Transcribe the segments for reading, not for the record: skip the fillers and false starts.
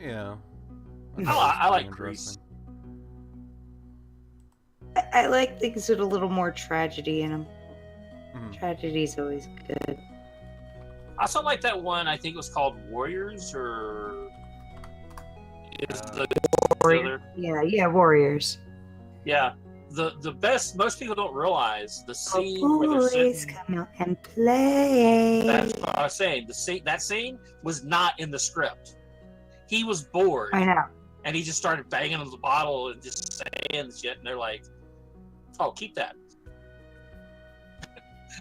Yeah. I like Grease. I like things with a little more tragedy in them. Mm-hmm. Tragedy's always good. I also like that one. I think it was called Warriors, or is the other? Yeah, Warriors. Yeah, the best. Most people don't realize the scene where they're Boys, sitting. come out and play. That's what I was saying. That scene was not in the script. He was bored. I know. And he just started banging on the bottle and just saying shit, and they're like, "Oh, keep that,"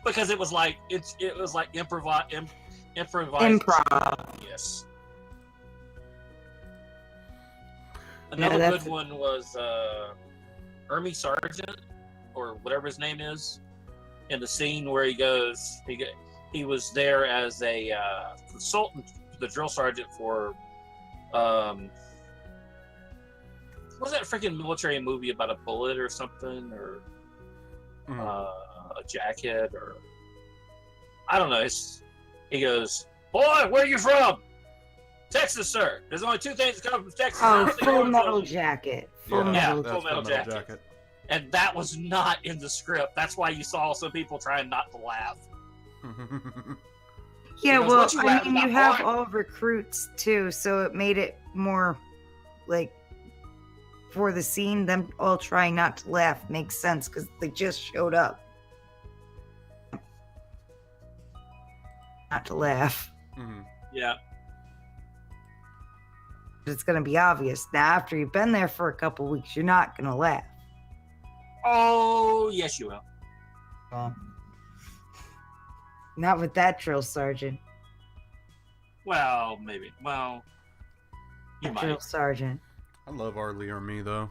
because it was like improv. Yes. Another good one was Ernie Sargent, or whatever his name is, in the scene where he was there as a consultant, the drill sergeant for. Was that a freaking military movie about a bullet or something, or a jacket, or I don't know. He goes, "Boy, where are you from?" "Texas, sir. There's only two things that come from Texas." Oh, Full Metal Jacket. Full Metal Jacket. And that was not in the script. That's why you saw some people trying not to laugh. Yeah, well, I mean, you have all recruits too, so it made it more like for the scene, them all trying not to laugh makes sense because they just showed up. Not to laugh. Mm-hmm. Yeah. It's going to be obvious. Now, after you've been there for a couple weeks, you're not going to laugh. Oh, yes, you will. Not with that drill sergeant. Well, maybe. Well, you might. Drill sergeant. I love R. Lee or Me, though.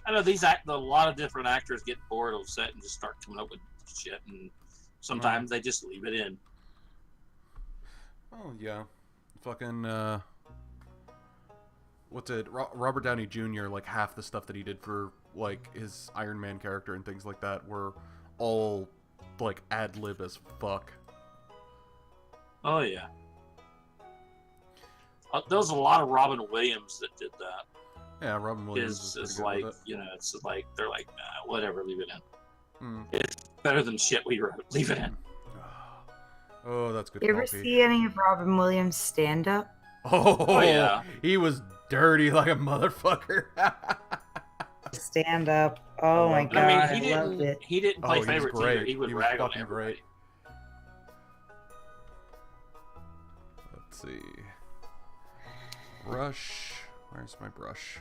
I know a lot of different actors get bored of set and just start coming up with shit, and sometimes they just leave it in. Oh, yeah. Fucking, what's it? Robert Downey Jr., like, half the stuff that he did for, like, his Iron Man character and things like that were all, like, ad-lib as fuck. Oh, yeah. There was a lot of Robin Williams that did that. Yeah, Robin Williams is like, it's like, they're like, nah, whatever, leave it in. Mm. It's better than shit we wrote. Leave it in. Oh, that's good. You ever see any of Robin Williams' stand-up? Oh, yeah. He was dirty like a motherfucker. Stand-up. Oh, my God. I mean, loved it. He didn't play favorites either. He would rag on everybody. Let's see. Brush. Where's my brush?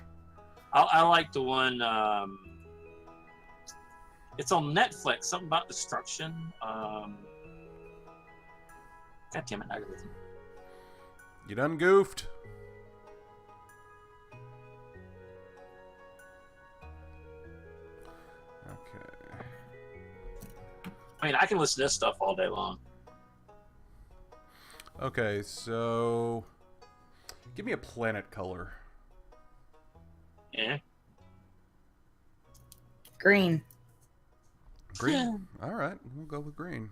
I like the one. It's on Netflix. Something about destruction. God damn it, algorithm. You done goofed. Okay. I mean, I can listen to this stuff all day long. Okay, so give me a planet color. Yeah. Green. Green? All right, we'll go with green.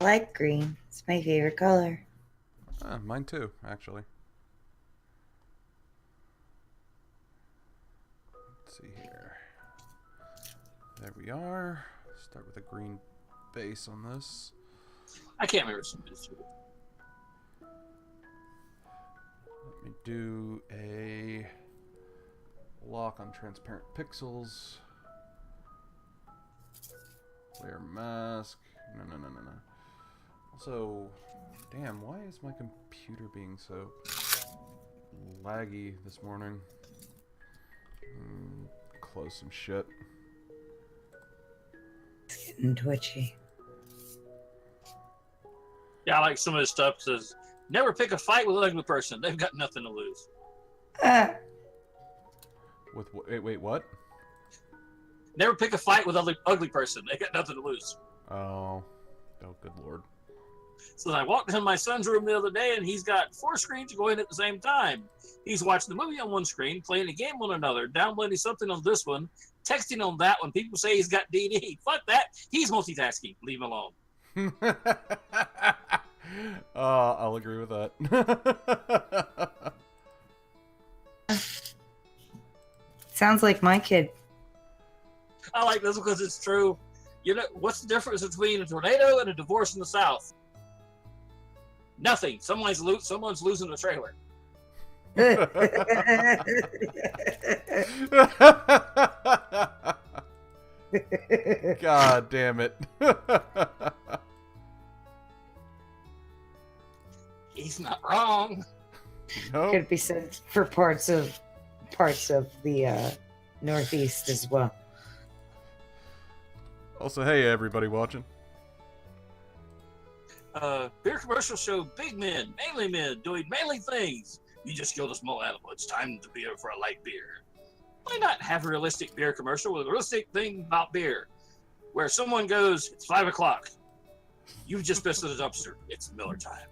I like green. It's my favorite color. Mine too, actually. Let's see here. There we are. Start with a green base on this. I can't remember some bits. Let me do a lock on transparent pixels. Layer mask. No. Also, damn, why is my computer being so laggy this morning? Close some shit. It's getting twitchy. Yeah, I like some of this stuff says, never pick a fight with an ugly person. They've got nothing to lose. With wait, what? Never pick a fight with an ugly person. They got nothing to lose. Oh, good lord. So I walked into my son's room the other day, and he's got 4 screens going at the same time. He's watching the movie on one screen, playing a game on another, downloading something on this one, texting on that one. People say he's got DD. Fuck that. He's multitasking. Leave him alone. I'll agree with that. Sounds like my kid. I like this because it's true. You know, what's the difference between a tornado and a divorce in the South? Nothing. Someone's losing a trailer. God damn it. He's not wrong. Nope. Could be said for parts of the Northeast as well. Also, hey everybody watching. Beer commercials show big men, manly men, doing manly things. You just killed a small animal. It's time to beer for a light beer. Why not have a realistic beer commercial with a realistic thing about beer? Where someone goes, it's 5 o'clock. You've just visited a dumpster. It's Miller time.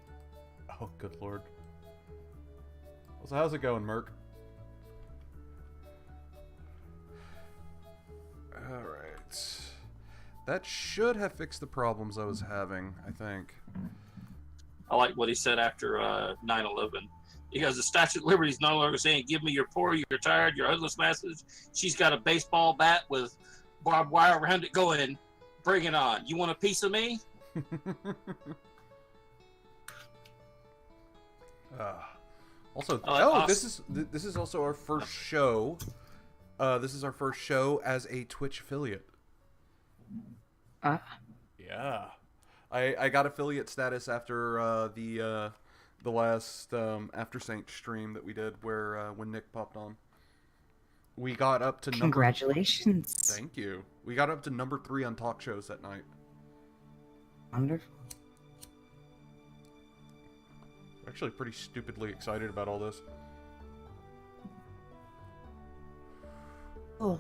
Oh, good lord. So how's it going, Merc? Alright. That should have fixed the problems I was having, I think. I like what he said after 9/11. He goes, the Statue of Liberty is no longer saying, give me your poor, you're tired, your homeless message. She's got a baseball bat with barbed wire around it going, bring it on. You want a piece of me? Also, awesome. this is also our first show. This is our first show as a Twitch affiliate. Yeah, I got affiliate status after the last After Saint stream that we did, where when Nick popped on, we got up to Congratulations. Thank you. We got up to number 3 on talk shows that night. Wonderful. Actually, pretty stupidly excited about all this. Oh.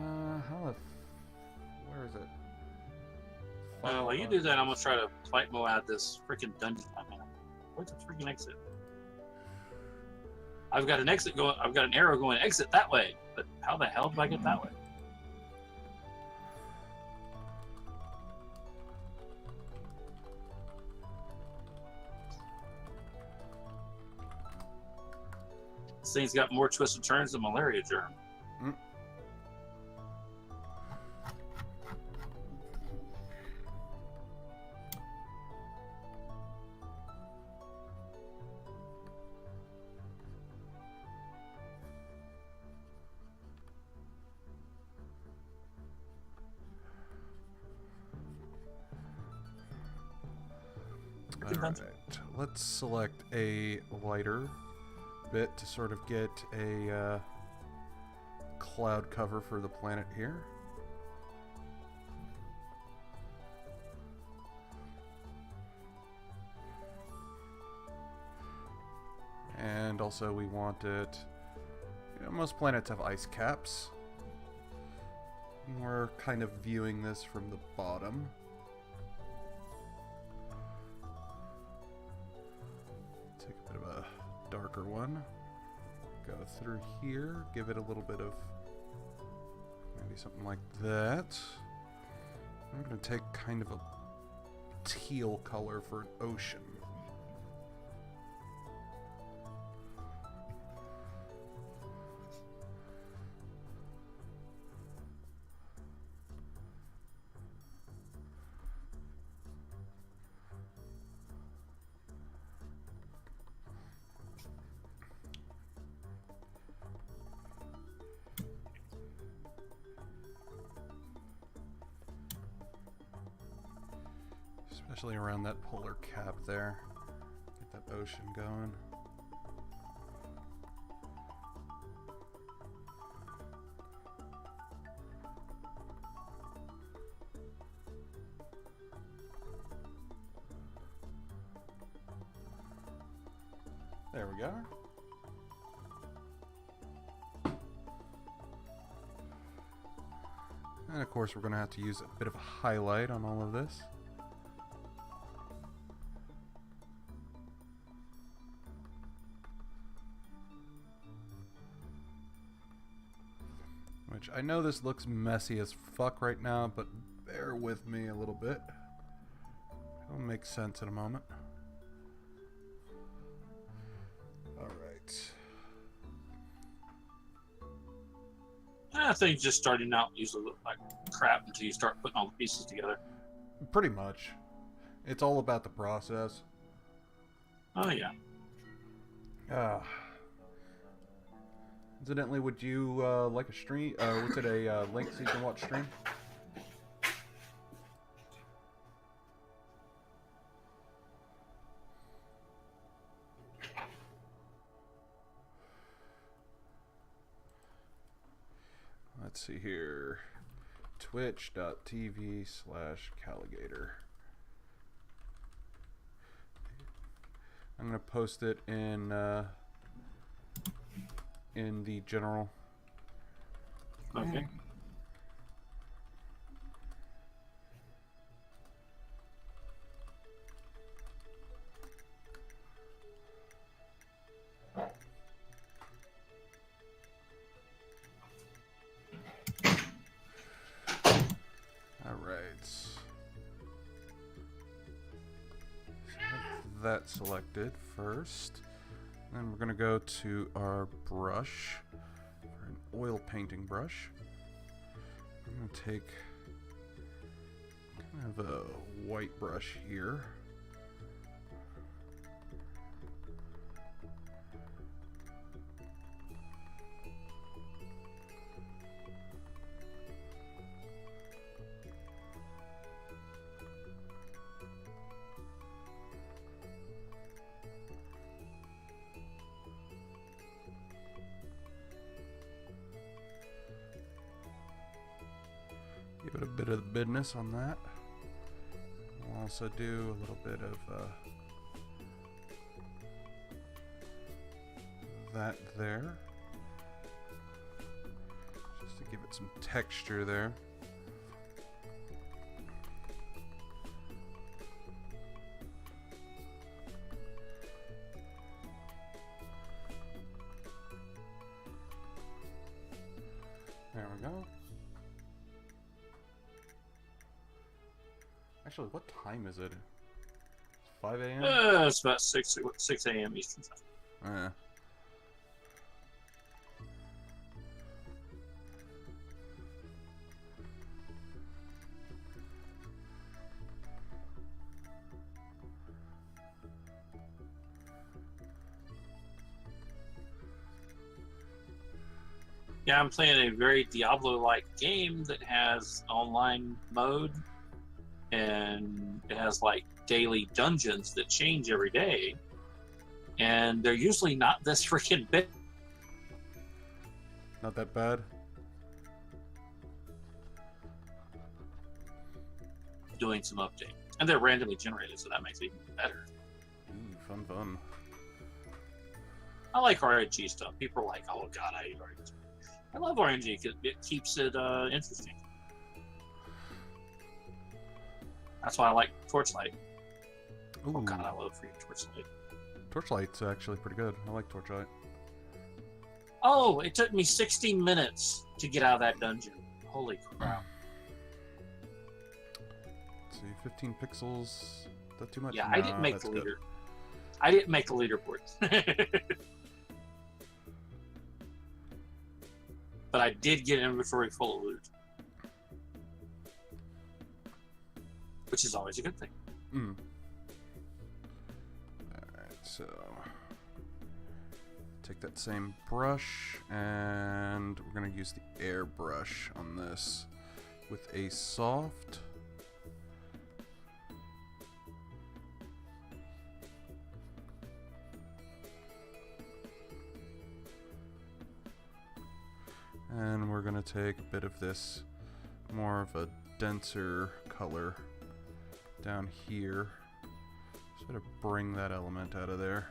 Alright. Where is it? While you do that, I'm going to try to fight Mo out of this freaking dungeon. I mean, where's the freaking exit? I've got an exit going, I've got an arrow going exit that way, but how the hell did I get that way? This thing's got more twists and turns than malaria germ. Alright, let's select a lighter bit to sort of get a cloud cover for the planet here. And also we want it, you know, most planets have ice caps. We're kind of viewing this from the bottom. Take a bit of a darker one. Go through here, give it a little bit of maybe something like that. I'm going to take kind of a teal color for an ocean. Especially around that polar cap there. Get that ocean going. There we go. And of course we're going to have to use a bit of a highlight on all of this. Which I know this looks messy as fuck right now, but Bear with me a little bit. It'll make sense in a moment. Alright. I think just starting out usually look like crap until you start putting all the pieces together. Pretty much. It's all about the process. Oh, yeah. Incidentally, would you like a stream? Was it a link so you can watch stream? Let's see here. Twitch.tv/Calligator. I'm gonna post it in the general. Okay. That selected first. Then we're going to go to our brush for an oil painting brush. I'm going to take kind of a white brush here. Give it a bit of the business on that. We'll also do a little bit of that there, just to give it some texture there. There we go. Actually, what time is it? 5 a.m.? It's about 6 a.m. Eastern time. Yeah, I'm playing a very Diablo-like game that has online mode, and it has like daily dungeons that change every day, and they're usually not this freaking big. Not that bad. Doing some update, and they're randomly generated, so that makes it even better. Ooh, fun. I like RNG stuff. People are like, "Oh God, I hate RNG." I love RNG because it keeps it interesting. That's why I like Torchlight. Ooh. Oh God, I love freaking Torchlight. Torchlight's actually pretty good. I like Torchlight. Oh, it took me 60 minutes to get out of that dungeon. Holy crap. Let's see, 15 pixels. Is that too much? Yeah, Nah, I didn't make that's the good. leader. I didn't make the leaderboard. But I did get an inventory full of loot. Which is always a good thing. Alright, so take that same brush and we're going to use the airbrush on this with a soft. And we're going to take a bit of this more of a denser color down here, sort of bring that element out of there.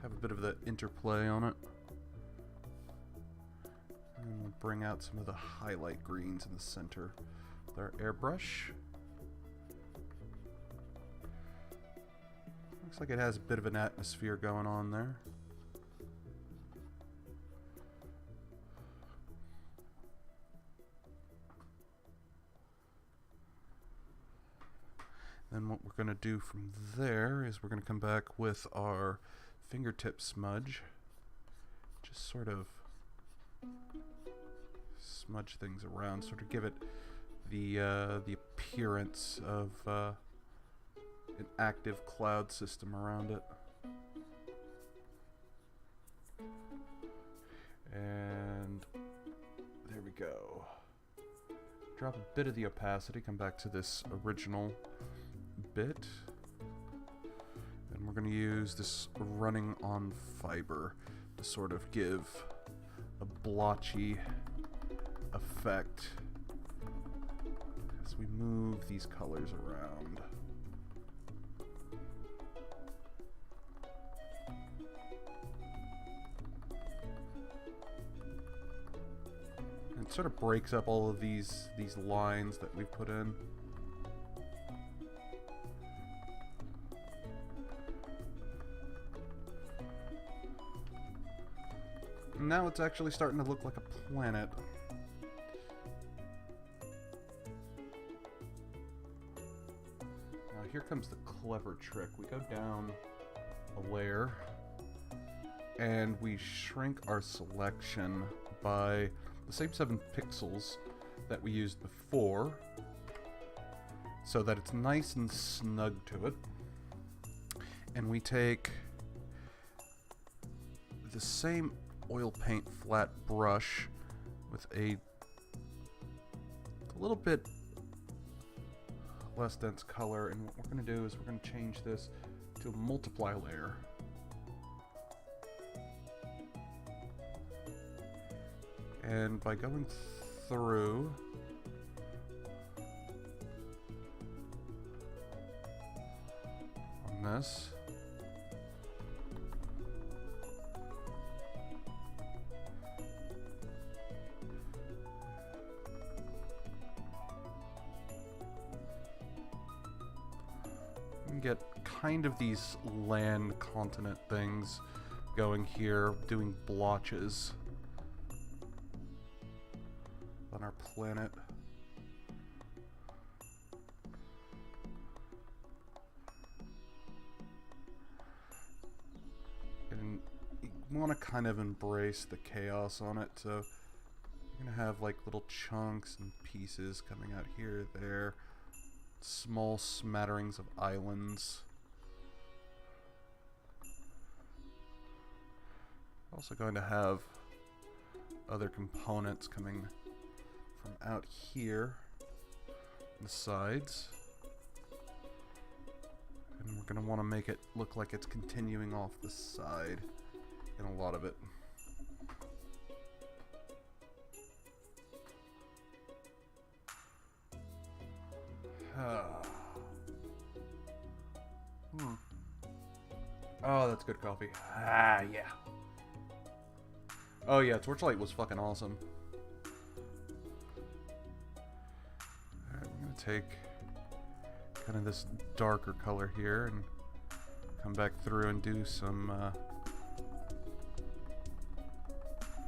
Have a bit of that interplay on it. And we'll bring out some of the highlight greens in the center with our airbrush. Looks like it has a bit of an atmosphere going on there. Then what we're going to do from there is we're going to come back with our fingertip smudge. Just sort of smudge things around, sort of give it the appearance of an active cloud system around it. And there we go. Drop a bit of the opacity, come back to this original bit. And we're going to use this running on fiber to sort of give a blotchy effect as we move these colors around. It sort of breaks up all of these lines that we've put in. And now it's actually starting to look like a planet. Now here comes the clever trick. We go down a layer and we shrink our selection by the same 7 pixels that we used before, so that it's nice and snug to it. And we take the same oil paint flat brush with a little bit less dense color, and what we're going to do is we're going to change this to a multiply layer. And by going through on this, you can get kind of these land continent things going here, doing blotches on our planet. And you want to kind of embrace the chaos on it, so you're going to have like little chunks and pieces coming out here, there, small smatterings of islands. Also going to have other components coming from out here on the sides, and we're going to want to make it look like it's continuing off the side in a lot of it. Oh, that's good coffee. Ah, yeah. Oh yeah, Torchlight was fucking awesome. Alright, we're gonna take kind of this darker color here and come back through and do some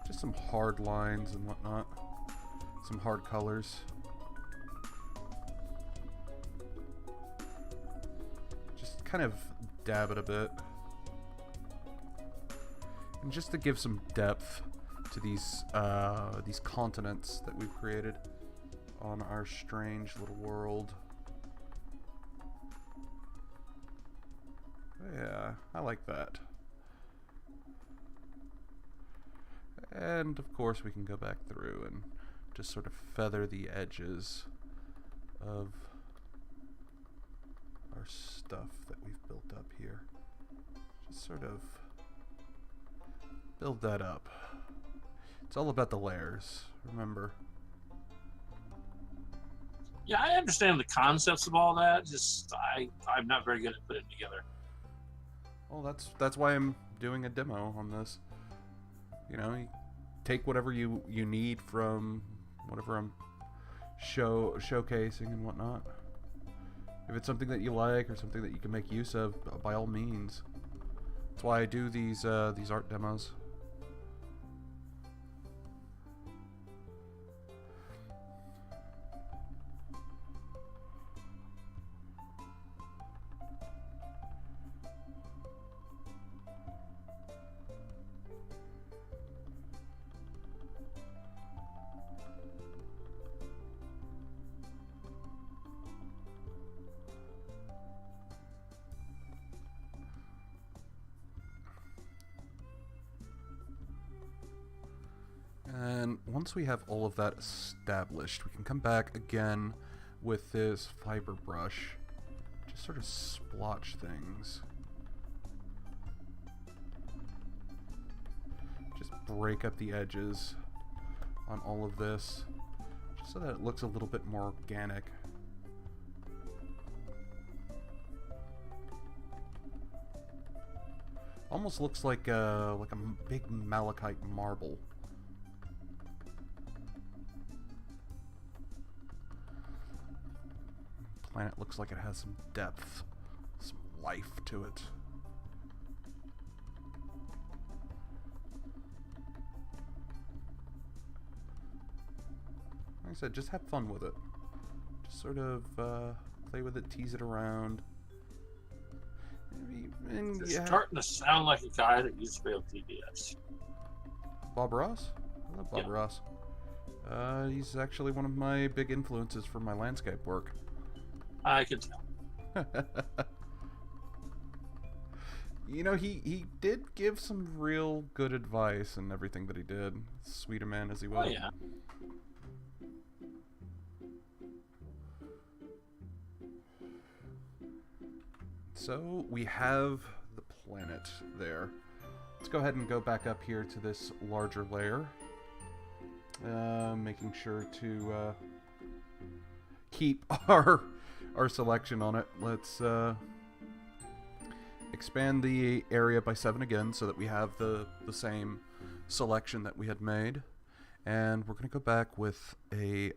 just some hard lines and whatnot. Some hard colors. Just kind of dab it a bit. And just to give some depth to these continents that we've created on our strange little world. Yeah, I like that. And of course we can go back through and just sort of feather the edges of our stuff that we've built up here. Just sort of build that up. It's all about the layers, remember. Yeah, I understand the concepts of all that. Just I'm not very good at putting it together. Well, that's why I'm doing a demo on this. You know, you take whatever you need from whatever I'm showcasing and whatnot. If it's something that you like or something that you can make use of, by all means. That's why I do these art demos. once we have all of that established, we can come back again with this fiber brush. Just sort of splotch things. Just break up the edges on all of this, just so that it looks a little bit more organic. Almost looks like a big malachite marble. Planet looks like it has some depth, some life to it. Like I said, just have fun with it. Just sort of play with it, tease it around. And You're starting to sound like a guy that used to be on PBS. Bob Ross? I love Bob Yeah. Ross. He's actually one of my big influences for my landscape work. I can tell. You know, he did give some real good advice in everything that he did. Sweet a man as he was. Oh, yeah. So we have the planet there. Let's go ahead and go back up here to this larger layer. Making sure to keep our selection on it. Let's expand the area by 7 again so that we have the same selection that we had made. And we're going to go back with a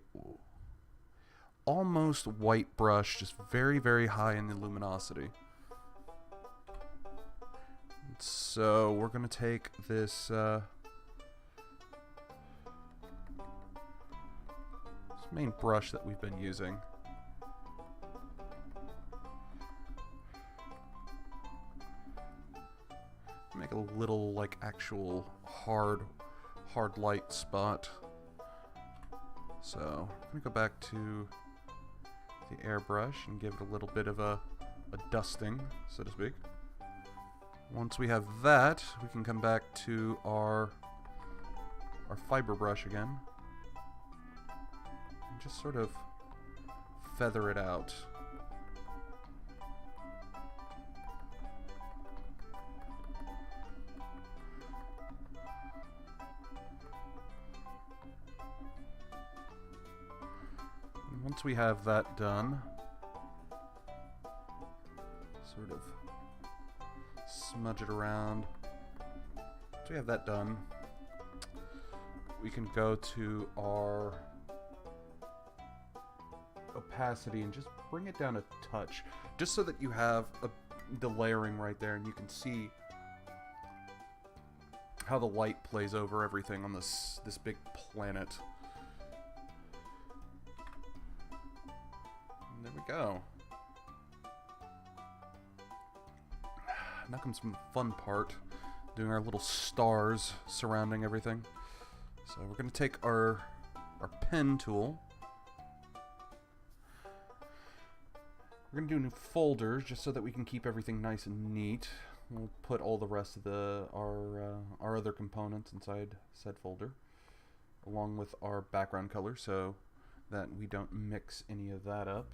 almost white brush, just very, very high in the luminosity. So we're going to take this main brush that we've been using. Make a little, like, actual hard light spot. So I'm going to go back to the airbrush and give it a little bit of a dusting, so to speak. Once we have that, we can come back to our fiber brush again. And just sort of feather it out. And once we have that done, sort of smudge it around. Once we have that done, we can go to our opacity and just bring it down a touch, just so that you have the layering right there and you can see how the light plays over everything on this big planet. And there we go. Now comes from the fun part, doing our little stars surrounding everything. So we're going to take our pen tool. We're going to do new folders just so that we can keep everything nice and neat. We'll put all the rest of our other components inside said folder, along with our background color, so that we don't mix any of that up.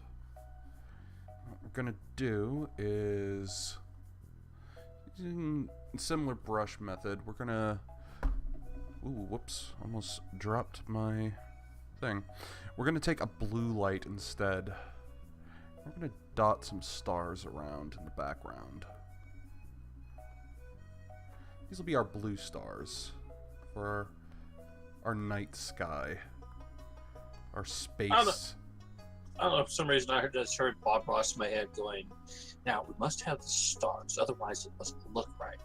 What we're going to do is, using a similar brush method, we're gonna... Ooh, whoops. Almost dropped my thing. We're gonna take a blue light instead. We're gonna dot some stars around in the background. These will be our blue stars for our night sky. Our space. I don't know, for some reason I just heard Bob Ross in my head going, now we must have the stars, otherwise it doesn't look right.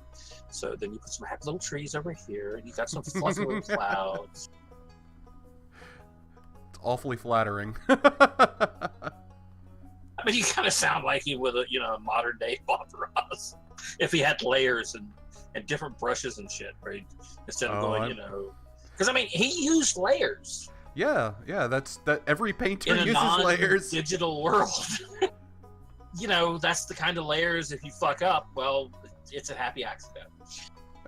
So then you put some happy little trees over here, and you got some fluffy little clouds. It's awfully flattering. I mean, you kind of sound like he would, a modern day Bob Ross, if he had layers and different brushes and shit, right? Instead of going, because I mean, he used layers. Yeah, that every painter in a uses layers. Digital world. That's the kind of layers, if you fuck up, well, it's a happy accident.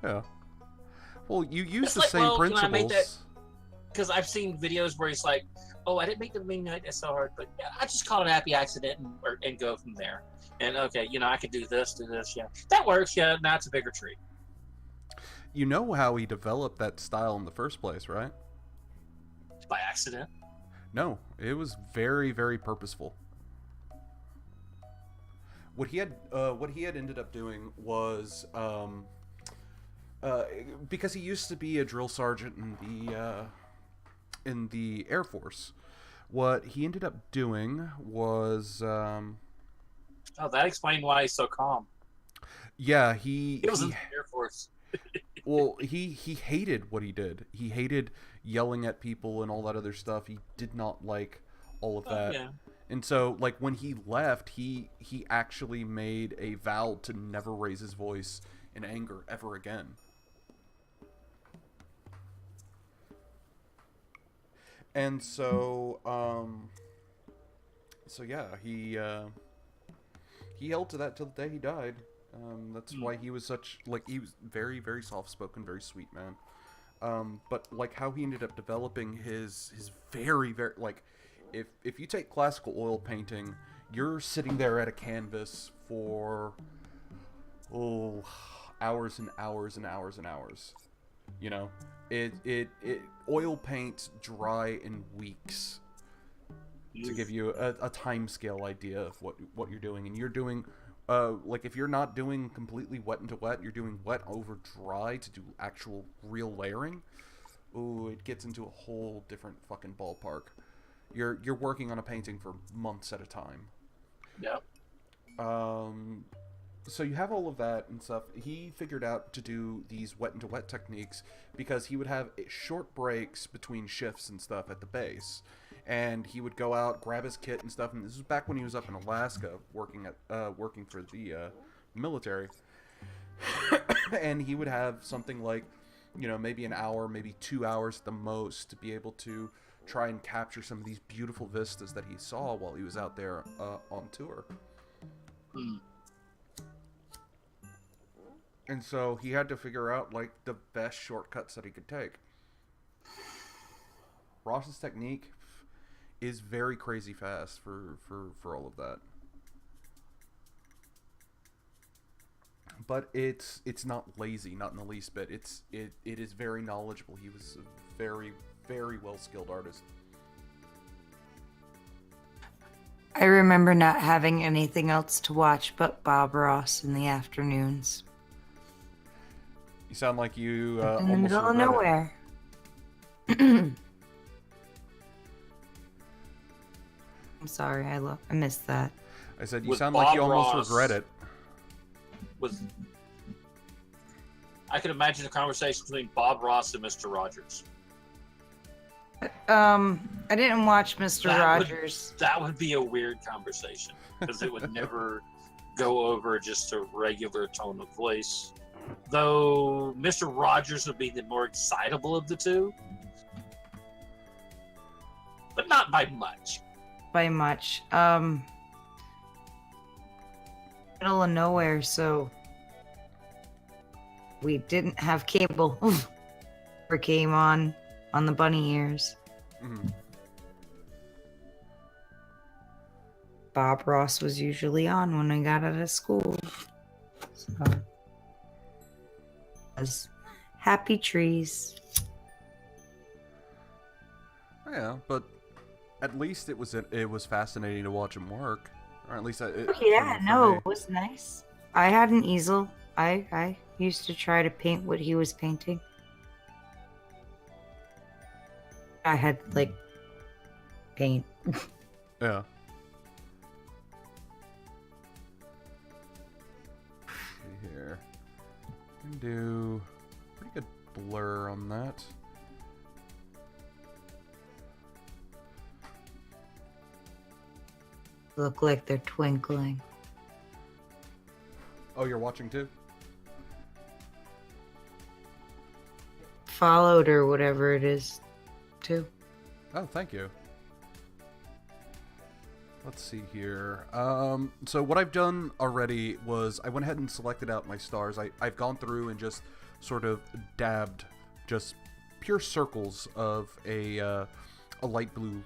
Yeah. Well, you use It's the like, same well, principles. because I've seen videos where he's like, "Oh, I didn't make the midnight so hard, but yeah, I just call it a happy accident and go from there." And okay, I could do this, yeah, that works. Yeah, now it's a bigger tree. You know how he developed that style in the first place, right? By accident. No, it was very, very purposeful. What he had ended up doing was, because he used to be a drill sergeant in the Air Force. What he ended up doing was, oh, that explained why he's so calm. Yeah, he was in the Air Force. Well, he hated what he did. He hated yelling at people and all that other stuff. He did not like all of that. Yeah. And so, like, when he left, he actually made a vow to never raise his voice in anger ever again. And so, yeah, he held to that till the day he died. That's why he was such, like, he was very, very soft-spoken, very sweet man. But, like, how he ended up developing his very, very, like, if you take classical oil painting, you're sitting there at a canvas for, hours and hours and hours and hours. You know? Oil paints dry in weeks. To give you a time scale idea of what you're doing. And you're doing... like, if you're not doing completely wet into wet, you're doing wet over dry to do actual real layering. Ooh, it gets into a whole different fucking ballpark. You're working on a painting for months at a time. Yep. So you have all of that and stuff. He figured out to do these wet into wet techniques because he would have short breaks between shifts and stuff at the base. And he would go out, grab his kit and stuff. And this was back when he was up in Alaska working for the military. And he would have something like, maybe an hour, maybe 2 hours at the most to be able to try and capture some of these beautiful vistas that he saw while he was out there on tour. And so he had to figure out, like, the best shortcuts that he could take. Ross's technique is very crazy fast for all of that. But it's not lazy, not in the least bit. It is very knowledgeable. He was a very, very well-skilled artist. I remember not having anything else to watch but Bob Ross in the afternoons. You sound like you in the almost middle of nowhere. I'm sorry, I missed that. I said you sound like you almost regret it. I could imagine a conversation between Bob Ross and Mr. Rogers. I didn't watch Mr. Rogers. That would be a weird conversation because it would never go over just a regular tone of voice. Though Mr. Rogers would be the more excitable of the two, but not by much. By much. Middle of nowhere, so we didn't have cable. Or came on the bunny ears. Mm-hmm. Bob Ross was usually on when I got out of school. So, as happy trees. Yeah, but at least it was fascinating to watch him work, or at least it was nice. I had an easel. I used to try to paint what he was painting. I had paint. Yeah. See here. Can do pretty good blur on that. Look like they're twinkling. Oh, you're watching too? Followed or whatever it is, too. Oh, thank you. Let's see here. So what I've done already was I went ahead and selected out my stars. I've gone through and just sort of dabbed just pure circles of a light blue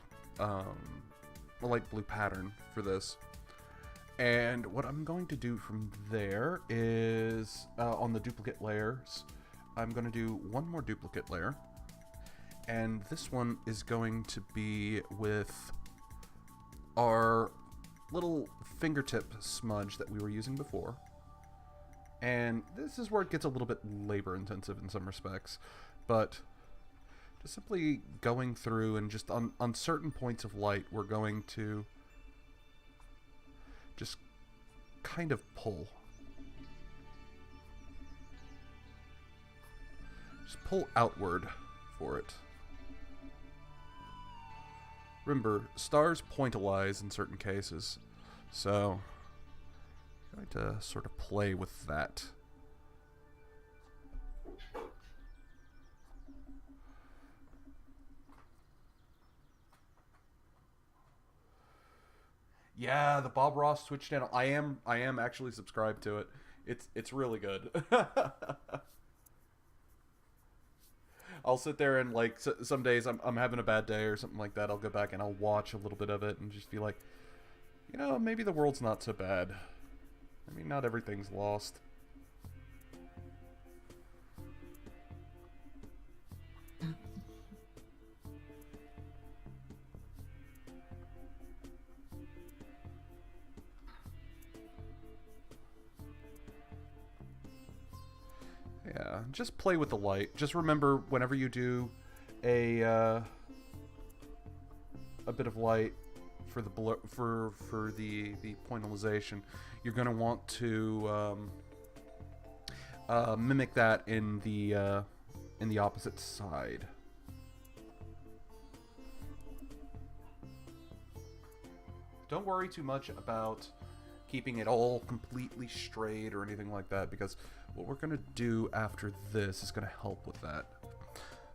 pattern for this. And what I'm going to do from there is on the duplicate layers, I'm going to do one more duplicate layer, and this one is going to be with our little fingertip smudge that we were using before. And this is where it gets a little bit labor intensive in some respects, but just simply going through and just on certain points of light, we're going to just kind of pull. Just pull outward for it. Remember, stars pointilize in certain cases, so I'm going to sort of play with that. Yeah, the Bob Ross Twitch channel. I am actually subscribed to it. It's really good. I'll sit there and like some days I'm having a bad day or something like that. I'll go back and I'll watch a little bit of it and just be like, you know, maybe the world's not so bad. I mean, not everything's lost. Yeah, just play with the light. Just remember, whenever you do a bit of light for the blur, for the pointillization, you're gonna want to mimic that in the opposite side. Don't worry too much about keeping it all completely straight or anything like that, because what we're going to do after this is going to help with that.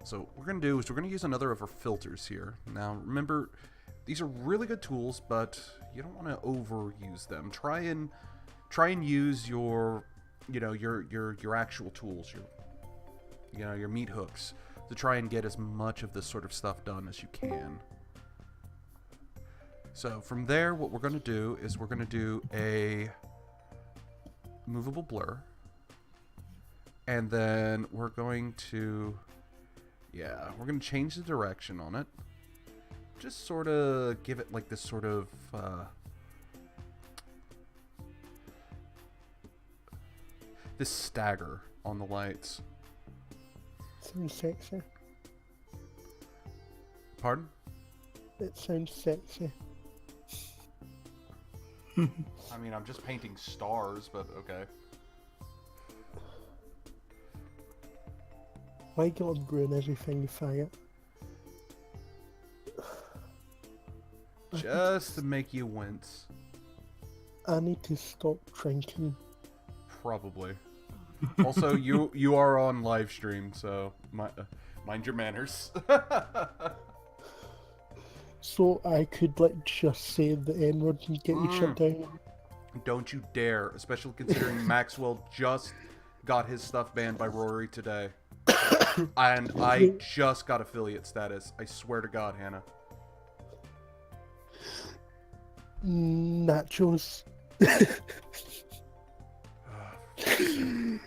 So what we're going to do is we're going to use another of our filters here. Now remember, these are really good tools, but you don't want to overuse them. Try and use your, you know, your actual tools, your meat hooks, to try and get as much of this sort of stuff done as you can. So from there, what we're going to do is we're going to do a movable blur. And then we're going to, we're going to change the direction on it. Just sort of give it like this sort of, this stagger on the lights. Sounds sexy. Pardon? It sounds sexy. I mean, I'm just painting stars, but okay. Why gotta ruin everything you faggot? Just to make you wince. I need to stop drinking. Probably. Also, you are on live stream, so mind your manners. So I could like just say the N-word and get you shut down. Don't you dare, especially considering Maxwell just got his stuff banned by Rory today. And I just got affiliate status. I swear to God, Hannah. Nachos. In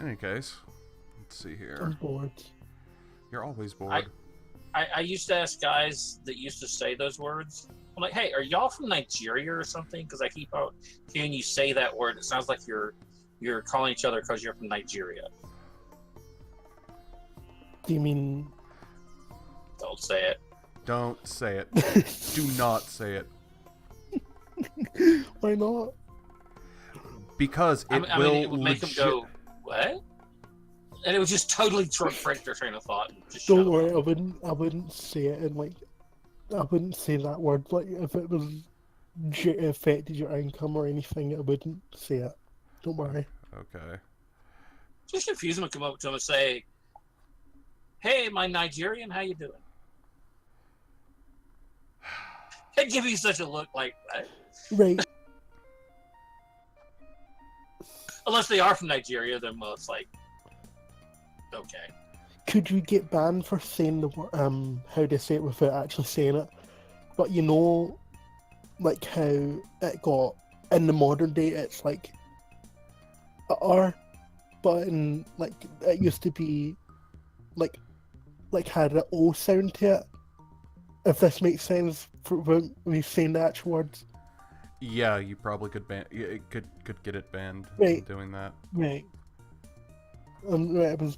any case, let's see I'm here. bored. You're always bored. I used to ask guys that used to say those words. I'm like, hey, are y'all from Nigeria or something? Because I keep out hearing you say that word. It sounds like you're calling each other because you're from Nigeria. Do you mean? Don't say it. Don't say it. Do not say it. Why not? Because it it would make them go, what? And it would just totally break their train of thought. And just Don't worry, I wouldn't say it and like, I wouldn't say that word. Like, if it was affected your income or anything, I wouldn't say it. Don't worry. Okay. Just confuse them and come up to them and say, hey, my Nigerian, how you doing? They'd give you such a look like that. Right. Unless they are from Nigeria, then well, it's like okay. Could you get banned for saying the word, how do you say it without actually saying it? But you know, like how it got, in the modern day, it's like a R, but in, like, it used to be, like had an O sound to it. If this makes sense for when we saying the actual words. Yeah, you probably could ban. It could get it banned Right. doing that. Right. Right, it was...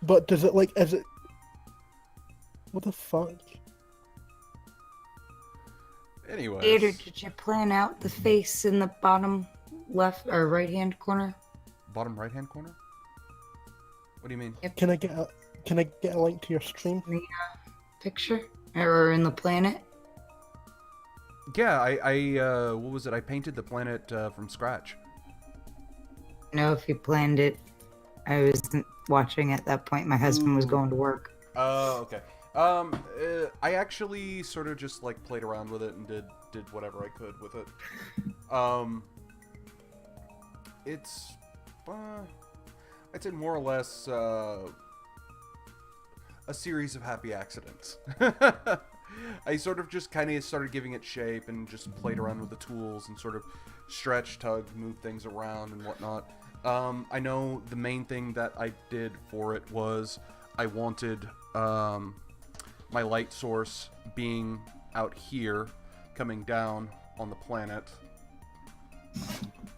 But does it, like, is it... What the fuck? Anyways. Gator, did you plan out the face in the bottom left or right hand corner? Bottom right hand corner? What do you mean? Can I get a link to your stream? The picture? Or in the planet? Yeah, I what was it? I painted the planet from scratch. No, if you planned it. I wasn't watching at that point. My husband was going to work. Oh, okay. I actually sort of just like played around with it and did whatever I could with it. It's I'd say more or less a series of happy accidents. I sort of just kind of started giving it shape and just played around with the tools and sort of stretch, tug, move things around and whatnot. I know the main thing that I did for it was I wanted my light source being out here, coming down on the planet.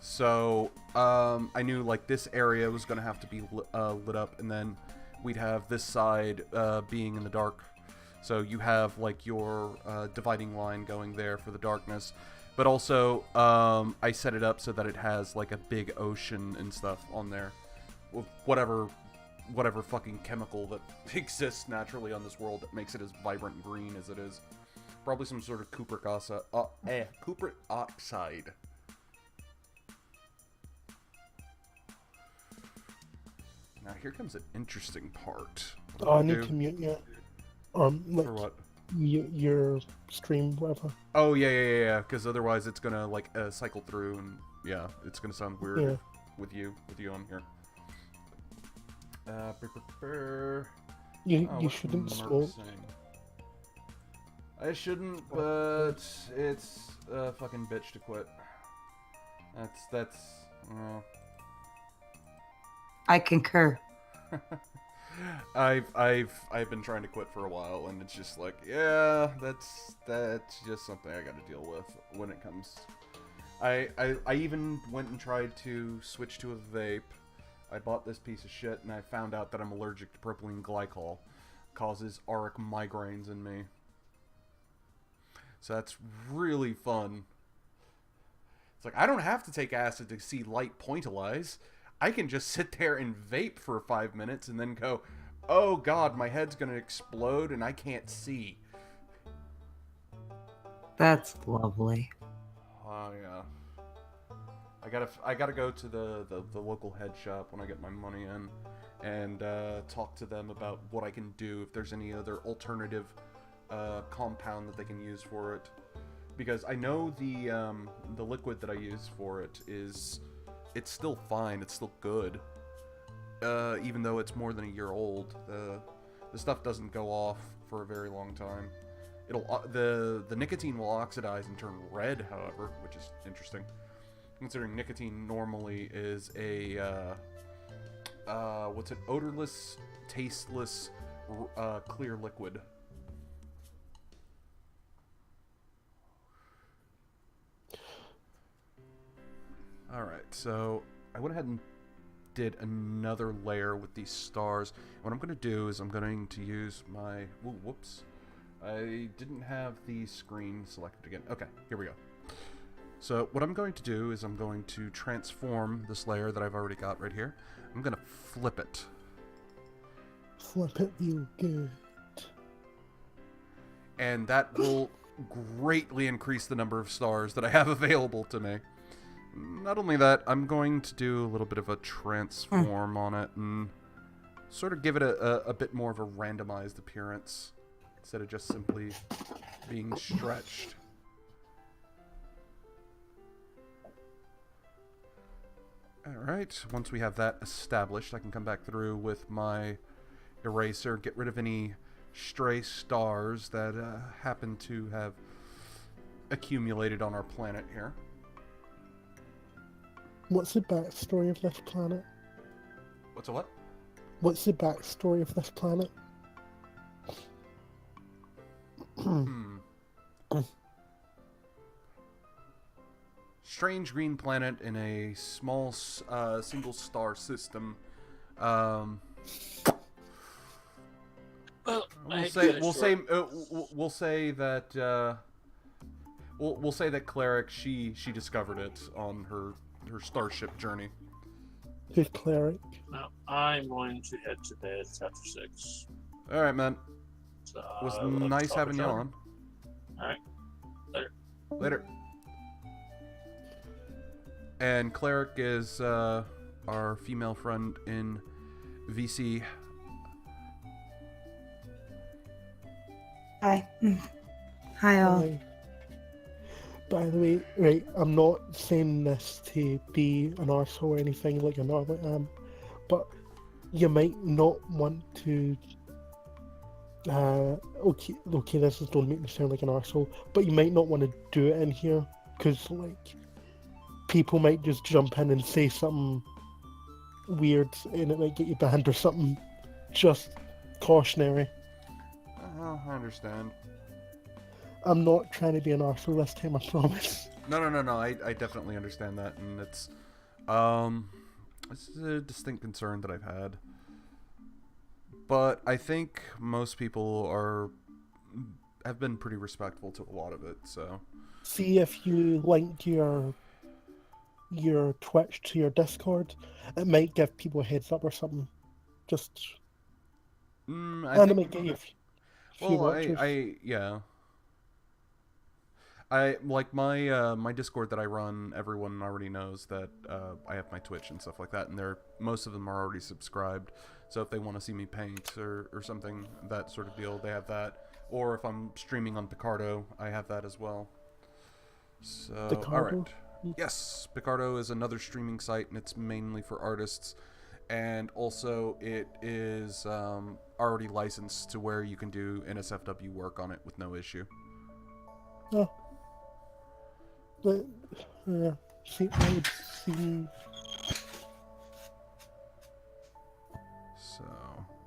So I knew like this area was going to have to be lit up, and then we'd have this side being in the dark. So you have like your dividing line going there for the darkness. But also, I set it up so that it has like a big ocean and stuff on there, with whatever fucking chemical that exists naturally on this world that makes it as vibrant green as it is. Probably some sort of cupric oxide. Now here comes an interesting part. Oh, I need to mute you. Like, for what? Your stream, whatever. Oh yeah. Because otherwise, it's gonna like cycle through, and yeah, it's gonna sound weird with you on here. You shouldn't smoke. I shouldn't, but it's a fucking bitch to quit. That's. I concur. I've been trying to quit for a while, and it's just like, yeah, that's just something I got to deal with when it comes. I even went and tried to switch to a vape. I bought this piece of shit, and I found out that I'm allergic to propylene glycol. Causes auric migraines in me. So that's really fun. It's like, I don't have to take acid to see light pointillize. I can just sit there and vape for 5 minutes and then go, oh god, my head's gonna explode and I can't see. That's lovely. Oh yeah. I gotta go to the local head shop when I get my money in and talk to them about what I can do, if there's any other alternative compound that they can use for it. Because I know the liquid that I use for it it's still fine, it's still good. Even though it's more than a year old, the stuff doesn't go off for a very long time. The nicotine will oxidize and turn red, however, which is interesting, considering nicotine normally is a odorless, tasteless, clear liquid. Alright, so I went ahead and did another layer with these stars. What I'm going to do is I'm going to use my... Ooh, whoops. I didn't have the screen selected again. Okay, here we go. So what I'm going to do is I'm going to transform this layer that I've already got right here. I'm going to flip it. Flip it real good. And that will greatly increase the number of stars that I have available to me. Not only that, I'm going to do a little bit of a transform on it and sort of give it a bit more of a randomized appearance instead of just simply being stretched. Alright, once we have that established, I can come back through with my eraser, get rid of any stray stars that happen to have accumulated on our planet here. What's the backstory of this planet? What's a what? What's the backstory of this planet? Strange green planet in a small single star system. Well, We'll say that Cleric she discovered it on her starship journey. Who's Cleric? No, I'm going to head to bed. It's after 6. All right, man. So, It was let's nice talk having you again. on. All right. Later. And Cleric is our female friend in VC. Hi. Hi, all. Hi. By the way, right, I'm not saying this to be an arsehole or anything like I normally am, but you might not want to. Okay, this is don't make me sound like an arsehole, but you might not want to do it in here because, like, people might just jump in and say something weird and it might get you banned or something. Just cautionary. Oh, I understand. I'm not trying to be an arsehole this time, I promise. No. I definitely understand that, and it's a distinct concern that I've had. But I think most people have been pretty respectful to a lot of it. So See if you link your Twitch to your Discord, it might give people a heads up or something. Just and it might get you a few watchers. I like my Discord that I run. Everyone already knows that I have my Twitch and stuff like that, and most of them are already subscribed. So if they want to see me paint or something, that sort of deal, they have that. Or if I'm streaming on Picardo, I have that as well. So Picardo? all right, yes, Picardo is another streaming site, and it's mainly for artists. And also, it is already licensed to where you can do NSFW work on it with no issue. Oh. But, see, I would see. So,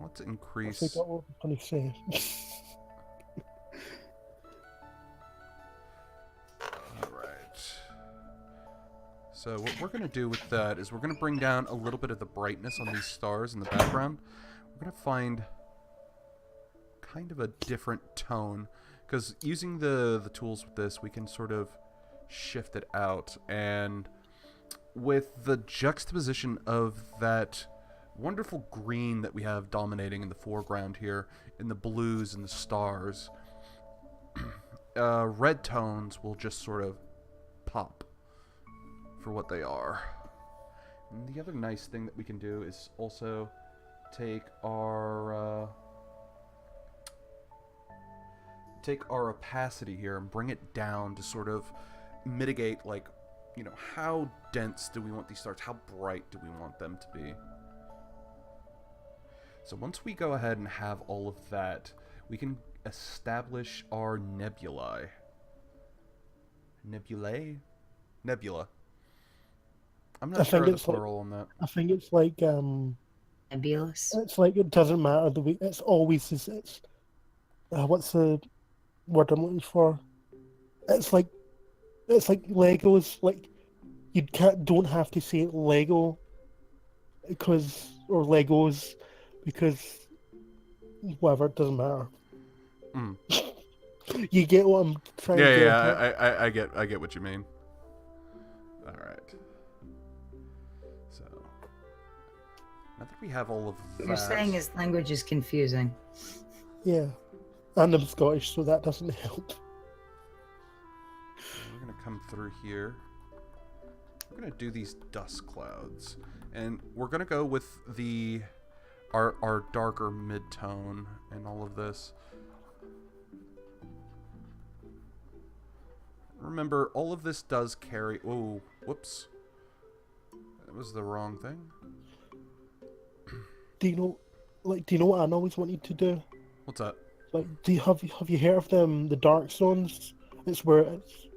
let's I increase... forgot what I was going to say. Alright. So, what we're going to do with that is we're going to bring down a little bit of the brightness on these stars in the background. We're going to find kind of a different tone. Because using the tools with this, we can sort of shift it out. And with the juxtaposition of that wonderful green that we have dominating in the foreground here, in the blues and the stars, red tones will just sort of pop for what they are. And the other nice thing that we can do is also take our opacity here and bring it down to sort of mitigate, like, you know, how dense do we want these stars? How bright do we want them to be? So once we go ahead and have all of that, we can establish our nebulae. Nebula. I'm not sure of the plural on that. I think it's like Nebulous. It's like it doesn't matter the way. It's always it's. What's the word I'm looking for? It's like Legos. Like don't have to say Lego or Legos because whatever, it doesn't matter. Mm. You get what I'm trying to do. Yeah, I get what you mean. All right. So I think we have all of that. What you're saying is language is confusing. Yeah, and I'm Scottish, so that doesn't help. We're gonna come through here. We're gonna do these dust clouds, and we're gonna go with our darker mid-tone and all of this. Remember, all of this does carry... Oh, whoops. That was the wrong thing. Do you know what I always wanted to do? What's that? Like, have you heard of them? The Dark Zones. It's where it's,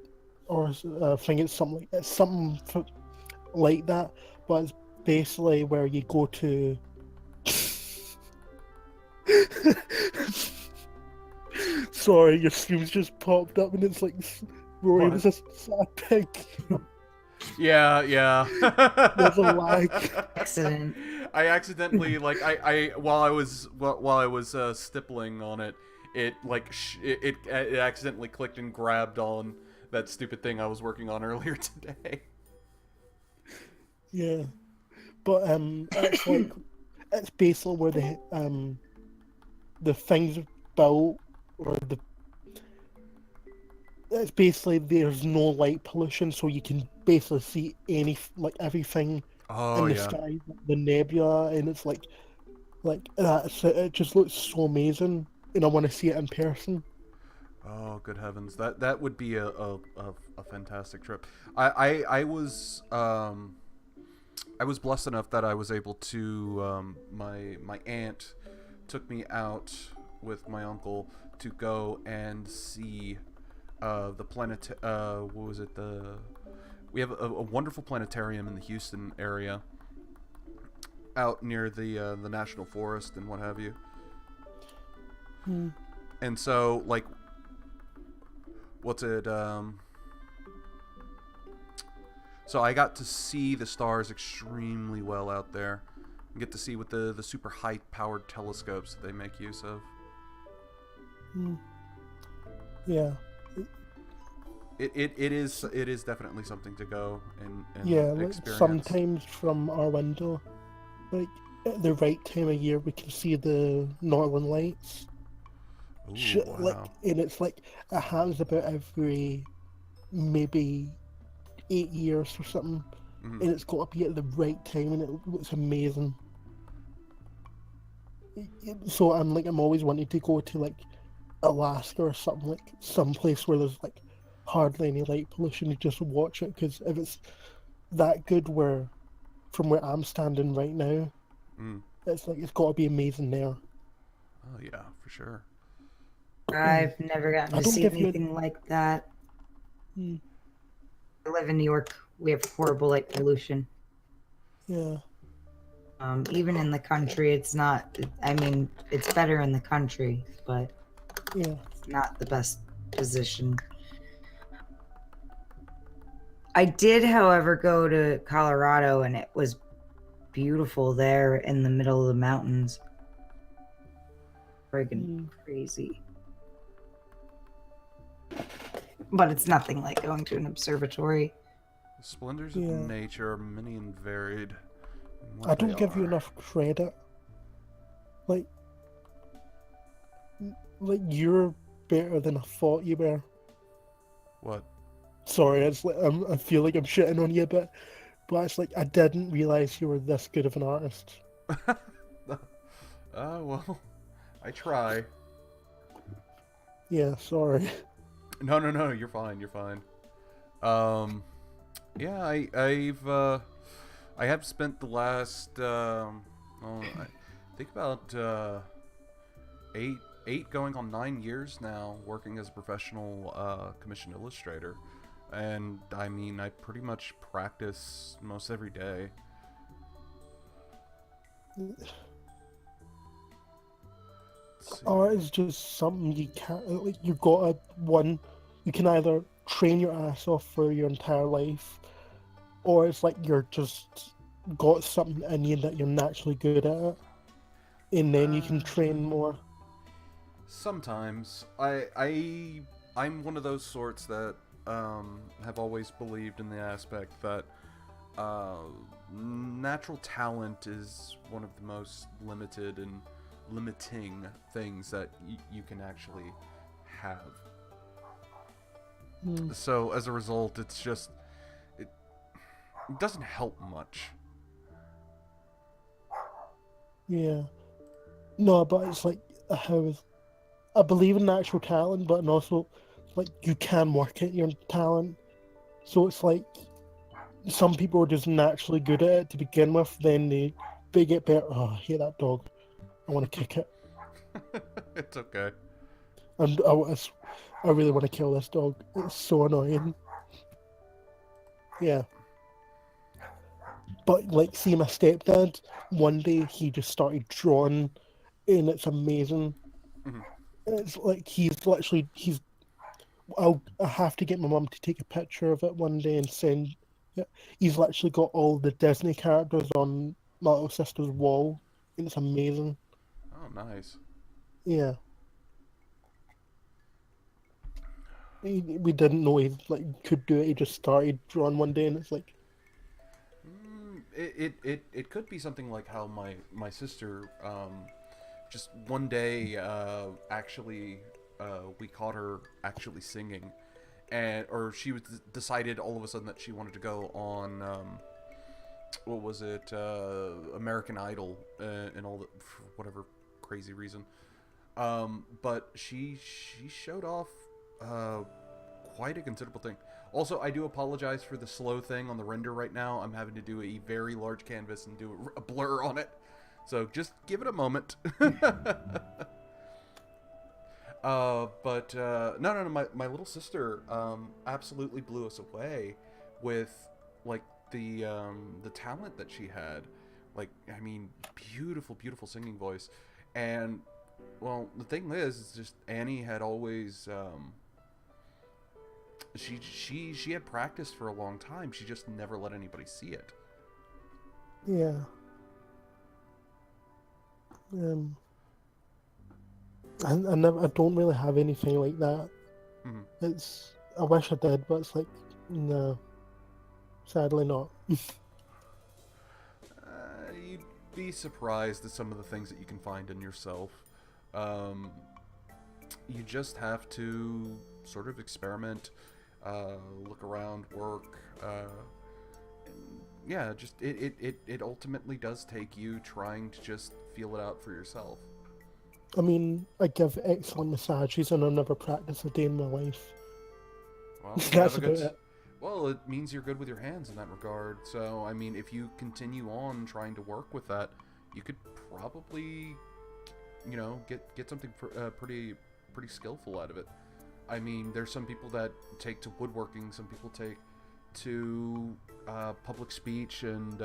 or I think it's something. It's something like that, but it's basically where you go to. Sorry, your stream's just popped up and it's like Rory was a sad pig. Yeah. There's a lag. Accident. I accidentally I while I was stippling on it, it it accidentally clicked and grabbed on that stupid thing I was working on earlier today. Yeah, but it's like it's basically where the things built, or it's basically there's no light pollution, so you can basically see everything in the sky, the nebula, and it's like that. It just looks so amazing, and I want to see it in person. Oh, good heavens! That would be a fantastic trip. I was blessed enough that I was able to my aunt took me out with my uncle to go and see the planet. What was it? We have a wonderful planetarium in the Houston area, out near the national forest and what have you. And so, like, what's it? So I got to see the stars extremely well out there. You get to see with the super high-powered telescopes that they make use of. Yeah. It is definitely something to go and like experience. Sometimes from our window, like at the right time of year, we can see the Northern Lights. Ooh, wow. Like, and it's like it happens about every maybe 8 years or something, and it's got to be at the right time, and it looks amazing. So I'm always wanting to go to like Alaska or something, like someplace where there's like hardly any light pollution, to just watch it, because if it's that good from where I'm standing right now, it's like it's got to be amazing there. Oh yeah, for sure. I've never gotten to see anything like that. I live in New York. We have horrible light pollution. Yeah. Even in the country, it's not. I mean, it's better in the country, but it's not the best position. I did, however, go to Colorado, and it was beautiful there in the middle of the mountains. Friggin' crazy. But it's nothing like going to an observatory. The splendors of nature are many and varied. I don't give you enough credit. Like you're better than I thought you were. What? Sorry, it's like I feel like I'm shitting on you a bit, but it's like I didn't realize you were this good of an artist. Well, I try. Yeah, sorry. No, you're fine. Yeah, I have spent the last I think about 8 going on 9 years now working as a professional commissioned illustrator, and I mean I pretty much practice most every day. Art is just something you can't, like, you can either train your ass off for your entire life, or it's like you're just got something in you that you're naturally good at it, and then you can train more. Sometimes I'm one of those sorts that have always believed in the aspect that natural talent is one of the most limited and limiting things that you can actually have. So as a result, it's just it doesn't help much. Yeah. No, but it's like I believe in natural talent, but also like you can work at your talent. So it's like some people are just naturally good at it to begin with, then they get better. Oh, I hate that dog. I want to kick it. It's okay. And I really want to kill this dog. It's so annoying. Yeah. But, like, see my stepdad, one day he just started drawing, and it's amazing. Mhm. It's like I have to get my mum to take a picture of it one day and send it. He's literally got all the Disney characters on my little sister's wall, and it's amazing. Oh, nice. Yeah. We didn't know he like could do it. He just started drawing one day, and it's like, It could be something like how my sister just one day actually we caught her actually singing, or she was decided all of a sudden that she wanted to go on what was it, American Idol, and all that for whatever crazy reason, but she showed off quite a considerable thing. Also, I do apologize for the slow thing on the render right now. I'm having to do a very large canvas and do a blur on it. So just give it a moment. No, my little sister absolutely blew us away with like the talent that she had. Like, I mean, beautiful singing voice. And well, the thing is just Annie had always she had practiced for a long time. She just never let anybody see it. yeah. I don't really have anything like that. Mm-hmm. I wish I did, but it's like, no, sadly not. You'd be surprised at some of the things that you can find in yourself. You just have to sort of experiment, look around, work. Yeah, just it ultimately does take you trying to just feel it out for yourself. I mean, I give excellent massages and I've never practiced a day in my life. Well, That's about it. Well, it means you're good with your hands in that regard. So, I mean, if you continue on trying to work with that, you could probably, get something pretty skillful out of it. I mean, there's some people that take to woodworking, some people take to public speech and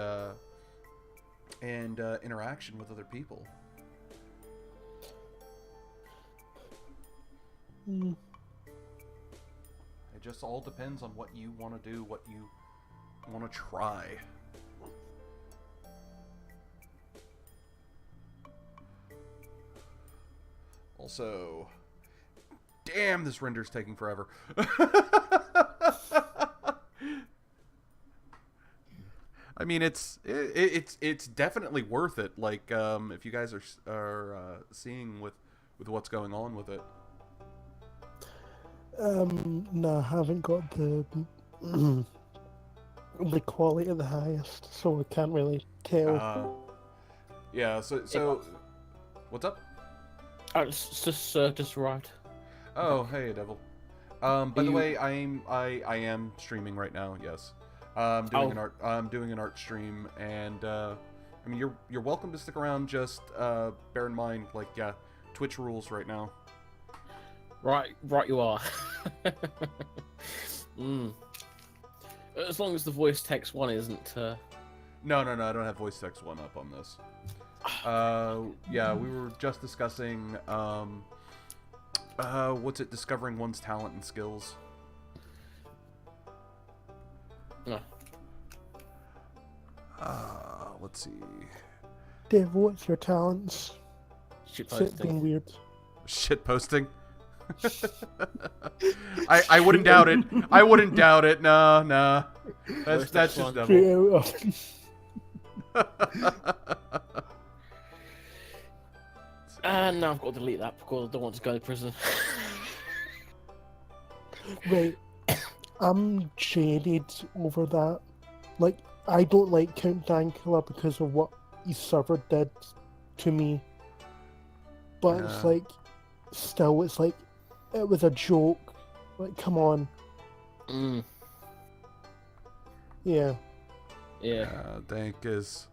interaction with other people. Mm. It just all depends on what you want to do, what you want to try. Also, damn, this render's taking forever. I mean, it's definitely worth it. Like, if you guys are seeing with what's going on with it. No, I haven't got the the quality of the highest, so I can't really tell. Yeah. So, what's up? It's just right. Oh, hey, Devil. By the way, I am streaming right now. Yes, I'm doing an art stream, and I mean, you're welcome to stick around. Just bear in mind, like, yeah, Twitch rules right now. Right, you are. As long as the voice text one isn't. No, I don't have voice text one up on this. Yeah, we were just discussing what's it? Discovering one's talent and skills. No. Let's see. Dave, what's your talents? Shit Shit being weird. Shit posting. I wouldn't doubt it. I wouldn't doubt it. Nah. That's just Devil. No, I've got to delete that because I don't want to go to prison. Right. I'm jaded over that. Like, I don't like Count Dankula because of what his server did to me. But it's like, still, it's like, it was a joke. Like, come on. Mm. Yeah. Yeah. Dank is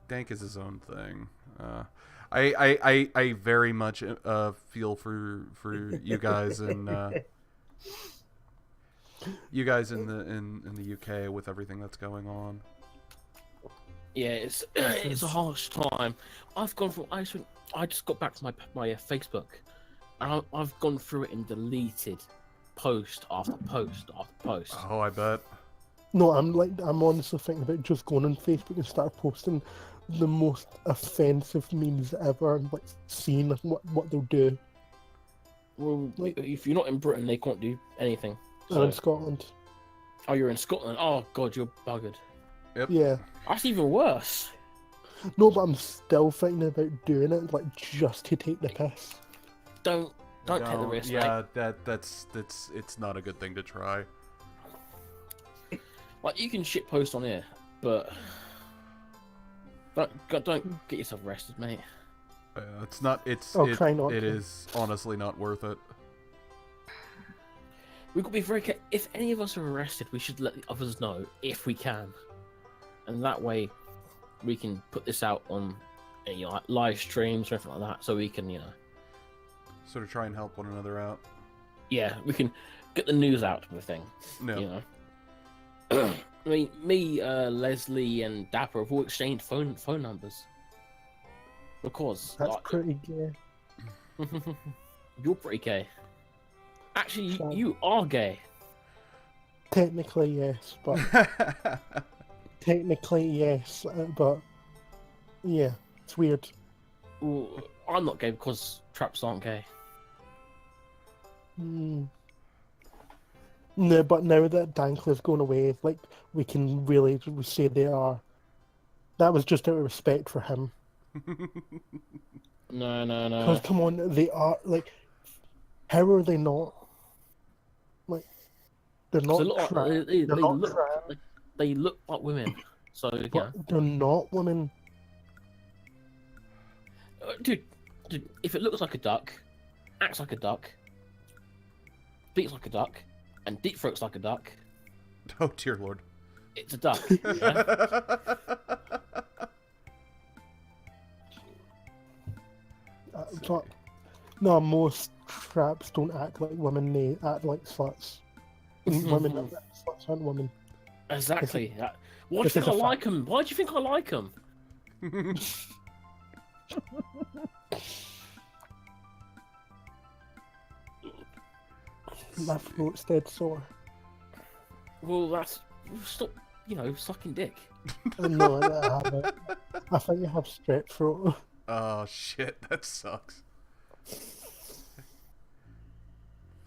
his own thing. I very much feel for you guys and you guys in the UK with everything that's going on. Yeah, it's a harsh time. I've gone from I just got back to my Facebook, and I've gone through it and deleted post after post after post. Oh, I bet. No, I'm honestly thinking about just going on Facebook and start posting the most offensive memes ever and like seeing what they'll do. Well, if you're not in Britain, they can't do anything. I'm in Scotland. Oh, you're in Scotland. Oh God, you're buggered. Yep. Yeah. That's even worse. No, but I'm still thinking about doing it, like just to take the piss. Don't take the risk. Yeah, mate. that's it's not a good thing to try. Like you can shit post on here, but don't get yourself arrested, mate. It's not. Try not it to. is honestly not worth it. We've got to be very careful. If any of us are arrested, we should let the others know if we can, and that way we can put this out on like live streams or anything like that, so we can Sort of try and help one another out. yeah, we can get the news out of the thing. No. You know. I mean, me, Leslie, and Dapper have all exchanged phone numbers. Because That's pretty gay. you're pretty gay. Actually, So- you are gay. Technically, yes, but but yeah, it's weird. Well, I'm not gay because traps aren't gay. No, but now that Dankler's going away, like we can really say they are. That was just out of respect for him. No. Because come on, they are like. How are they not? Like, they're not. They look like, trans. they They're not look, trans, they look like women. So yeah, but they're not women. dude, if it looks like a duck, acts like a duck, speaks like a duck, and deep throats like a duck, Oh dear lord. it's a duck. Yeah? But no, most traps don't act like women. They act like sluts. Women act like sluts aren't women. Exactly. Why do you this think is I a like him? Why do you think I like him? My throat's dead sore. Well, that's stop. Sucking dick. No, I haven't. I think you have strep throat. Oh shit, that sucks.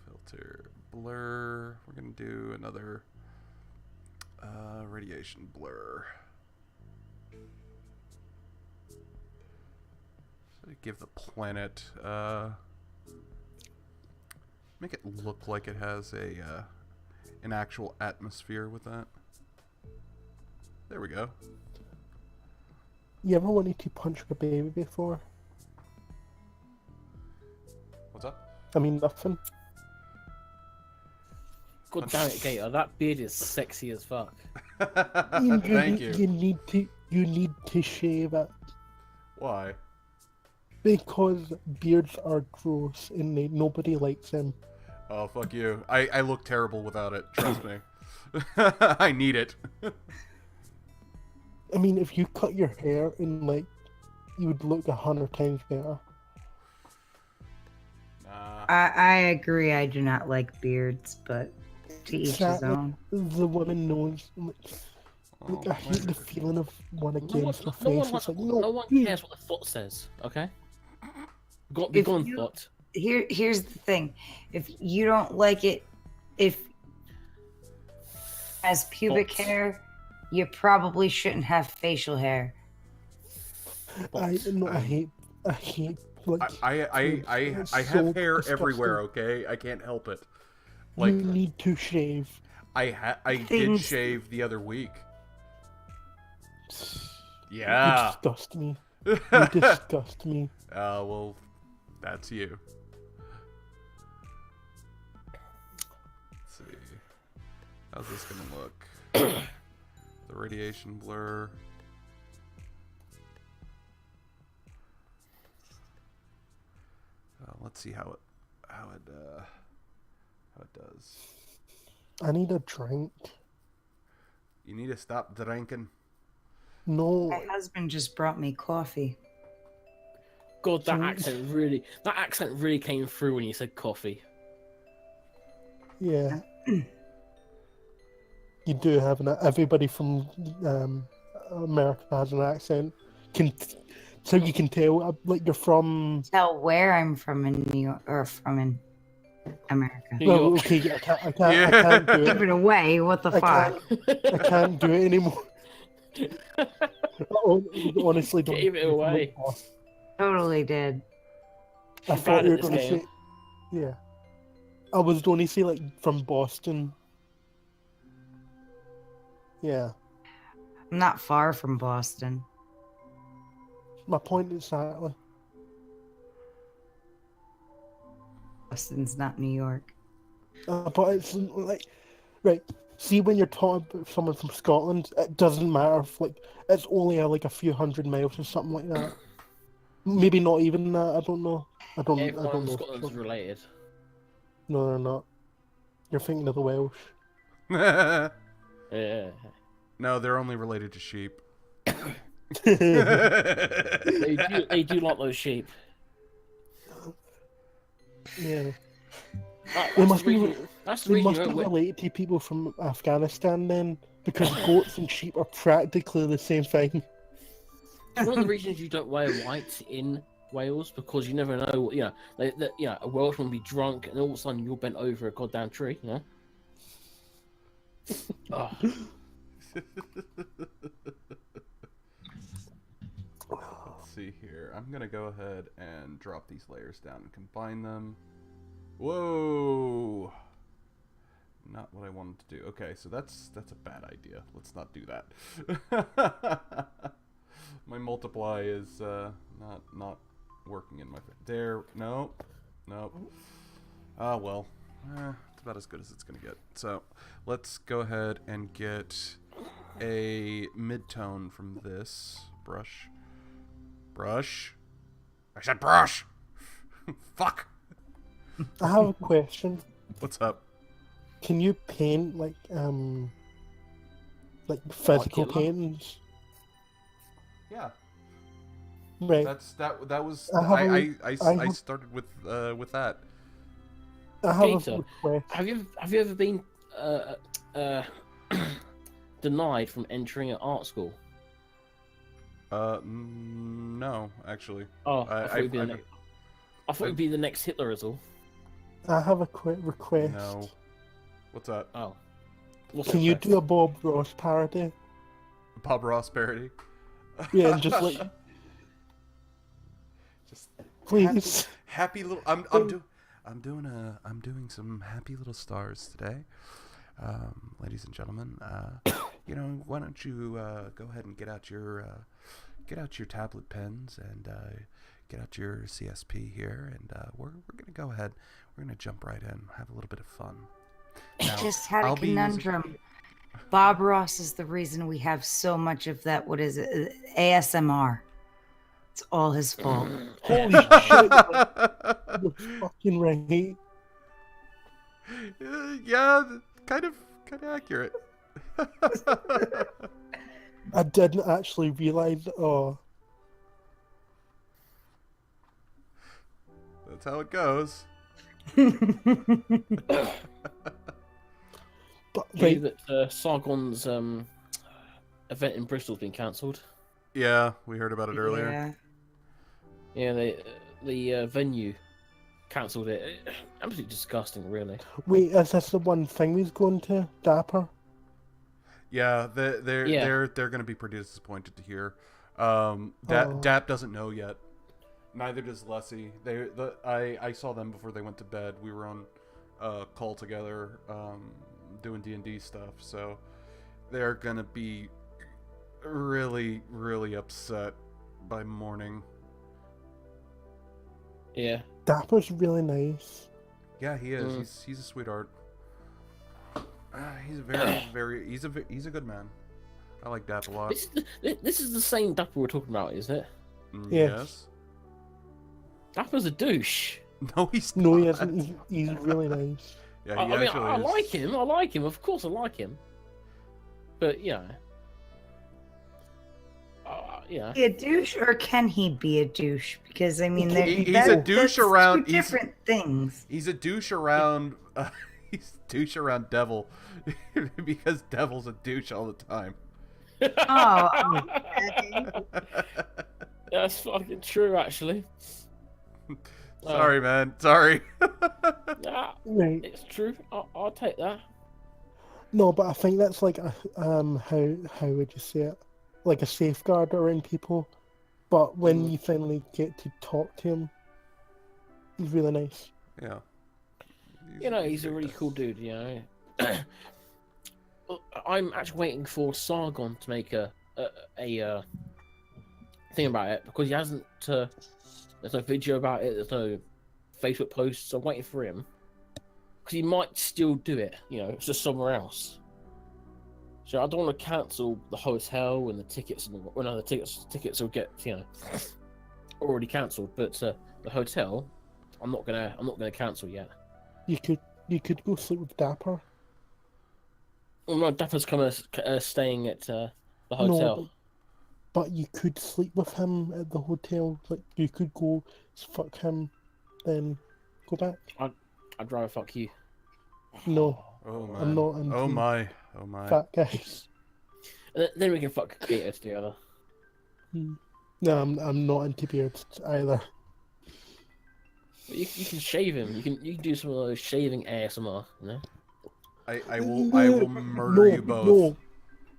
Filter blur. We're gonna do another radiation blur. So give the planet make it look like it has an actual atmosphere with that. There we go. You ever wanted to punch a baby before? What's up? I mean, nothing. God damn it, Gator. That beard is sexy as fuck. Thank you. You need to shave it Why? because beards are gross and nobody likes them. Oh, fuck you. I look terrible without it. Trust me. I need it. I mean, if you cut your hair and you would look 100 times better. Nah. I agree. I do not like beards, but to each his Exactly. own. The woman knows. Oh, I hate the feeling of one No one, against her no face. one, It's like, no one beard. cares what the foot says. Okay. Be If gone, you- foot. Here's the thing: if you don't like it, if as pubic Thoughts? hair, you probably shouldn't have facial hair. I hate like. I It's have so hair disgusting. everywhere, okay? I can't help it. You Like, need to shave. I did Things- shave the other week. You Yeah. disgust me. You disgust me. Well, that's you. Let's see. How's this gonna look? the radiation blur. Let's see how it does. I need a drink. You need to stop drinking. No. My husband just brought me coffee. God, that accent really came through when you said coffee. Yeah. You do have an. Everybody from America has an accent. So you can tell, like, you're from. Tell where I'm from in New York or from in America. New Well, York. okay, I can't do Give it. it away. What the I fuck? can't do it anymore. Honestly, don't Gave it away. Totally did. I She's thought bad you at were this going to game. say. Yeah. I was going to say, like, from Boston. Yeah. I'm not far from Boston. My point exactly. Boston's not New York. But it's like, right. See, when you're talking about someone from Scotland, it doesn't matter if, like, it's only like a few hundred miles or something like that. Maybe not even that. I don't know. I don't Everyone in know. Scotland's related. No, they're not. You're thinking of the Welsh. Yeah. No, they're only related to sheep. They do like those sheep. Yeah. That's They the must be. reason. That's the They reason must you be don't wear- related to people from Afghanistan then, because goats and sheep are practically the same thing. It's one of the reasons you don't wear white in Wales, because you never know. You know, a Welshman will be drunk, and all of a sudden you're bent over a goddamn tree. You know. Oh, Let's see here. I'm gonna go ahead and drop these layers down and combine them. Whoa! Not what I wanted to do. Okay, so that's a bad idea. Let's not do that. My multiply is not working in my there. Nope. Ah well. It's about as good as it's gonna get. So let's go ahead and get a mid-tone from this brush. I said brush. Fuck. I have a question. What's up? Can you paint like physical Hitler? paintings? Yeah. Right. That was I I started with that. I have Gator, a request. have you ever been denied from entering an art school? No, actually. Oh, I- I thought it'd be the next Hitler as all. I have a quick request. No. What's up? Oh, what's Can the you request? do a Bob Ross parody? Bob Ross parody? Yeah, and just like, Just please. happy little. I'm doing some happy little stars today, ladies and gentlemen. Why don't you go ahead and get out your tablet pens and get out your CSP here, and we're gonna go ahead. We're gonna jump right in, have a little bit of fun. Now, Just had a I'll be using- conundrum. Bob Ross is the reason we have so much of that. What is it? ASMR. It's all his fault. Holy shit! You're fucking right. Yeah, kind of accurate. I didn't actually realize. Oh, That's how it goes. but Believe right. that Sargon's event in Bristol's been cancelled. Yeah, we heard about it earlier. Yeah. Yeah, the venue cancelled it. Absolutely disgusting, really. Wait, is this the one thing he's going to? Dapper? Yeah, they're Yeah. going to be pretty disappointed to hear. Oh. Dap doesn't know yet. Neither does Leslie. I saw them before they went to bed. We were on a call together, doing D&D stuff. So they're gonna be really, really upset by morning. Yeah. Dapper's really nice. Yeah, he is. He's a sweetheart. He's a very, he's a good man. I like Dap a lot. This is the same Dapper we're talking about, isn't it? Yes. Yes. Dapper's a douche. No, he's No, not. he isn't. He's really nice. Yeah, I he mean, actually I is. like him. I like him. Of course, I like him. But yeah, yeah. Be a douche, or can he be a douche? Because I mean, He's a douche that's around. two different things. He's a douche around. He's a douche around Devil, because Devil's a douche all the time. Oh, That's fucking true, actually. Sorry, man. Sorry. Yeah, Right. it's true. I'll take that. No, but I think that's like a how would you say it? Like a safeguard around people. But when you finally get to talk to him, he's really nice. Yeah. He's a really cool dude. I'm actually waiting for Sargon to make a thing about it, because he hasn't. There's no video about it. There's no Facebook posts. So I'm waiting for him, because he might still do it. It's just somewhere else. So I don't want to cancel the hotel and the tickets, and the tickets will get already cancelled. But the hotel, I'm not gonna cancel yet. You could go sleep with Dapper. Well, no, Dapper's coming, staying at the hotel. No, but you could sleep with him at the hotel. Like you could go fuck him, then go back. I'd rather fuck you. No, Oh man. I'm not into Oh my. Oh my. fat guys. And then we can fuck Gator together. No, I'm not into beards either. But you can shave him. You can do some of those shaving ASMR. I will murder you both.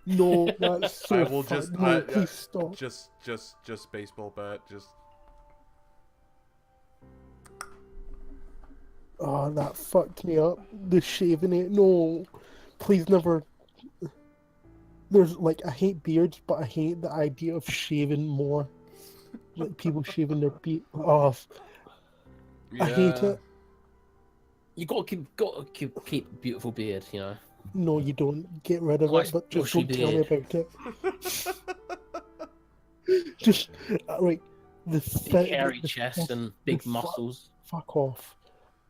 No, that's so I will just no, please stop. just baseball bat. Just Oh, that fucked me up. The shaving it. No, please never. There's like, I hate beards, but I hate the idea of shaving more. Like people shaving their beard off. I hate it. You gotta keep beautiful beard. No, you don't. Get rid of Nice it, but just bushy don't tell me beard. about it. Just like the Big hairy the- chest and big the muscles. Fuck off.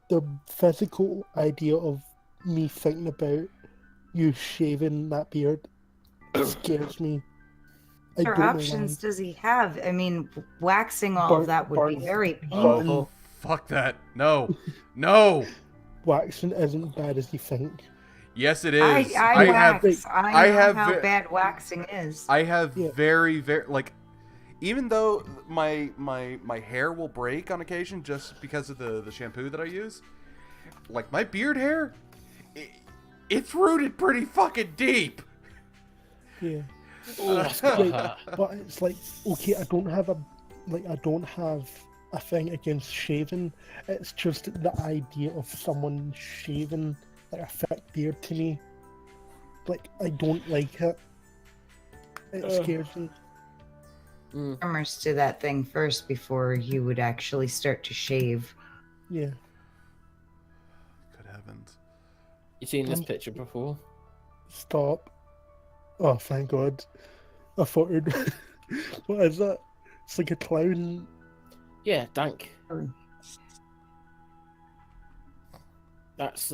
The physical idea of me thinking about you shaving that beard scares me. I what don't know options why. does he have? I mean, waxing all Bar- of that would bar- be very Oh, painful. fuck that. No. No. Waxing isn't bad as you think. Yes, it is. I have wax. I I know have how ve- bad waxing is. I have Yeah. very like, even though my hair will break on occasion just because of the shampoo that I use, like my beard hair, it's rooted pretty fucking deep. Yeah. Oh, that's gotta hurt. But it's like, okay, I don't have a thing against shaving. It's just the idea of someone shaving like a thick beard to me. Like, I don't like it. It scares me. Tremors to that thing first before you would actually start to shave. Yeah. Good heavens. You seen this picture before? Stop. Oh, thank God. I thought it... What is that? It's like a clown. Yeah, Dank. Oh. That's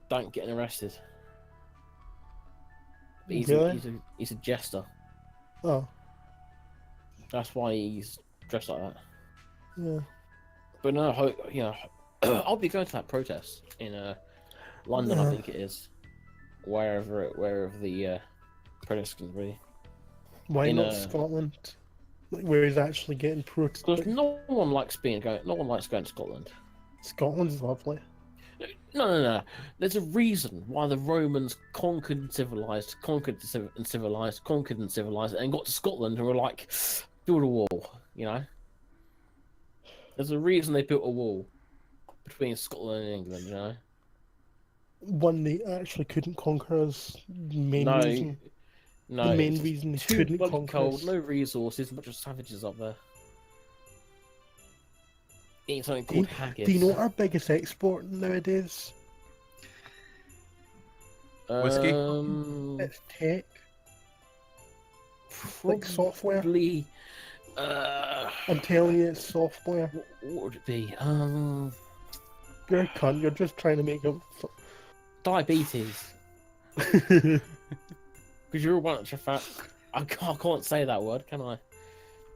Dank getting arrested. But Really? he's a jester. Oh, That's why he's dressed like that. yeah. But no, I'll be going to that protest in London, I think it is. Wherever the protest is going to be. Why In, not Scotland? Like, where he's actually getting Because protested. no one likes going to Scotland. Scotland's lovely. No. There's a reason why the Romans conquered and civilized, and got to Scotland and were like, build a wall, There's a reason they built a wall between Scotland and England, One they actually couldn't conquer us. Main No, reason. No, The main it's reason they too couldn't bloody conquer cold, us. no resources, a bunch of savages up there. Eating something called haggis. Do you know what our biggest export nowadays? Whiskey? Um, It's tech. Like software? Probably, I'm telling you, it's software. what would it be? You're a cunt. You're just trying to make him. Diabetes. Because you're a bunch of fat. I can't say that word, can I?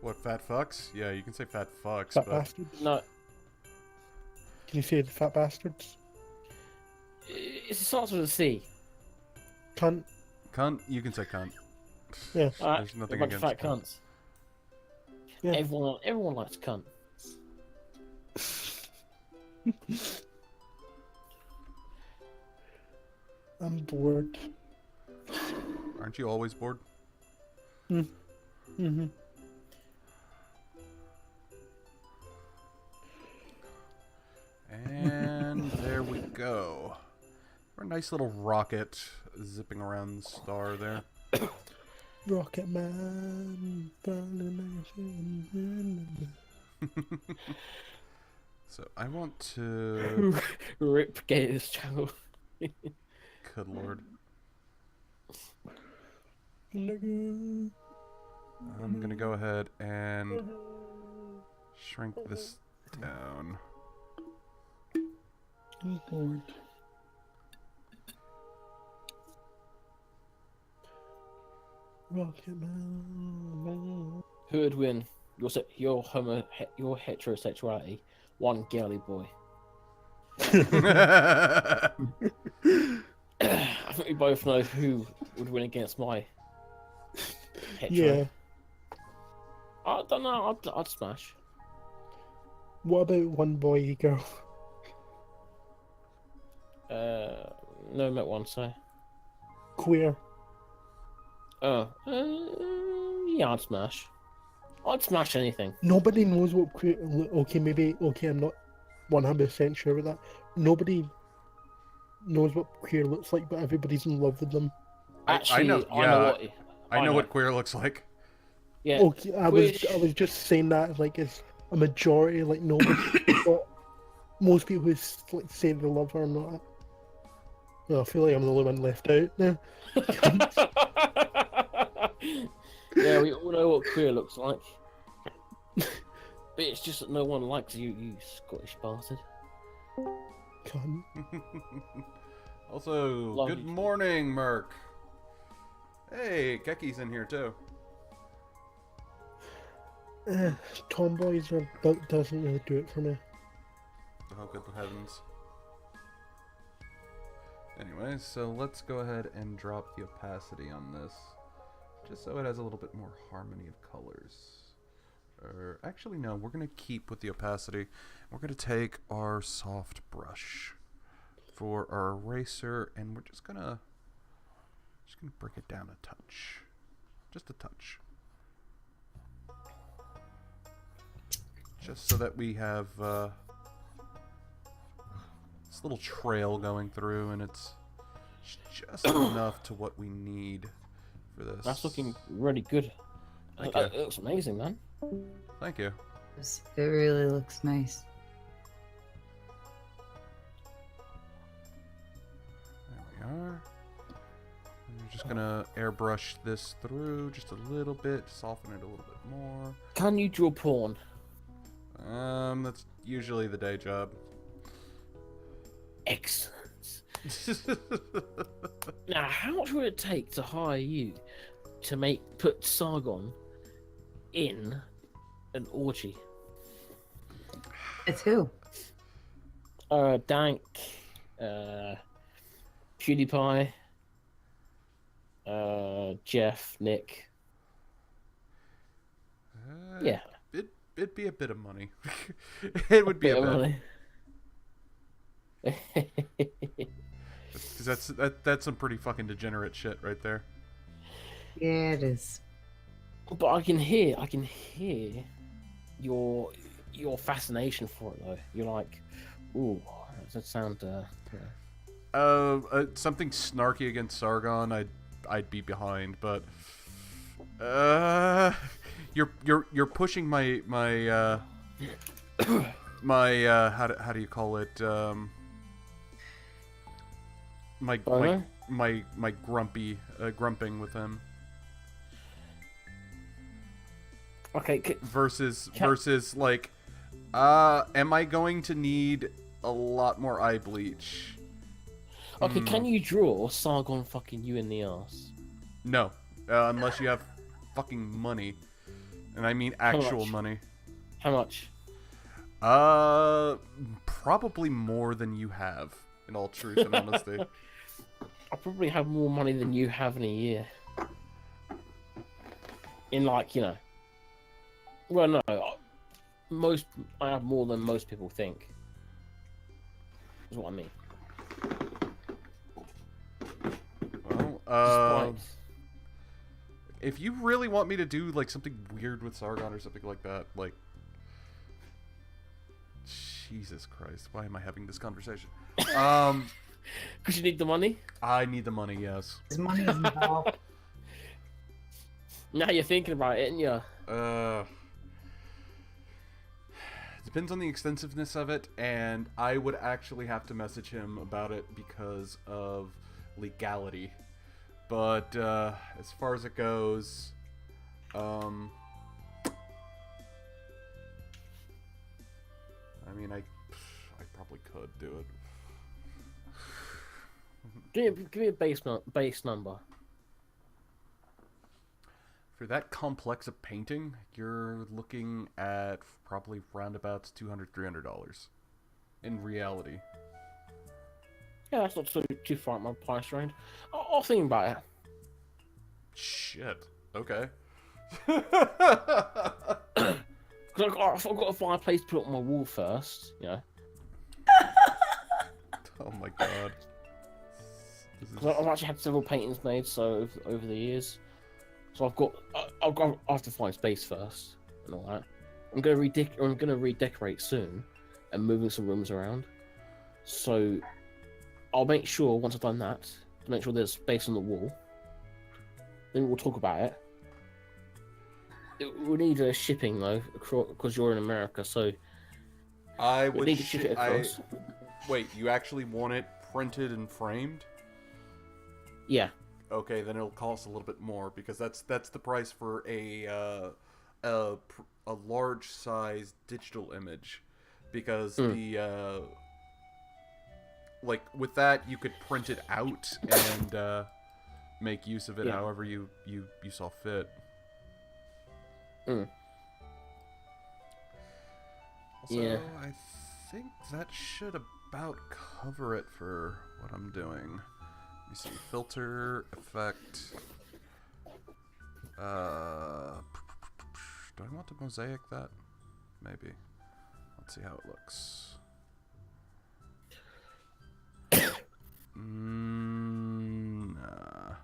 What, fat fucks? Yeah, you can say fat fucks, Fat but bastards. No. Can you say fat bastards? It starts with a C. Cunt. cunt, you can say cunt. Yeah. Alright, There's nothing a bunch of against fat cunt. cunts. Yeah. Everyone likes cunt. I'm bored. Aren't you always bored? Mm-hmm. And there we go. A nice little rocket zipping around the star there. Rocket Man. So I want to... Rip Gator's channel. Good lord. I'm gonna go ahead and shrink this down. I'm bored. Rocket Man. Who would win? Your heterosexuality, one girly boy. I think we both know who would win against my hetero. Yeah. I don't know. I'd smash. What about one boy, girl? No, met one. So. Queer. Oh. Yeah, I'd smash. I'd smash anything. Nobody knows what queer. Okay, maybe. Okay, I'm not 100% sure about that. Nobody knows what queer looks like, but everybody's in love with them. Actually, I know what queer looks like. Yeah. Okay, I was just saying that like it's a majority. Like nobody, but most people who like say they love her or not. Well, I feel like I'm the only one left out now. Yeah, we all know what queer looks like. But it's just that no one likes you, you Scottish bastard. Cunt. Also, Love good you. morning, Merc. Hey, Keki's in here too. Tomboys doesn't really do it for me. Oh, good heavens. Anyway, so let's go ahead and drop the opacity on this, just so it has a little bit more harmony of colors. Or actually, no, we're gonna keep with the opacity. We're gonna take our soft brush for our eraser, and we're just gonna break it down a touch, just a touch, just so that we have this little trail going through, and it's just enough to what we need for this. That's looking really good. Thank It you. looks amazing, man. Thank you. It really looks nice. There we are. And we're just gonna airbrush this through just a little bit, soften it a little bit more. Can you draw porn? That's usually the day job. Excellent. Now, how much would it take to hire you to put Sargon in an orgy? It's who? Dank, PewDiePie, Jeff, Nick. Yeah. It'd be a bit of money. It would be a bit. money. Because that's some pretty fucking degenerate shit right there. Yeah, it is. But I can hear your fascination for it though. You're like, ooh, does that sound Something snarky against Sargon, I'd be behind, but you're pushing my how do you call it, my grumping with him. Okay. versus like, am I going to need a lot more eye bleach? Okay, can you draw Sargon fucking you in the ass? No, unless you have fucking money, and I mean actual money. How much? Probably more than you have, in all truth and honesty. I probably have more money than you have in a year. In like, you know. Well, no. I have more than most people think. Is what I mean. Well, if you really want me to do like something weird with Sargon or something like that, like, Jesus Christ, why am I having this conversation? Because you need the money? I need the money, yes. His money is involved. Now you're thinking about it, ain't you? Depends on the extensiveness of it, and I would actually have to message him about it because of legality. But as far as it goes, I mean, I probably could do it. Give me a base number. For that complex of painting, you're looking at probably roundabouts $200-$300 in reality. Yeah, that's not too far at my price range. I'll think about it. Shit. Okay. Because I've got to find a place to put it on my wall first, you know. Oh my god. Because I've actually had several paintings made so over the years. So I have to find space first and all that. I'm gonna redecorate soon and moving some rooms around. So I'll make sure once I've done that to make sure there's space on the wall. Then we'll talk about it. We need shipping though, because you're in America. So I would need to ship it across. Wait, you actually want it printed and framed? Yeah. Okay, then it'll cost a little bit more because that's the price for a large size digital image, because the like with that you could print it out and make use of it however you saw fit. Also, I think that should about cover it for what I'm doing. Let me see. Filter, effect. Do I want to mosaic that? Maybe. Let's see how it looks. Nah.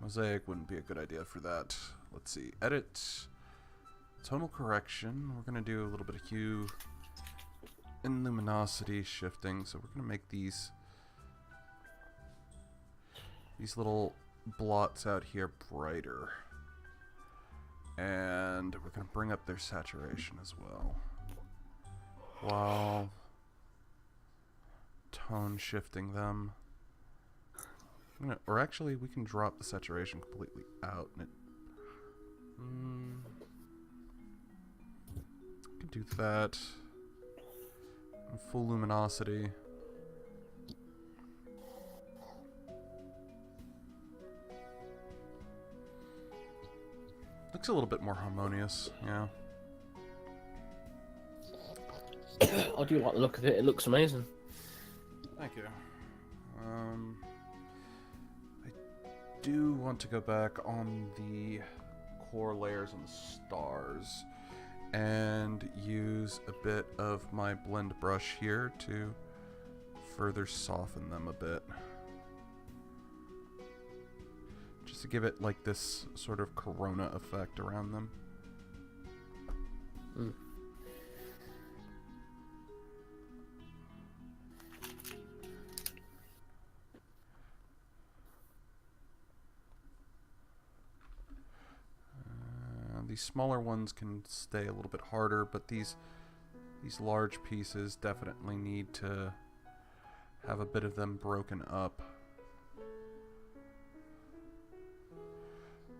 Mosaic wouldn't be a good idea for that. Let's see. Edit. Tonal correction. We're going to do a little bit of hue and luminosity shifting. So we're going to make these little blots out here brighter. And we're going to bring up their saturation as well. While tone shifting them. Or actually, we can drop the saturation completely out. And we can do that. And full luminosity. Looks a little bit more harmonious, yeah. I do like the look of it. It looks amazing. Thank you. I do want to go back on the core layers and the stars and use a bit of my blend brush here to further soften them a bit. Just to give it like this sort of corona effect around them. These smaller ones can stay a little bit harder, but these large pieces definitely need to have a bit of them broken up.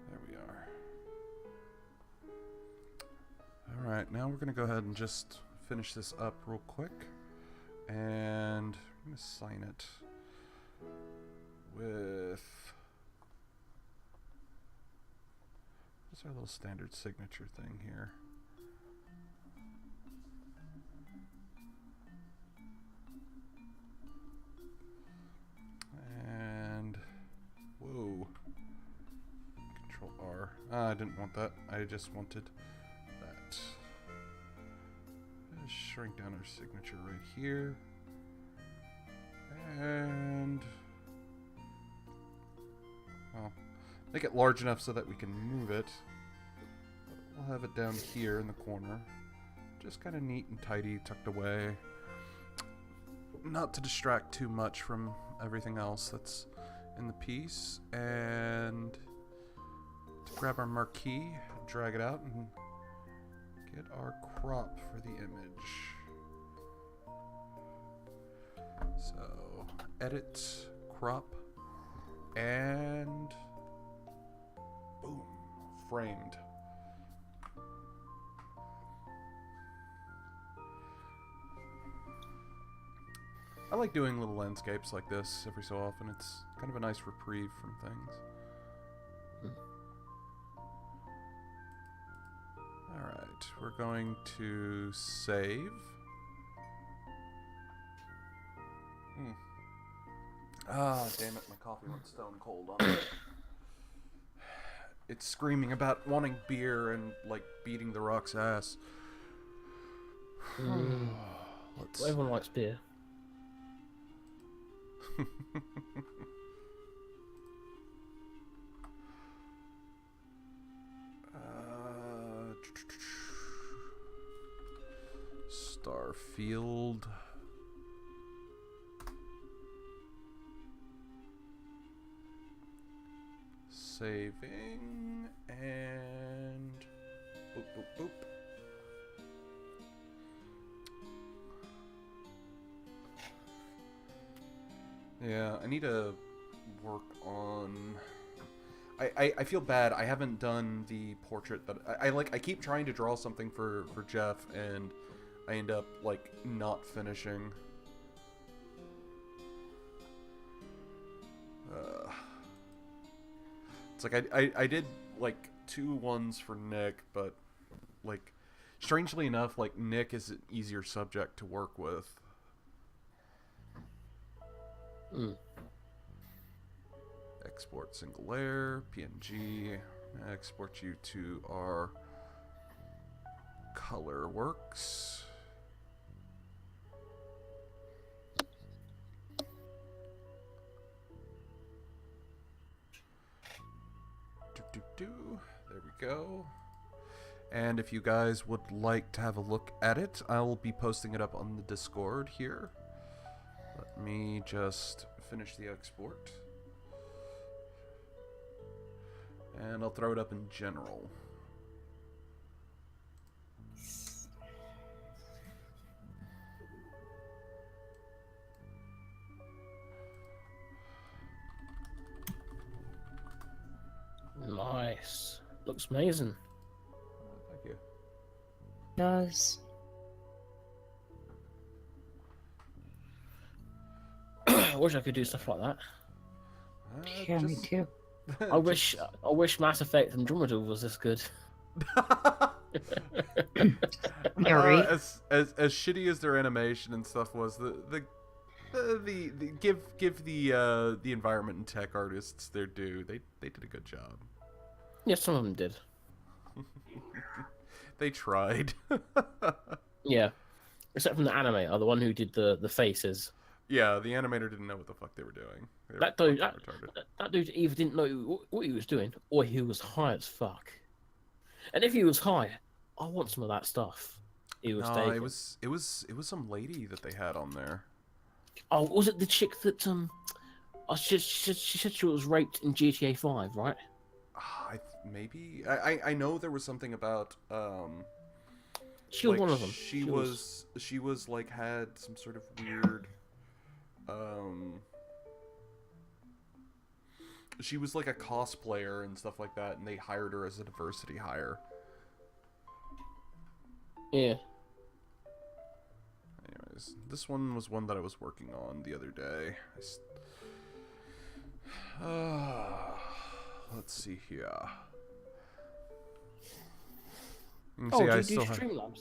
There we are. Alright, now we're going to go ahead and just finish this up real quick. And I'm going to sign it with... What's our little standard signature thing here? And... Whoa. Control R. Ah, I didn't want that. I just wanted that. Let's shrink down our signature right here. And... Well, make it large enough so that we can move it. We'll have it down here in the corner. Just kind of neat and tidy, tucked away. Not to distract too much from everything else that's in the piece. And to grab our marquee, drag it out, and get our crop for the image. So, edit, crop, and boom, framed. I like doing little landscapes like this every so often. It's kind of a nice reprieve from things. Alright, we're going to save. Ah, damn it, my coffee went stone cold on it. It's screaming about wanting beer and, like, beating the rock's ass. Well, everyone likes beer. Starfield. Saving and boop boop boop. Yeah, I need to work on... I feel bad. I haven't done the portrait that... I keep trying to draw something for Jeff, and I end up, like, not finishing. It's like, I did, like, 2 ones for Nick, but, like, strangely enough, like, Nick is an easier subject to work with. Export single layer, PNG, export you to our color works. There we go. And if you guys would like to have a look at it, I will be posting it up on the Discord here. Let me just finish the export. And I'll throw it up in general. Nice. Looks amazing. Thank you. Does. I wish I could do stuff like that. Yeah, me too. I wish Mass Effect Andromeda was this good. Mary. As shitty as their animation and stuff was, give the environment and tech artists their due. They did a good job. Yeah, some of them did. They tried. Yeah, except from the animator, the one who did the faces. Yeah, the animator didn't know what the fuck they were doing. That dude either didn't know what he was doing, or he was high as fuck. And if he was high, I want some of that stuff. He was taking. It was some lady that they had on there. Oh, was it the chick that she said she was raped in GTA 5, right? Maybe I know there was something about she was one of them. She was like had some sort of weird she was like a cosplayer and stuff like that, and they hired her as a diversity hire. Yeah. Anyways, this one was one that I was working on the other day. Let's see here. You can Oh, see do I you still do have... Streamlabs?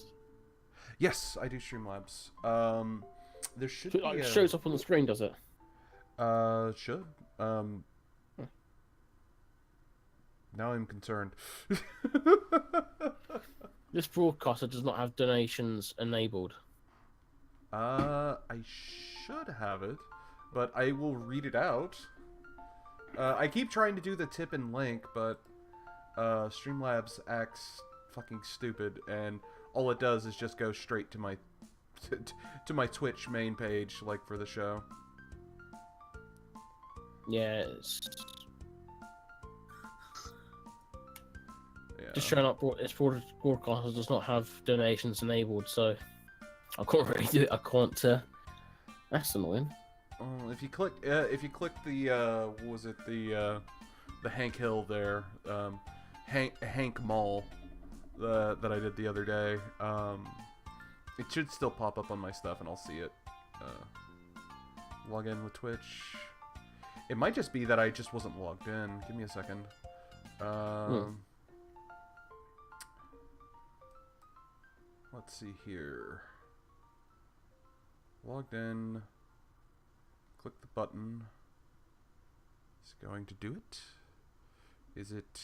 Yes, I do Streamlabs. There should So be it shows up on the screen, does it? Should. Now I'm concerned. This broadcaster does not have donations enabled. I should have it, but I will read it out. I keep trying to do the tip and link, but Streamlabs acts fucking stupid, and all it does is just go straight to my to my Twitch main page, like for the show. Yeah, Yeah. just showing up. This broadcaster does not have donations enabled, so I can't really do it. I can't. That's annoying. If you click the what was it, the Hank Hill there, Hank Mall, that I did the other day, it should still pop up on my stuff and I'll see it. Log in with Twitch. It might just be that I just wasn't logged in. Give me a second. Let's see here. Logged in. Click the button. Is it going to do it? Is it...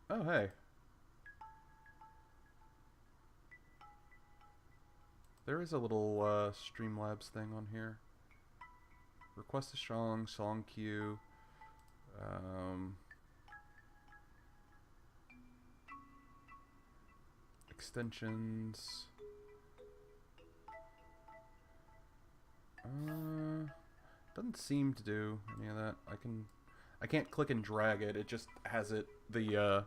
Oh, hey. There is a little Streamlabs thing on here. Request a song queue. Extensions. Doesn't seem to do any of that. I can't click and drag it. It just has it the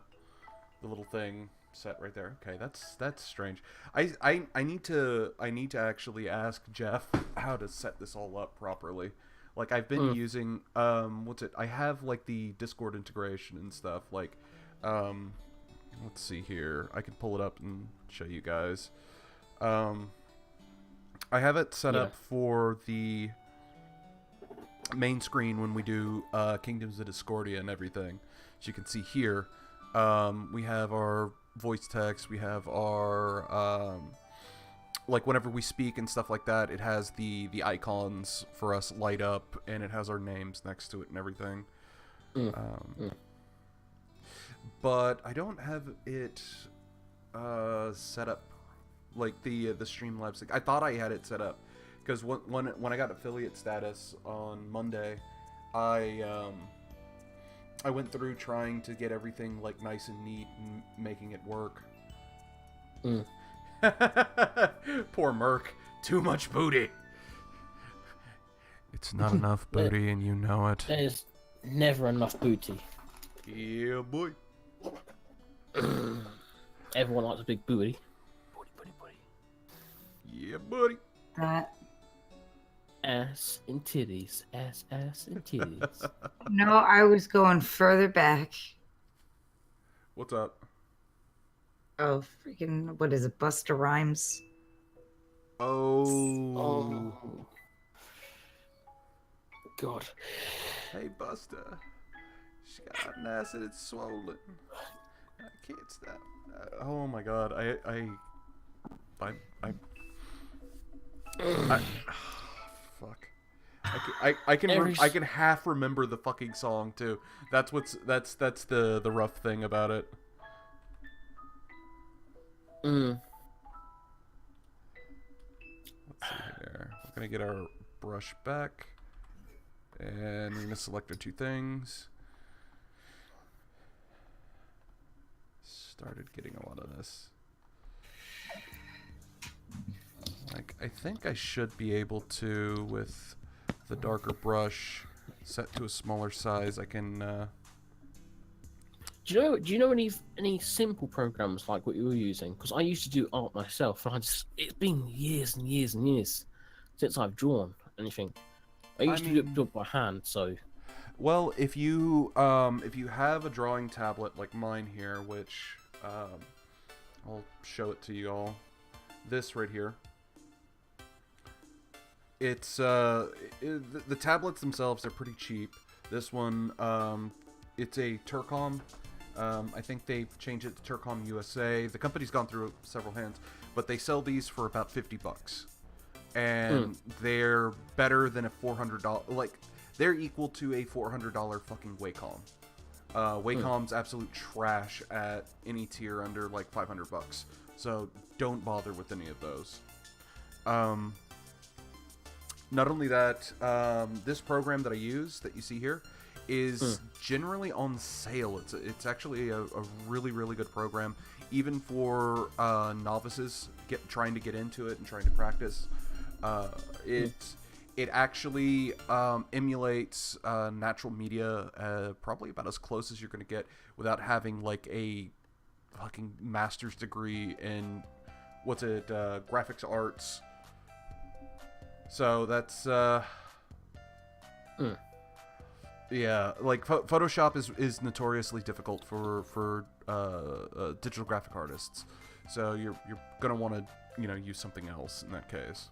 little thing set right there. Okay, that's strange. I need to actually ask Jeff how to set this all up properly. Like I've been using what's it? I have like the Discord integration and stuff. Like let's see here. I can pull it up and show you guys. I have it set up for the main screen when we do Kingdoms of Discordia and everything. As you can see here, we have our voice text, we have our like whenever we speak and stuff like that, it has the icons for us light up, and it has our names next to it and everything. But I don't have it set up like the Streamlabs thing. I thought I had it set up because when I got affiliate status on Monday, I went through trying to get everything like nice and neat and making it work. Poor Merc. Too much booty. It's not enough booty, and you know it. There's never enough booty. Yeah, boy. Everyone likes a big booty. Booty. Yeah, buddy. That. Ass and titties. Ass and titties. No, I was going further back. What's up? Oh, freaking, what is it, Busta Rhymes? Oh. God. Hey, Busta. She got an ass and it's swollen. I can't stop. Oh my God. Fuck. I can half remember the fucking song too. That's the rough thing about it. Let's see here. We're gonna get our brush back, and we're gonna select our two things. Started getting a lot of this. Like, I think I should be able to, with the darker brush set to a smaller size, I can, Do you know any simple programs like what you were using? Because I used to do art myself, and it's been years and years and years since I've drawn anything. I used to do it by hand, so... Well, if you have a drawing tablet like mine here, which I'll show it to you all. This right here. It's the tablets themselves are pretty cheap. This one, it's a Turcom. I think they changed it to Turcom USA. The company's gone through several hands, but they sell these for about $50, and they're better than a $400. Like, they're equal to a $400 fucking Wacom. Wacom's absolute trash at any tier under like $500, so don't bother with any of those. Not only that, this program that I use that you see here is generally on sale. It's actually a really, really good program, even for novices trying to get into it and trying to practice. It actually emulates natural media probably about as close as you're going to get without having like a fucking master's degree in graphics arts. So that's yeah, like Photoshop is notoriously difficult for digital graphic artists. So you're gonna want to use something else in that case.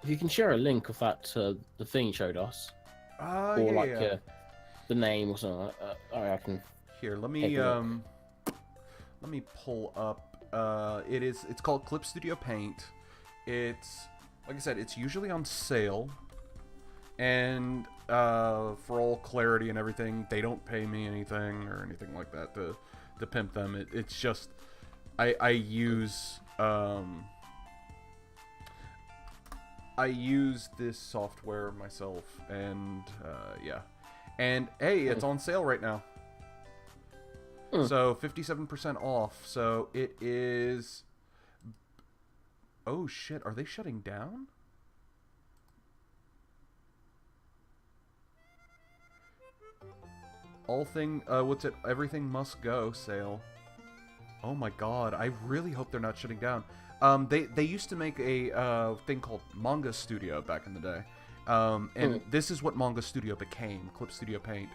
If you can share a link of that the thing you showed us, or yeah, like yeah. The name or something. I can. Here, let take a me pull up. It's called Clip Studio Paint. It's, like I said, it's usually on sale, and for all clarity and everything, they don't pay me anything or anything like that to pimp them. It's just I use this software myself, and yeah, and hey, it's on sale right now. So 57% off. So it is. Oh shit! Are they shutting down? Everything must go sale. Oh my god! I really hope they're not shutting down. They used to make a thing called Manga Studio back in the day, and this is what Manga Studio became. Clip Studio Paint.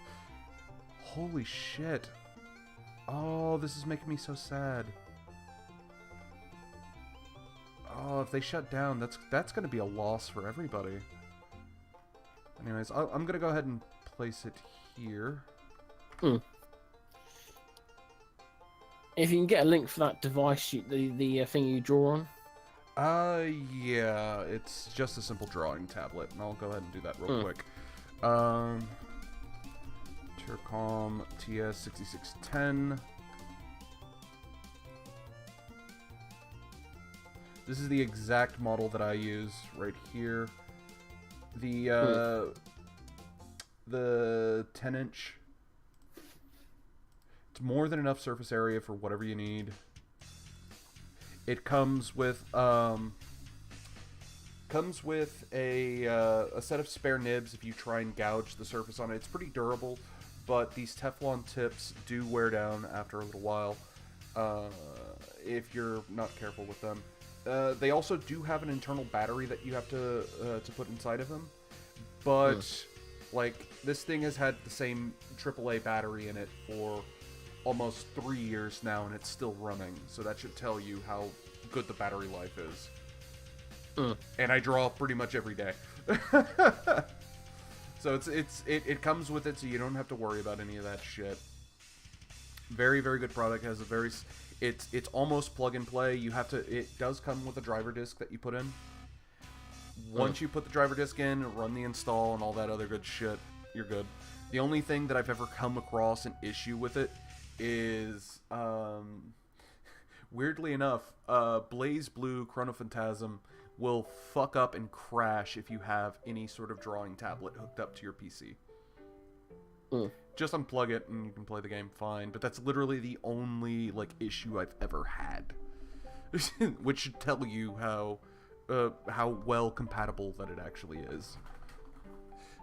Holy shit! Oh, this is making me so sad. Oh, if they shut down, that's going to be a loss for everybody. Anyways, I'm going to go ahead and place it here. If you can get a link for that device, the thing you draw on. Yeah, it's just a simple drawing tablet, and I'll go ahead and do that real quick. Turcom TS6610. This is the exact model that I use right here. The 10-inch. It's more than enough surface area for whatever you need. It comes with a set of spare nibs if you try and gouge the surface on it. It's pretty durable, but these Teflon tips do wear down after a little while if you're not careful with them. They also do have an internal battery that you have to put inside of them, but like this thing has had the same AAA battery in it for almost 3 years now, and it's still running. So that should tell you how good the battery life is. And I draw pretty much every day, so it comes with it, so you don't have to worry about any of that shit. Very, very good product. Has a very It's almost plug and play. It does come with a driver disc that you put in. Once you put the driver disc in, run the install and all that other good shit, you're good. The only thing that I've ever come across an issue with it is, weirdly enough, Blaze Blue Chronophantasm will fuck up and crash if you have any sort of drawing tablet hooked up to your PC. Just unplug it and you can play the game fine, but that's literally the only issue I've ever had, which should tell you how well compatible that it actually is.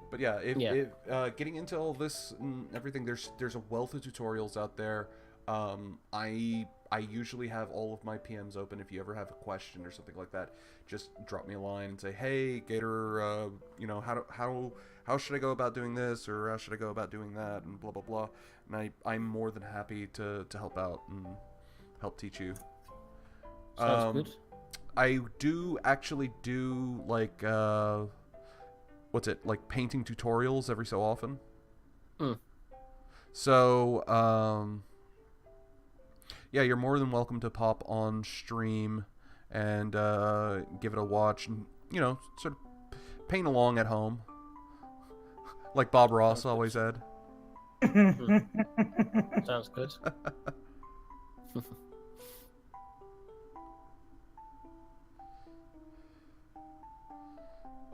But yeah, if getting into all this and everything, there's a wealth of tutorials out there. I I usually have all of my PMs open. If you ever have a question or something like that, just drop me a line and say, hey, Gator, you know, how should I go about doing this, or how should I go about doing that, and blah, blah, blah. And I'm more than happy to help out and help teach you. Sounds good. I do actually do, like, what's it, like painting tutorials every so often. So, yeah, you're more than welcome to pop on stream and give it a watch and, you know, sort of paint along at home. Like Bob Ross always said. Sounds good.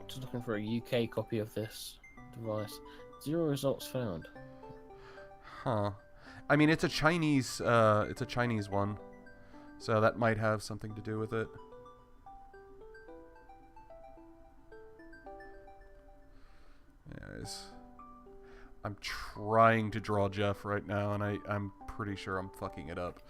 Just looking for a UK copy of this device. 0 results found. Huh. I mean, it's a Chinese one, so that might have something to do with it. Anyways, I'm trying to draw Jeff right now, and I'm pretty sure I'm fucking it up.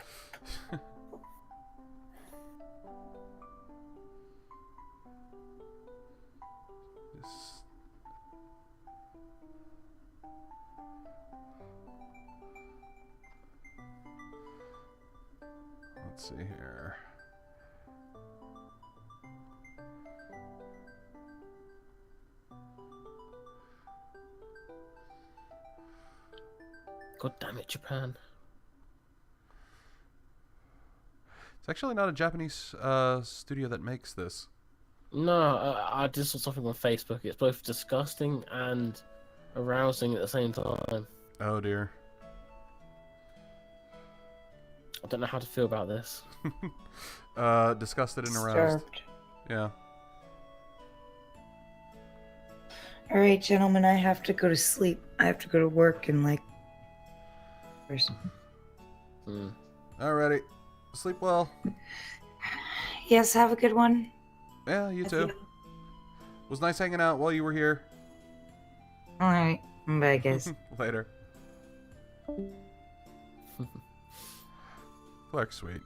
Let's see here. God damn it, Japan. It's actually not a Japanese studio that makes this. No, I just saw something on Facebook. It's both disgusting and arousing at the same time. Oh dear. I don't know how to feel about this. Disgusted and aroused. Disturbed. Yeah. All right, gentlemen, I have to go to sleep. I have to go to work in like. Alrighty. Sleep well. Yes, have a good one. Yeah, you too. It was nice hanging out while you were here. All right, bye, guys. Later. Clark's sweet.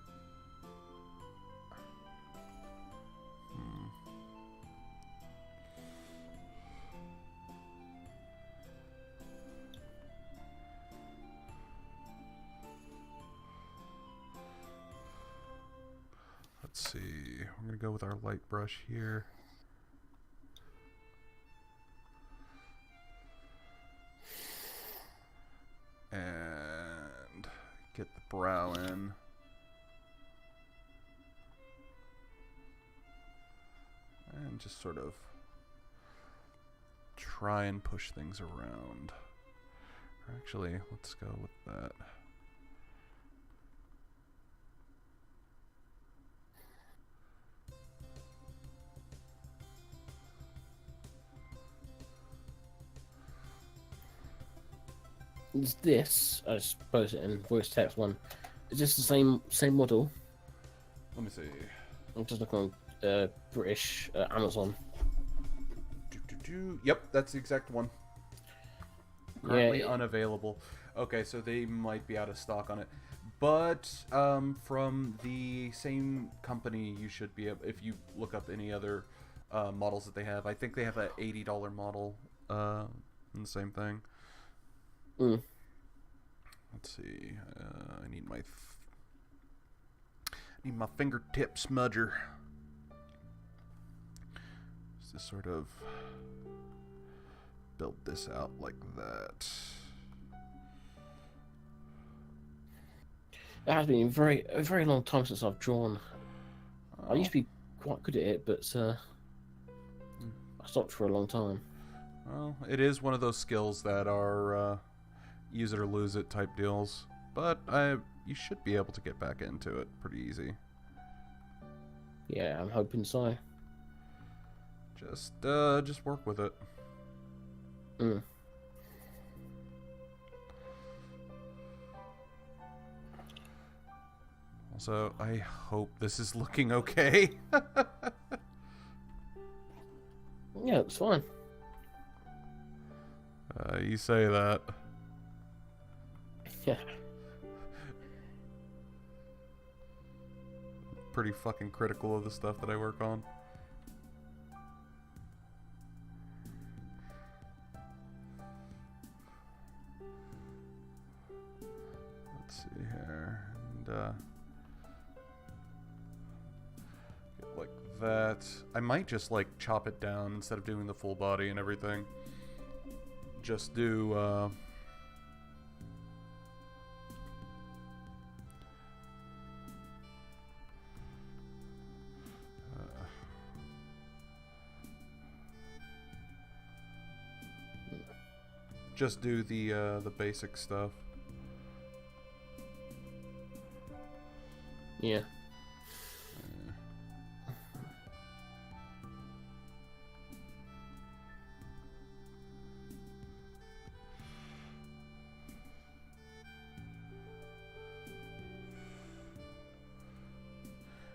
Let's see. We're going to go with our light brush here. And get the brow in. And just sort of try and push things around. Or actually, let's go with that. Is this, I suppose it in voice text one, is this the same model? Let me see. I'm just looking on British Amazon. Yep, that's the exact one. Currently Yeah, unavailable. Okay, so they might be out of stock on it. But from the same company, you should be able, if you look up any other models that they have. I think they have a $80 model and the same thing. Let's see. I need my fingertip smudger. Just to sort of build this out like that. It has been a very long time since I've drawn. I used to be quite good at it, but I stopped for a long time. Well, it is one of those skills that are use it or lose it type deals, but you should be able to get back into it pretty easy. Yeah, I'm hoping so. Just work with it. Also, I hope this is looking okay. Yeah, it's fine. You say that. Yeah. pretty fucking critical of the stuff that I work on. Let's see here. And, like that. I might just like chop it down instead of doing the full body and everything. Just do just do the basic stuff. Yeah.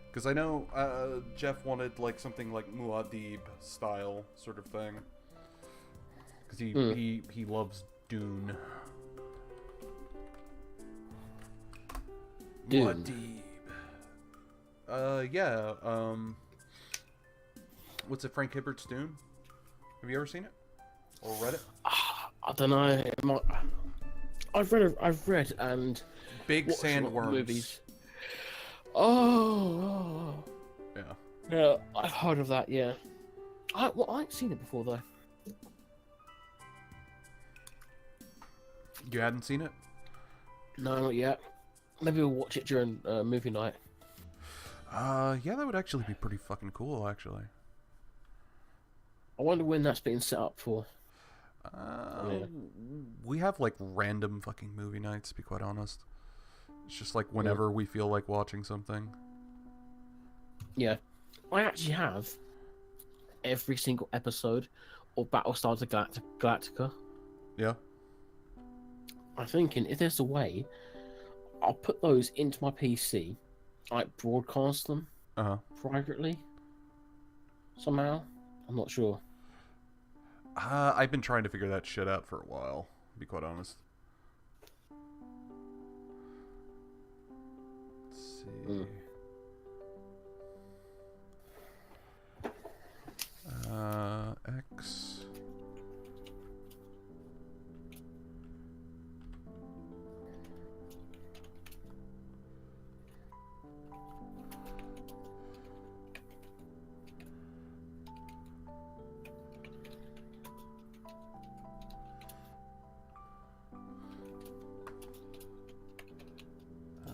Because I know Jeff wanted like something like Muad'Dib style sort of thing. Because he loves Dune. Dune. Muad'Dib. Yeah. What's it? Frank Hibbert's Dune. Have you ever seen it or read it? I don't know. I've read and Big watched a lot of Sandworms. movies. Oh. Yeah. Yeah, I've heard of that. Yeah. I ain't seen it before though. You hadn't seen it? No, not yet. Maybe we'll watch it during movie night. Yeah, that would actually be pretty fucking cool, actually. I wonder when that's being set up for. Yeah. We have like random fucking movie nights, to be quite honest. It's just like whenever we feel like watching something. Yeah. I actually have every single episode of Battlestar Galactica. Yeah. I'm thinking if there's a way, I'll put those into my PC, like broadcast them privately somehow. I'm not sure. I've been trying to figure that shit out for a while, to be quite honest. Let's see. X.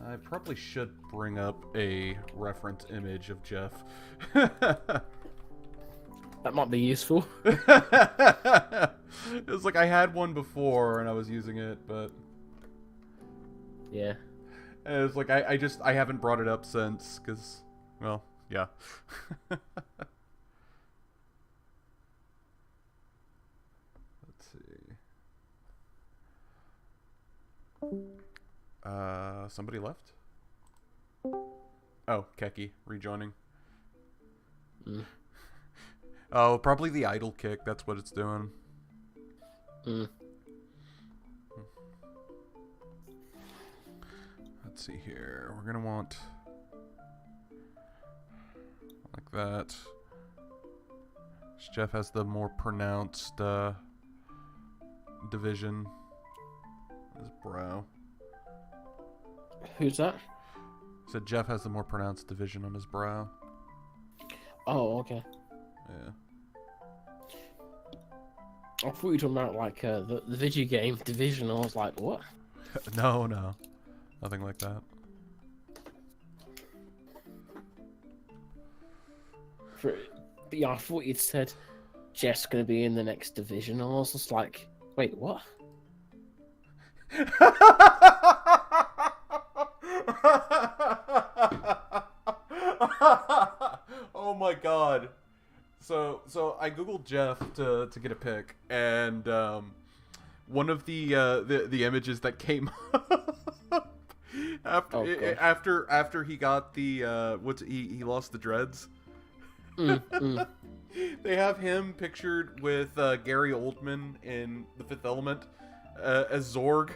I probably should bring up a reference image of Jeff. That might be useful. It's like I had one before and I was using it, but Yeah. and it's like I haven't brought it up since, because, well, yeah. Let's see. Somebody left? Oh, Keki rejoining. Mm. Oh, probably the idle kick. That's what it's doing. Mm. Let's see here. We're gonna want like that. Jeff has the more pronounced division. His brow. Who's that? Said Jeff has the more pronounced division on his brow. Oh, okay. Yeah. I thought you were talking about like the video game division. I was like, what? No, nothing like that. But yeah, I thought you'd said Jeff's gonna be in the next division. I was just like, wait, what? Oh my god. So I googled Jeff to get a pic, and one of the images that came up after he got the he lost the dreads. They have him pictured with Gary Oldman in The Fifth Element as Zorg.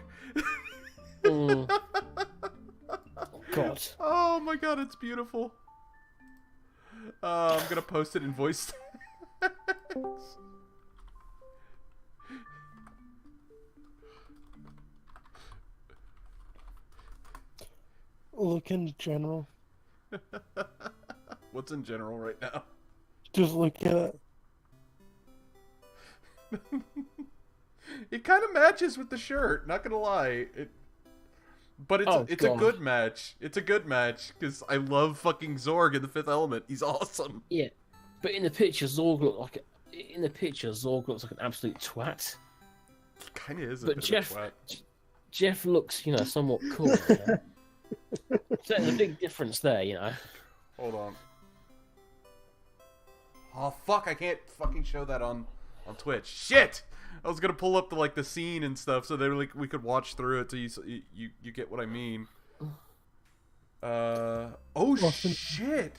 God. Oh my god, it's beautiful. I'm gonna post it in voice. Look in general. What's in general right now? Just look at it. It kind of matches with the shirt. Not gonna lie. But it's a good match. It's a good match because I love fucking Zorg in the Fifth Element. He's awesome. Yeah, but in the picture, Zorg looks like an absolute twat. Kind of is a But bit Jeff, of a twat. Jeff looks, somewhat cool. You know? So there's a big difference there, you know. Hold on. Oh fuck! I can't fucking show that on Twitch. Shit! I was gonna pull up the scene and stuff so that we could watch through it so you get what I mean. Oh shit!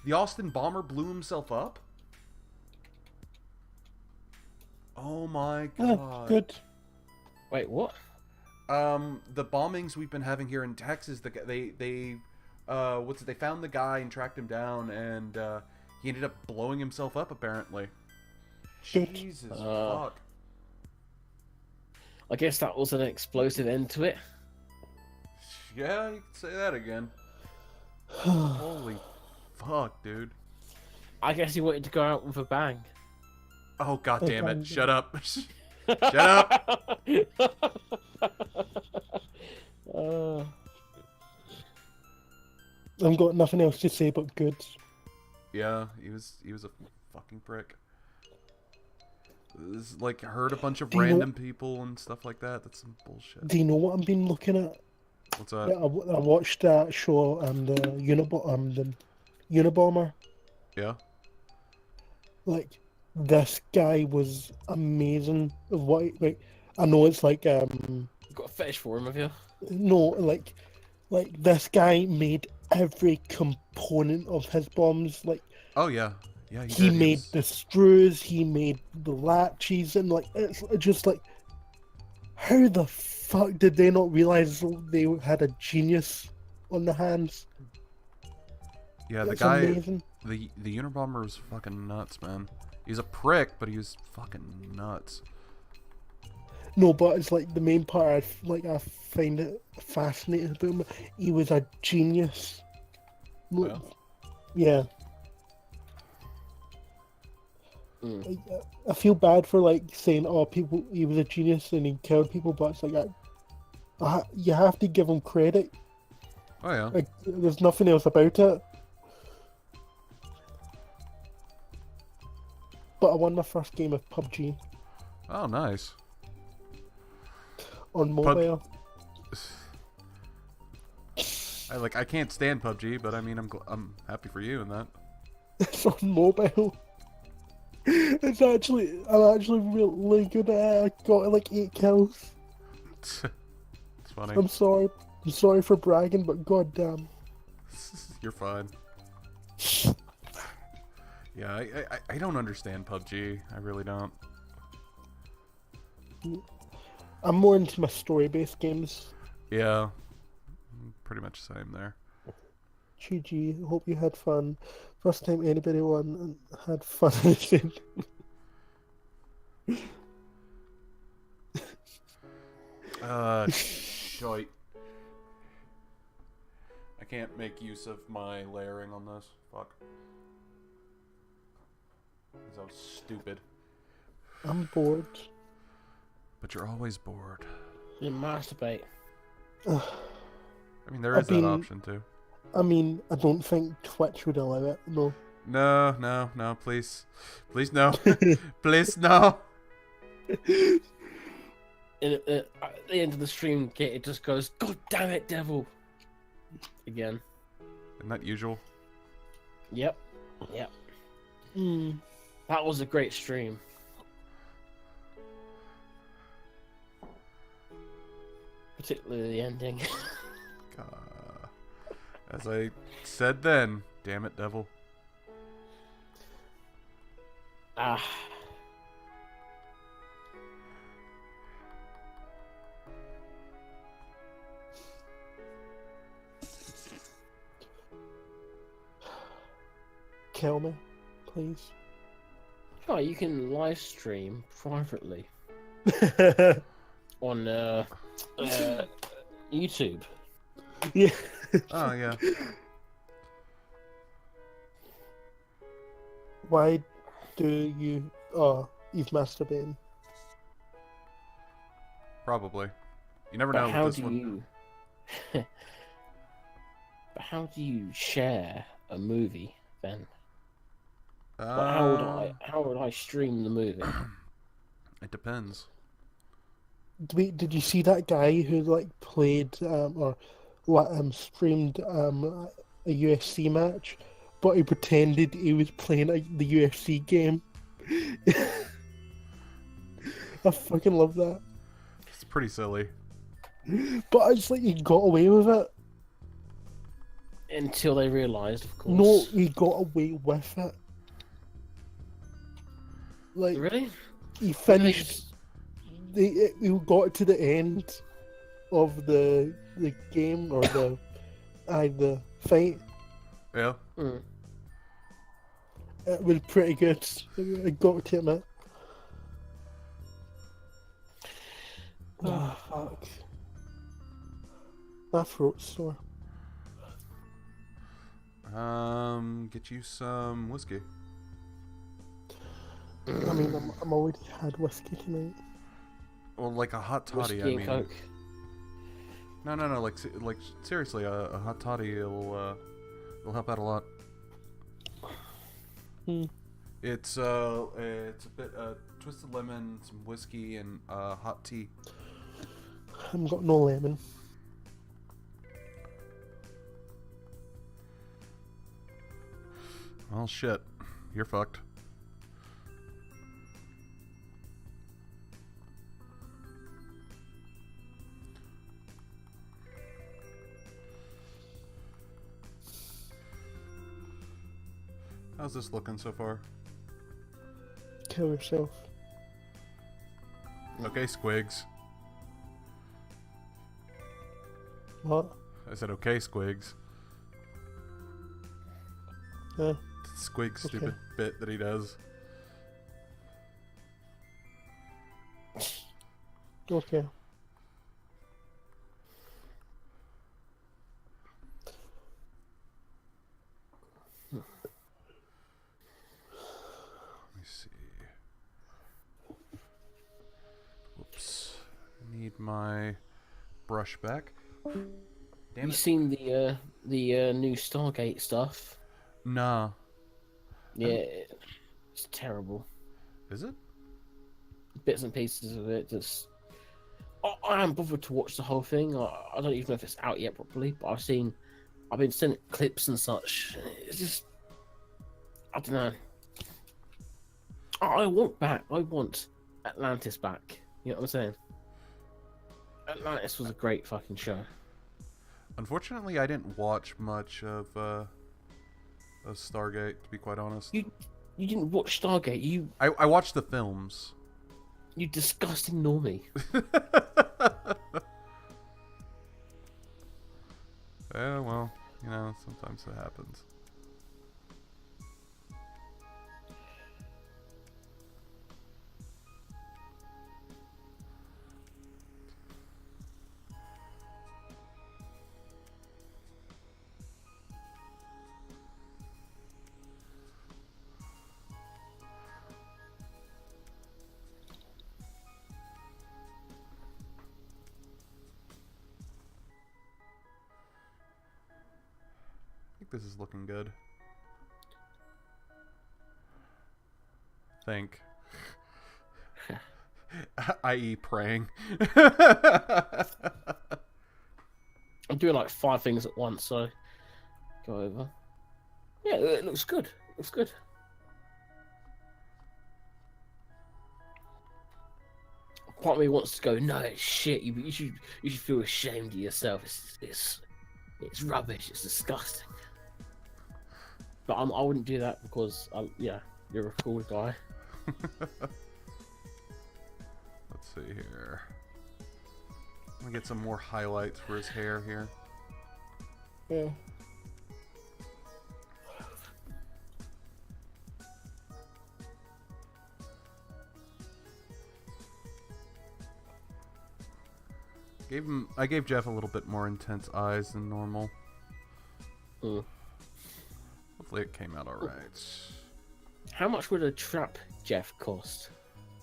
The Austin Bomber blew himself up? Oh my god. Good. Wait, what? The bombings we've been having here in Texas, they found the guy and tracked him down, and he ended up blowing himself up apparently. Jesus fuck. I guess that was an explosive end to it. Yeah, you can say that again. Holy fuck, dude. I guess he wanted to go out with a bang. Oh god damn it. Shut up. Shut up. I've got nothing else to say but good. Yeah, he was a fucking prick. This, hurt a bunch of random people and stuff like that. That's some bullshit. Do you know what I've been looking at? What's that? Yeah, I watched that show and the Unabomber. Yeah. This guy was amazing. I know it's You've got a fetish for him, have you? no, this guy made every component of his bombs. Oh yeah. Yeah, He made the screws, he made the latches, and it's just how the fuck did they not realize they had a genius on the hands? Yeah, the It's guy, amazing. the Unabomber was fucking nuts, man. He's a prick, but he was fucking nuts. No, but it's the main part. I find it fascinating about him. He was a genius. Well. Yeah. I feel bad for saying, "Oh, he was a genius and he killed people," but it's you have to give him credit. Oh yeah. There's nothing else about it. But I won my first game of PUBG Oh nice. on mobile. I can't stand PUBG, but I mean I'm happy for you in that. It's on mobile. I'm actually really good at it. I got 8 kills. It's funny. I'm sorry for bragging, but goddamn. You're fine. Yeah, I don't understand PUBG. I really don't. I'm more into my story-based games. Yeah, pretty much the same there. GG, hope you had fun. First time anybody won and had fun again. Shite. I can't make use of my layering on this. Fuck. Because I was stupid. I'm bored. But you're always bored. You masturbate. I mean, there is that option too. I mean, I don't think Twitch would allow it, no. No, please. Please, no. Please, no. At the end of the stream, Gator just goes, "God damn it, devil!" Again. Isn't that usual? Yep. That was a great stream. Particularly the ending. As I said then, damn it, devil. Ah. kill me, please. Oh, you can live stream privately on YouTube. Yeah. Oh, yeah. Why do you... Oh, you've masturbated. Probably. You never But know how with this do one. you? But how do you share a movie then? Like, how would I stream the movie? It depends. Did you see that guy who like played or streamed a UFC match, but he pretended he was playing the UFC game? I fucking love that. It's pretty silly. But it's like he got away with it. Until they realised, of course. No, he got away with it. Like Really? he finished. He got to the end of the game or the fight. Yeah. Mm. It was pretty good. I got to admit. Oh, fuck. My throat's sore. Get you some whiskey. I mean, I'm already had whiskey tonight. Well, like a hot toddy, Whiskey I and mean. Coke. No, like seriously, a hot toddy will help out a lot. Hmm. It's a bit twisted lemon, some whiskey, and hot tea. I've got no lemon. Well, shit, you're fucked. How's this looking so far? Kill yourself. Okay, Squigs. What? I said okay, Squigs. Yeah. Squig's Okay. stupid bit that he does. Okay. Let me see. Whoops. I need my brush back. Damn You it. seen the new Stargate stuff? Nah. Yeah, it's terrible. Is it? Bits and pieces of it. Just I am bothered to watch the whole thing. I don't even know if it's out yet properly, but I've been sent clips and such. It's just, I don't know. I want Atlantis back. You know what I'm saying? Atlantis was a great fucking show. Unfortunately, I didn't watch much of Stargate, to be quite honest. You didn't watch Stargate. I watched the films. You disgusting normie. Yeah, well, you know, sometimes it happens. I think this is looking good. Think. I.e. praying. I'm doing like 5 things at once, so go over. Yeah, it looks good. It looks good. Part of me wants to go, no, it's shit. You should feel ashamed of yourself. It's rubbish. It's disgusting. But I wouldn't do that because you're a cool guy. Let's see here. Let me get some more highlights for his hair here. Yeah. I gave Jeff a little bit more intense eyes than normal. Mm. Hopefully it came out alright. How much would a trap Jeff cost?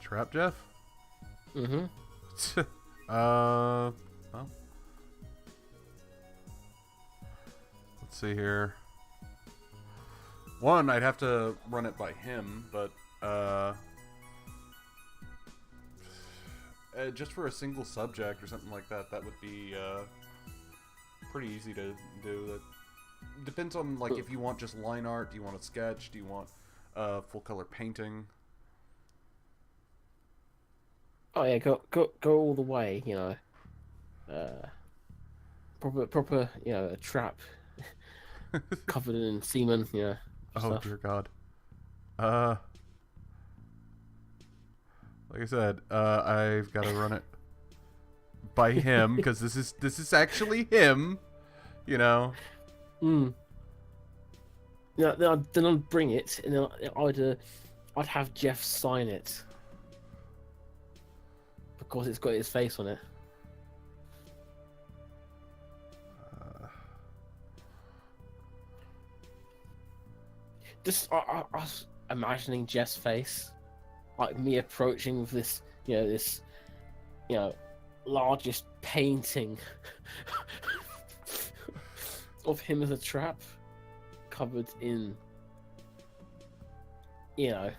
Trap Jeff? Mm-hmm. Well. Let's see here. One, I'd have to run it by him, but just for a single subject or something like that, that would be pretty easy to do. That depends on like if you want just line art, do you want a sketch, do you want full color painting? Oh yeah, go all the way, you know. Proper, you know, a trap covered in semen, you know. Oh Stuff. dear God. Like I said, I've got to run it by him because this is actually him, you know. Mm. Yeah, then I'd bring it, and then I'd have Jeff sign it because it's got his face on it. Just I was imagining Jeff's face, like me approaching with this, this largest painting of him as a trap, covered in, Yeah.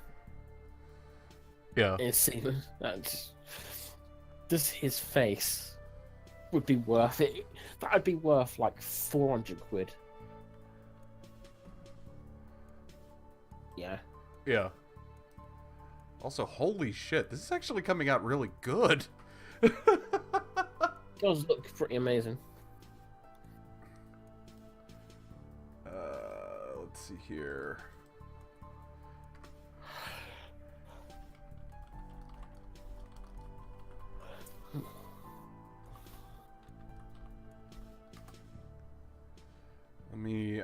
in semen. And just his face would be worth it. That'd be worth like 400 quid. Yeah. Yeah. Also, holy shit, this is actually coming out really good. It does look pretty amazing. Let's see here.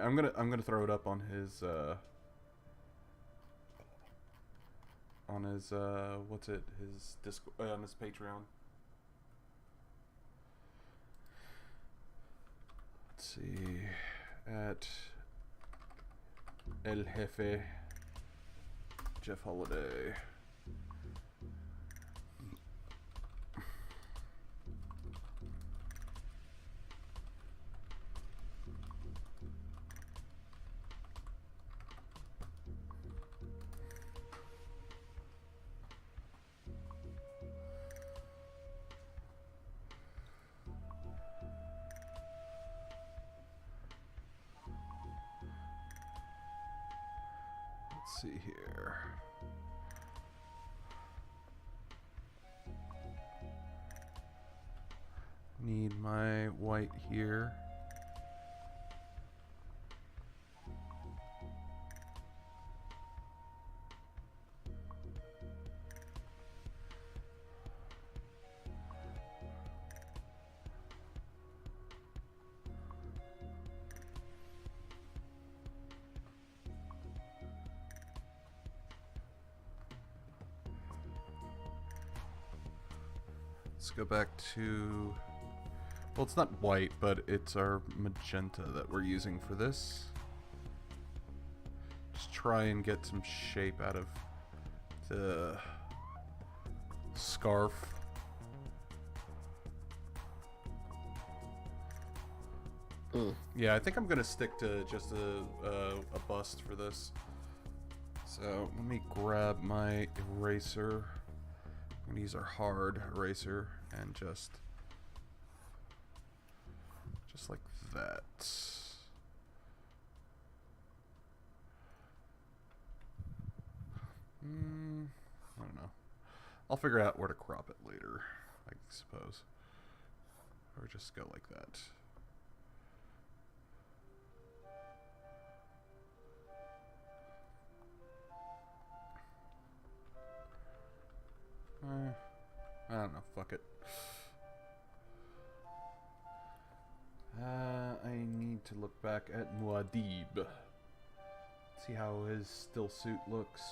I'm gonna throw it up on his what's it, his Discord, on his Patreon. Let's see, at El Jefe Jeff Holliday. Let's see here. Need my white here. Let's go back to, well, it's not white, but it's our magenta that we're using for this. Just try and get some shape out of the scarf. Yeah, I think I'm gonna stick to just a bust for this. So let me grab my eraser. I'm gonna use our hard eraser and just like that. I don't know. I'll figure out where to crop it later, I suppose. Or just go like that. I don't know, fuck it. I need to look back at Muad'Dib. See how his still suit looks.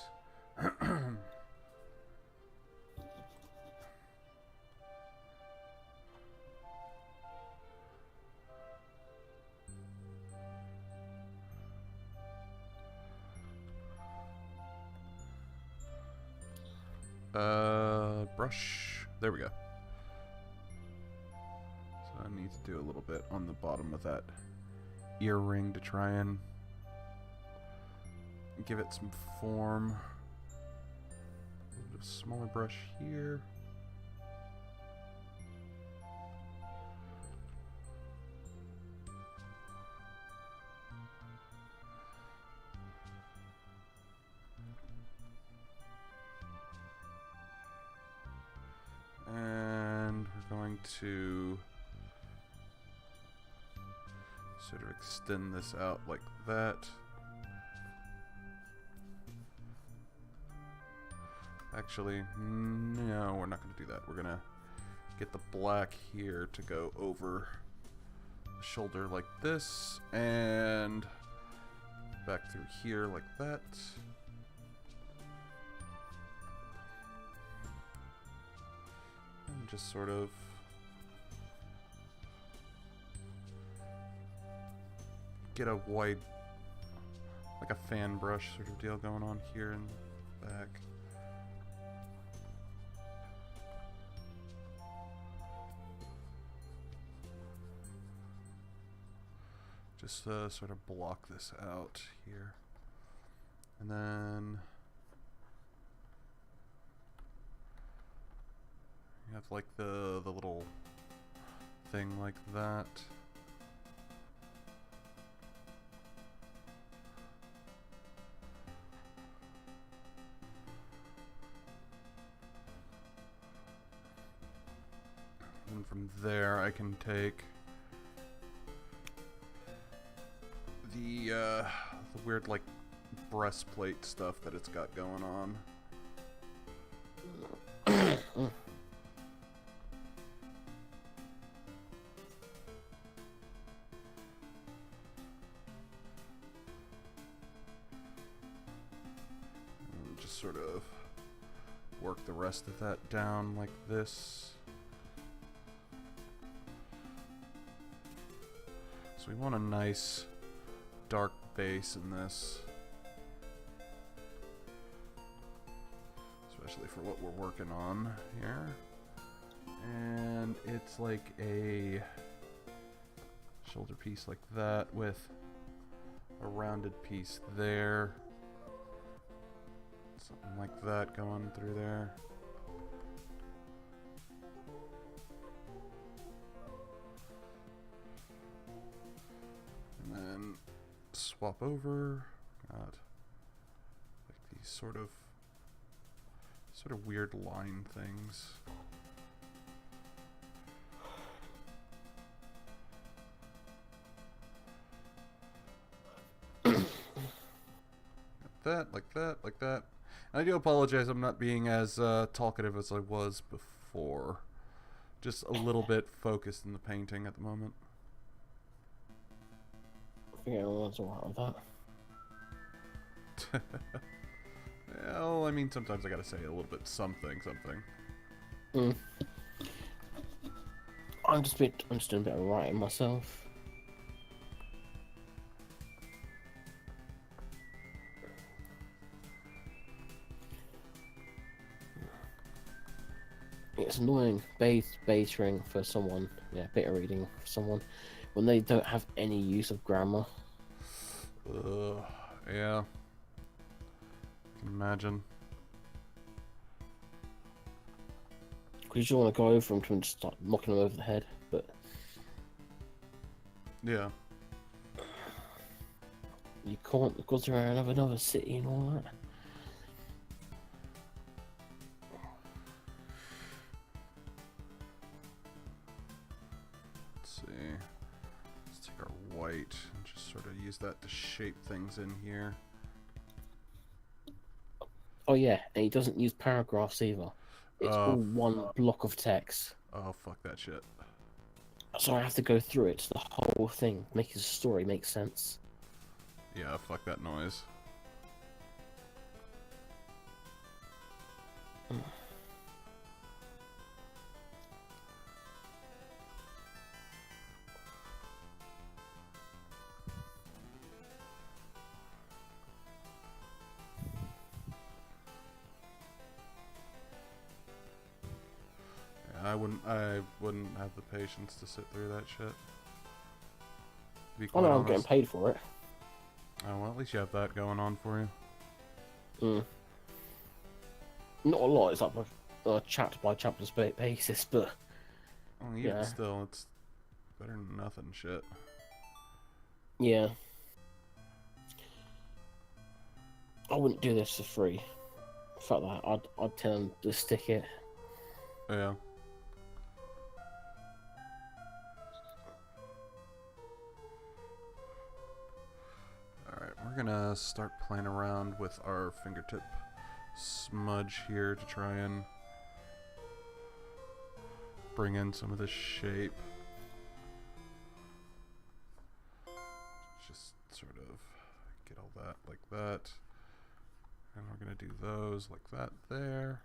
Brush. There we go. So I need to do a little bit on the bottom of that earring to try and give it some form. A little bit of smaller brush here. And we're going to sort of extend this out like that. Actually, no, we're not going to do that. We're going to get the black here to go over the shoulder like this, and back through here like that. And just sort of get a wide, like a fan brush sort of deal going on here and back. Just sort of block this out here. And then you have like the little thing like that. And from there I can take the weird like breastplate stuff that it's got going on. And just sort of work the rest of that down like this. So we want a nice dark base in this, especially for what we're working on here. And it's like a shoulder piece like that with a rounded piece there, something like that going through there. And then swap over. Got like these sort of weird line things. Like that. And I do apologize, I'm not being as talkative as I was before. Just a little bit focused in the painting at the moment. I think everyone's alright with that. Well, I mean, sometimes I gotta say a little bit something. I'm just doing a bit of writing myself. It's annoying base-ring for someone, beta reading for someone, when they don't have any use of grammar. Yeah. I can imagine. Because you just want to go over them to and just start knocking them over the head, but Yeah. you can't because they're in another city and all that. Let's see. Let's take our white and just sort of use that to shape things in here. Oh yeah, and he doesn't use paragraphs either. It's all one block of text. Oh, fuck that shit. So I have to go through it, the whole thing, make his story make sense. Yeah, fuck that noise. wouldn't have the patience to sit through that shit. To be I quite know I'm getting honest. paid for it. Oh, well, at least you have that going on for you. Not a lot. It's like a chapter by chapter basis, but Well, even yeah. still, it's better than nothing shit. Yeah. I wouldn't do this for free. Fuck that. I'd tell them to stick it. Yeah. Alright, we're gonna start playing around with our fingertip smudge here to try and bring in some of this shape. Just sort of get all that like that. And we're gonna do those like that there.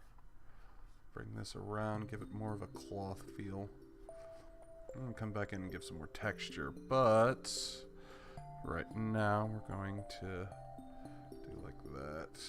Bring this around, give it more of a cloth feel. And come back in and give some more texture, but right now we're going to do like that.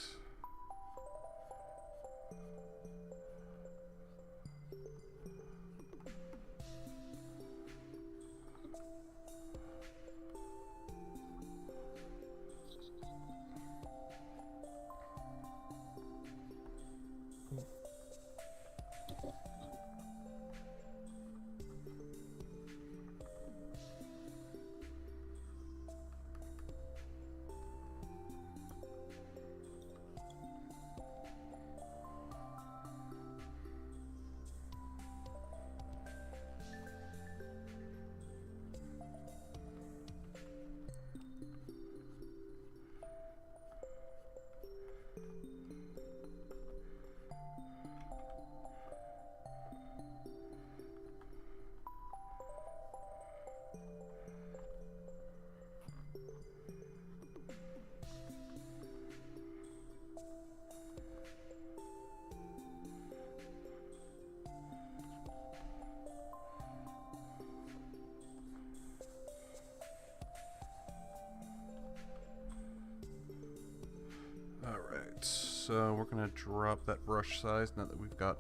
Alright, so we're going to drop that brush size now that we've got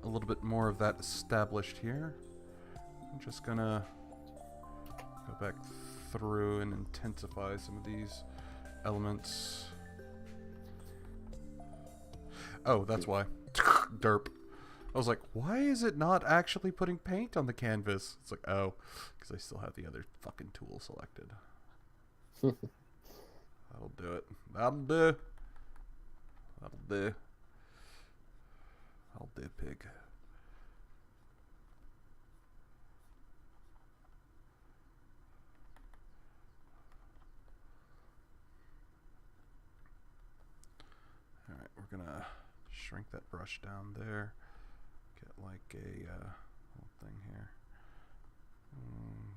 a little bit more of that established here. I'm just going to go back through and intensify some of these elements. Oh, that's why. Derp. I was like, why is it not actually putting paint on the canvas? It's like, oh, because I still have the other fucking tool selected. That'll do it. That'll do. That'll do. I'll do, pig. Alright, we're gonna shrink that brush down there. Get like a little thing here.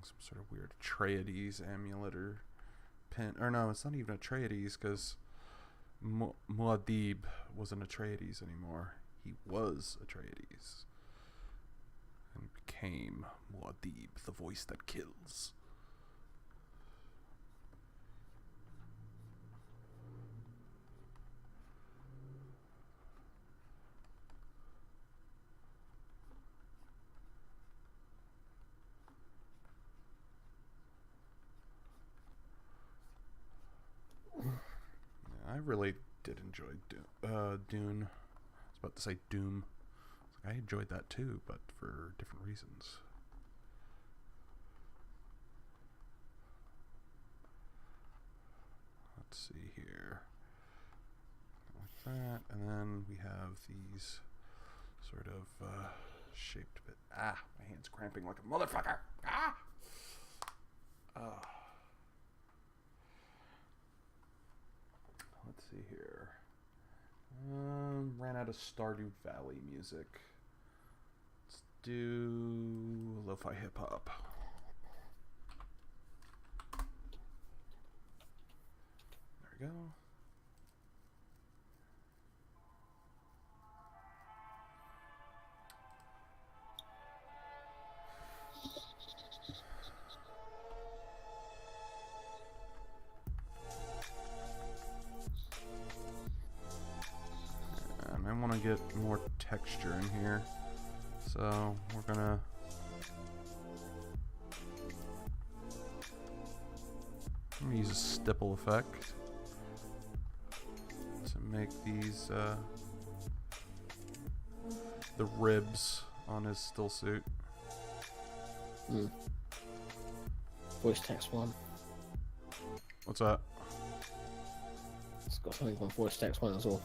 Some sort of weird Atreides amulet or pin. Or no, it's not even Atreides because Muad'Dib wasn't Atreides anymore. He was Atreides. And became Muad'Dib, the voice that kills. I really did enjoy Dune. I was about to say Doom. I enjoyed that too, but for different reasons. Let's see here. Like that, and then we have these sort of shaped bit. Ah, my hand's cramping like a motherfucker. Ah! Oh. Let's see here. Ran out of Stardew Valley music. Let's do lo-fi hip hop. There we go. I want to get more texture in here. So we're gonna use a stipple effect to make these the ribs on his still suit. Voice text 1. What's that? It's got something on voice text 1 as well.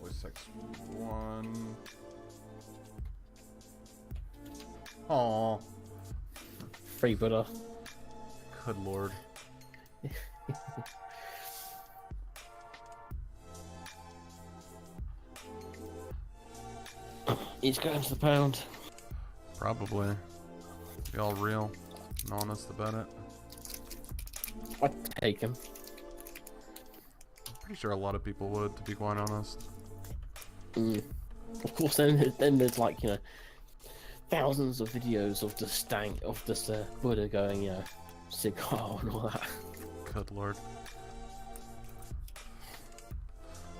Voice text 1. Aw. Free Buddha. Good lord. He's going to the pound. Probably. Be all real and honest about it. I'd take him. I'm pretty sure a lot of people would, to be quite honest. Of course, then there's like, you know, thousands of videos of this Buddha going, you know, cigar and all that. Good lord.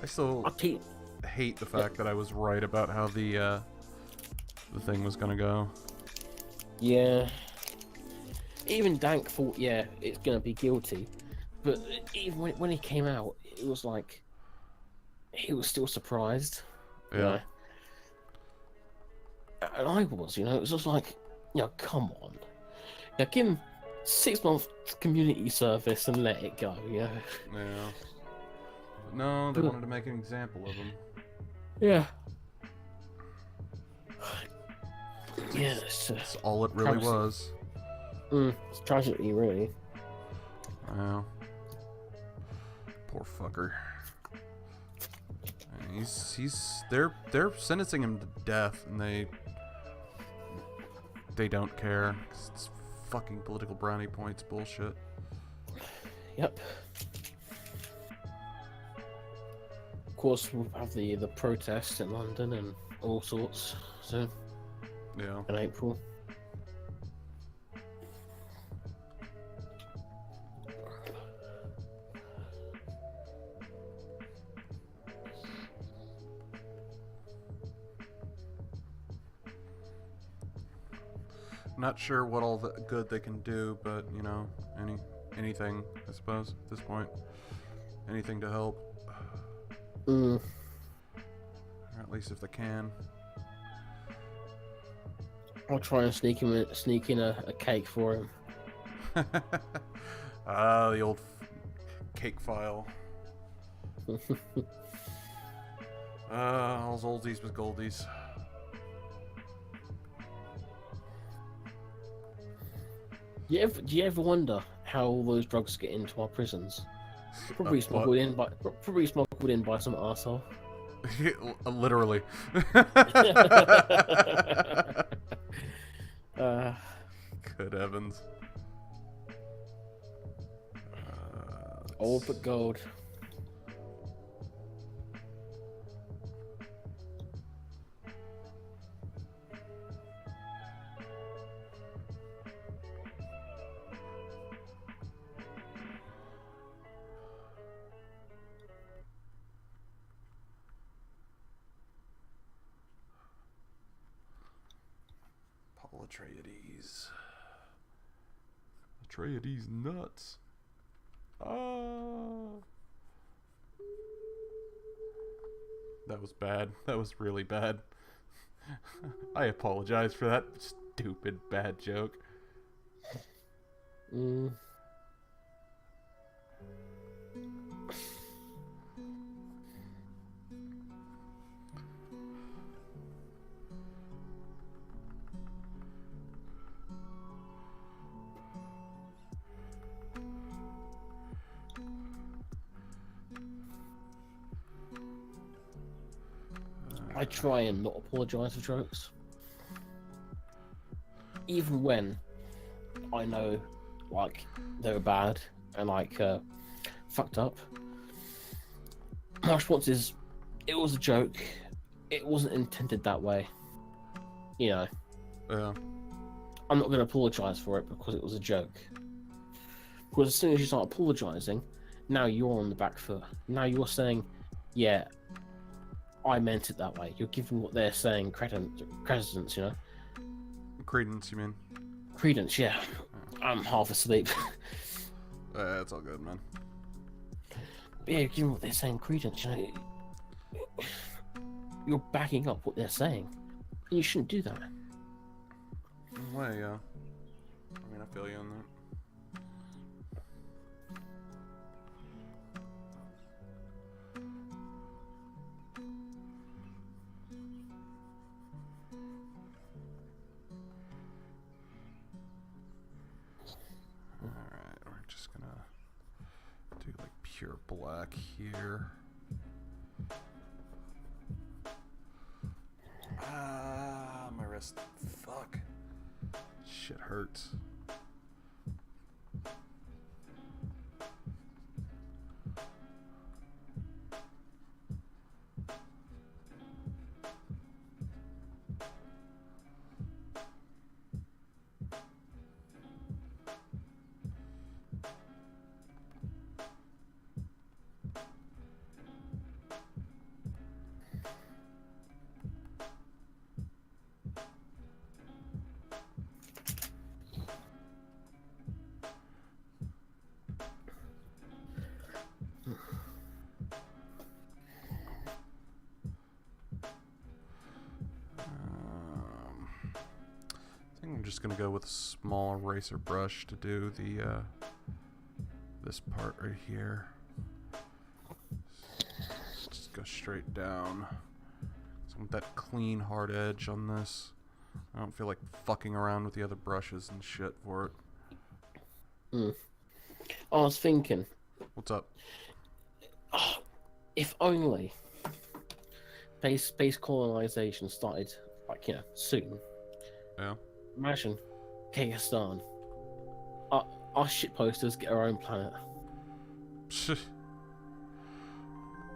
I still hate the fact that I was right about how the thing was gonna go. Yeah. Even Dank thought, yeah, it's gonna be guilty, but even when he came out, it was like he was still surprised. Yeah. You know? And I was, you know, it was just like, you know, come on, yeah, give him 6 months community service and let it go, you know. Yeah. No, they wanted to make an example of him. Yeah. Yeah, That's all it really was. It's tragedy, really. Wow. Poor fucker. And they're sentencing him to death, and they don't care. 'Cause it's fucking political brownie points bullshit. Yep. Of course, we'll have the protests in London and all sorts soon Yeah. in April. Not sure what all the good they can do, but you know, anything, I suppose, at this point. Anything to help. Or at least if they can. I'll try and sneak in a cake for him. Ah, the old cake file. All's oldies with goldies. Do you ever wonder how all those drugs get into our prisons? Probably smuggled in by some arsehole. Literally. Good heavens. Old but gold. Atreides. Atreides nuts. Ah. That was bad. That was really bad. I apologize for that stupid bad joke. I try and not apologise for jokes. Even when I know, like, they're bad and, like, fucked up. My response is, it was a joke. It wasn't intended that way. You know. Yeah. I'm not going to apologise for it because it was a joke. Because as soon as you start apologising, now you're on the back foot. Now you're saying, yeah, I meant it that way. You're giving what they're saying credence, you know? Credence, you mean? Credence, yeah. I'm half asleep. It's all good, man. But yeah, you're giving what they're saying credence, you know? You're backing up what they're saying. And you shouldn't do that. Well, yeah. I mean, I feel you on that. Alright, we're just gonna do like pure black here. Ah, my wrist. Fuck. Shit hurts. I think I'm just gonna go with a small eraser brush to do the this part right here. Just go straight down. So I want that clean hard edge on this. I don't feel like fucking around with the other brushes and shit for it. I was thinking, What's up? if only space colonization started, like, you know, soon. Yeah. Imagine Kyrgyzstan. Our shit posters get our own planet.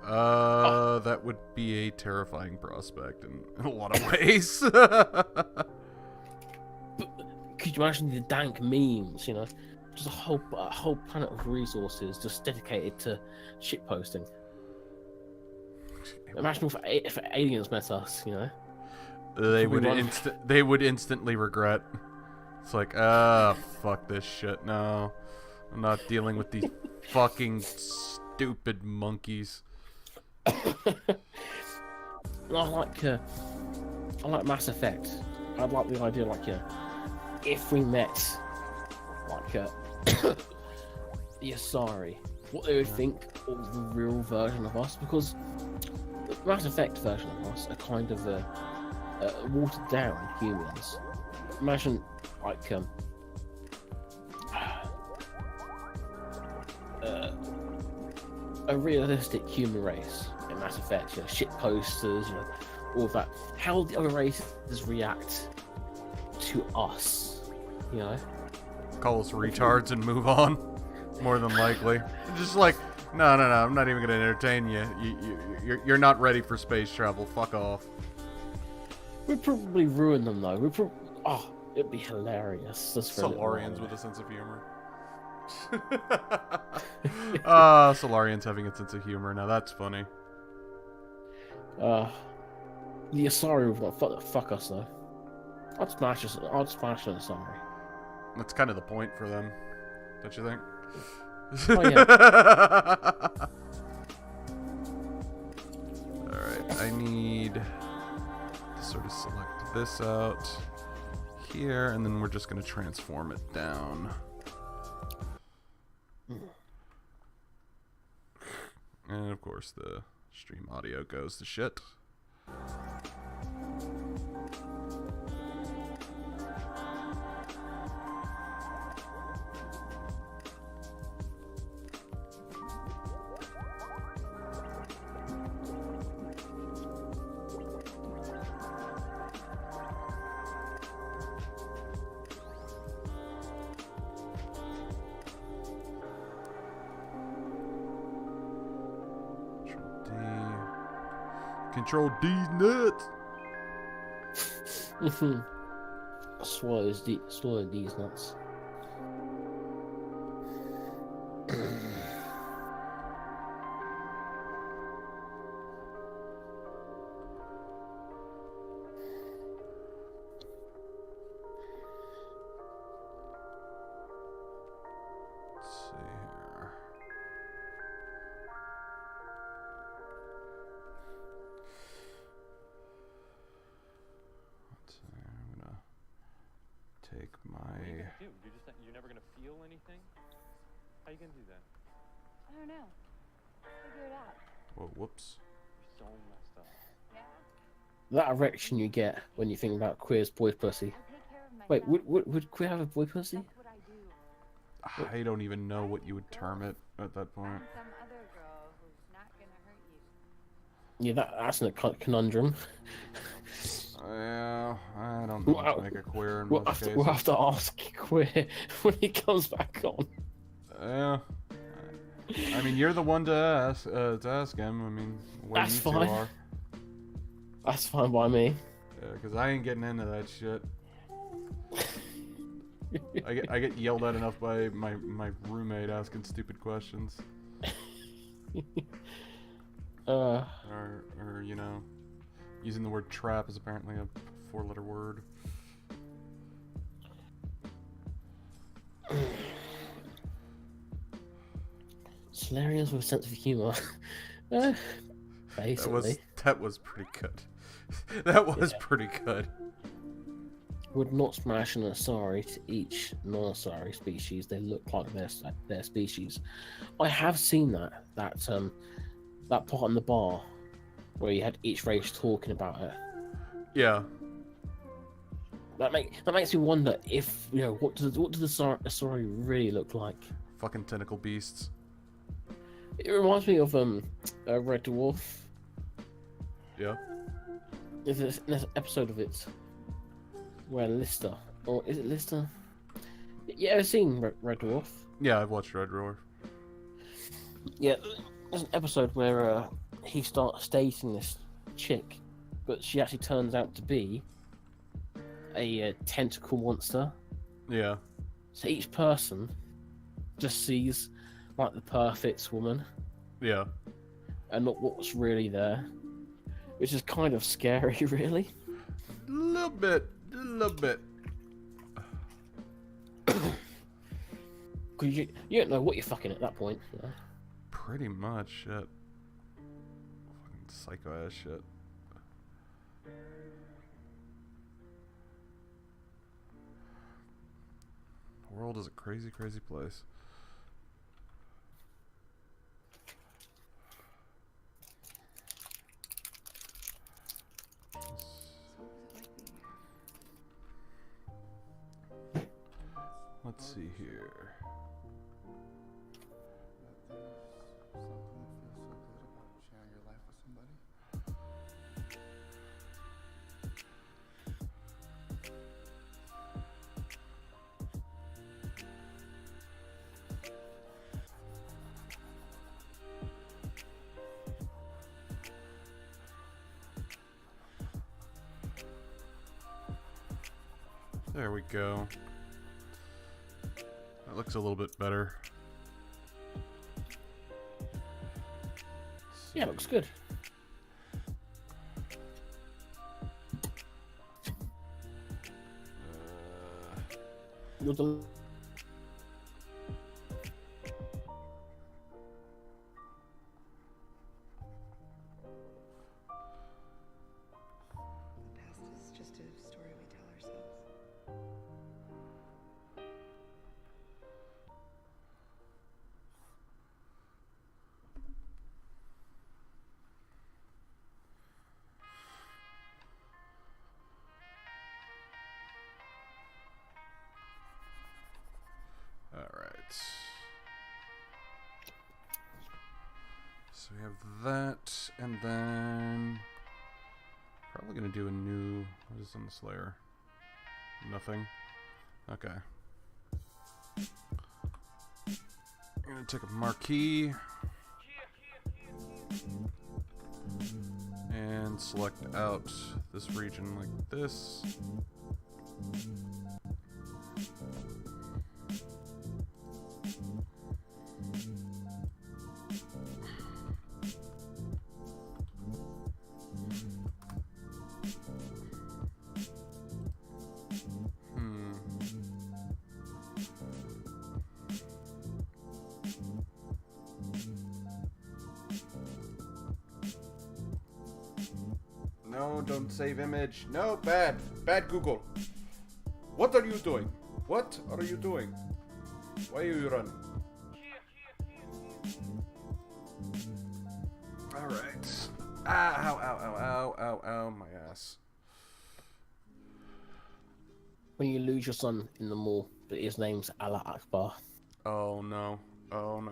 That would be a terrifying prospect in a lot of ways. Could you imagine the dank memes, you know? Just a whole planet of resources just dedicated to shit posting. Imagine if aliens met us, you know? They would instantly regret. It's like, fuck this shit. No, I'm not dealing with these fucking stupid monkeys. I like Mass Effect. I'd like the idea, like, you know, if we met, like, the Asari, what they would think of the real version of us, because the Mass Effect version of us are kind of watered down humans. Imagine, like, a realistic human race in Mass Effect, you know, shit posters, you know, all of that. How the other races react to us, you know? Call us retards and move on. More than likely. Just like, no, I'm not even gonna entertain you. You're not ready for space travel. Fuck off. We'd probably ruin them though. It'd be hilarious. Just for Solarians with a sense of humor. Solarians having a sense of humor. Now that's funny. The Asari would fuck us though. I'd smash an Asari. That's kind of the point for them, don't you think? Oh yeah. Alright, I need to sort of select this out here, and then we're just going to transform it down. And of course the stream audio goes to shit. Control D's nuts. Swallow these nuts. take my... What are you gonna do? You're never gonna feel anything? How you gonna do that? I don't know. Figure it out. Whoa, whoops. You're so messed up. Yeah? That erection you get when you think about queer's boy pussy. I'll take care of Wait, myself. would queer have a boy pussy? That's what I do. I don't even know what you would term it at that point. Find some other girl who's not gonna hurt you. Yeah, that's a conundrum. Yeah, I don't know what to make a queer in We'll most cases. have to ask queer when he comes back on. Yeah. I mean, you're the one to ask him. I mean, where That's you two fine. are. That's fine by me. Because I ain't getting into that shit. I get yelled at enough by my roommate asking stupid questions. Or you know, using the word trap is apparently a 4-letter word. Hilarious with a sense of humor. Basically. That was pretty good. That was pretty good. Would not smash an Asari to each non-Asari species. They look like their species. I have seen that part in the bar where you had each race talking about it. Yeah. That makes me wonder if what do the Asari really look like? Fucking tentacle beasts. It reminds me of Red Dwarf. Yeah. There's an episode of it where Lister, or is it Lister? Yeah, I've seen Red Dwarf. Yeah, I've watched Red Roar. Yeah, there's an episode where he starts dating this chick, but she actually turns out to be a tentacle monster. Yeah. So each person just sees like the perfect woman Yeah. and not what's really there, which is kind of scary, really. A little bit. Because you don't know what you're fucking at that point. You know? Pretty much, shit. Fucking psycho ass shit. The world is a crazy, crazy place. Let's see here. There we go. That looks a little bit better. Yeah, it looks good. You're the The past is just a story we tell ourselves. Alright. So we have that, and then probably gonna do a new, what is on the Slayer? Nothing? Okay. I'm gonna take a marquee and select out this region like this. No, don't save image. No, bad. Bad Google. What are you doing? What are you doing? Why are you running? Alright. Ah, ow, ow, ow, ow, ow, ow, my ass. When you lose your son in the mall, but his name's Allah Akbar. Oh no. Oh no.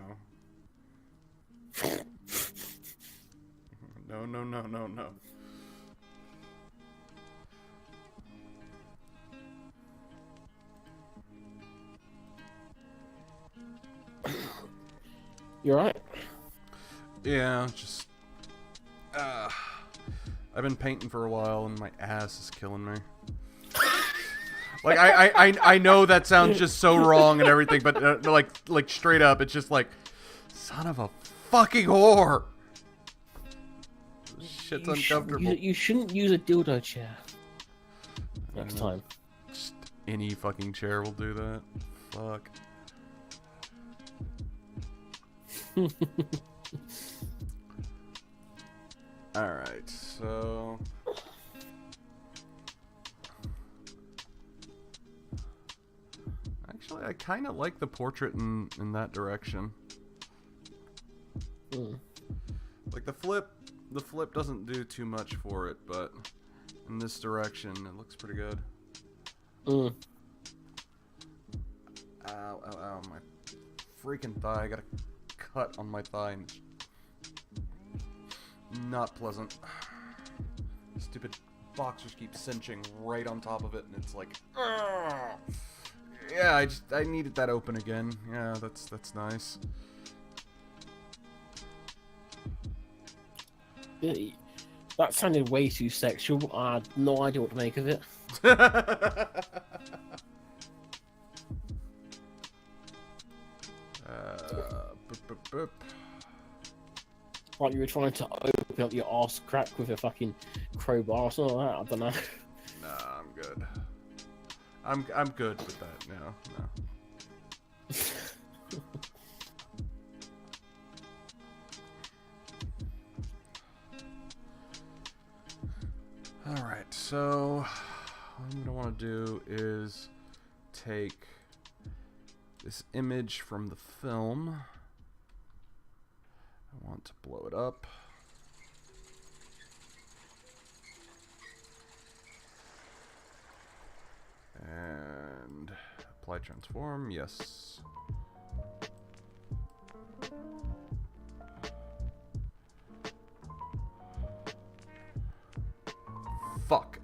No, no, no, no, no. You alright? Yeah, just... I've been painting for a while and my ass is killing me. Like, I know that sounds just so wrong and everything, but like straight up, it's just like, son of a fucking whore. Shit's uncomfortable. You shouldn't use a dildo chair next time. Just any fucking chair will do that. Fuck. Alright, so... Actually, I kind of like the portrait in that direction. Like the flip doesn't do too much for it, but in this direction, it looks pretty good. Ow, ow, ow, my freaking thigh. I got a cut on my thigh. And not pleasant. Stupid boxers keep cinching right on top of it, and it's like, ugh. Yeah, I needed that open again. Yeah, that's nice. That sounded way too sexual. I had no idea what to make of it. Like you were trying to open up your arse crack with a fucking crowbar or something like that. I don't know. Nah, I'm good. I'm good with that now. No. Alright, so what I'm gonna want to do is take this image from the film. I want to blow it up. And apply transform, yes. Fuck.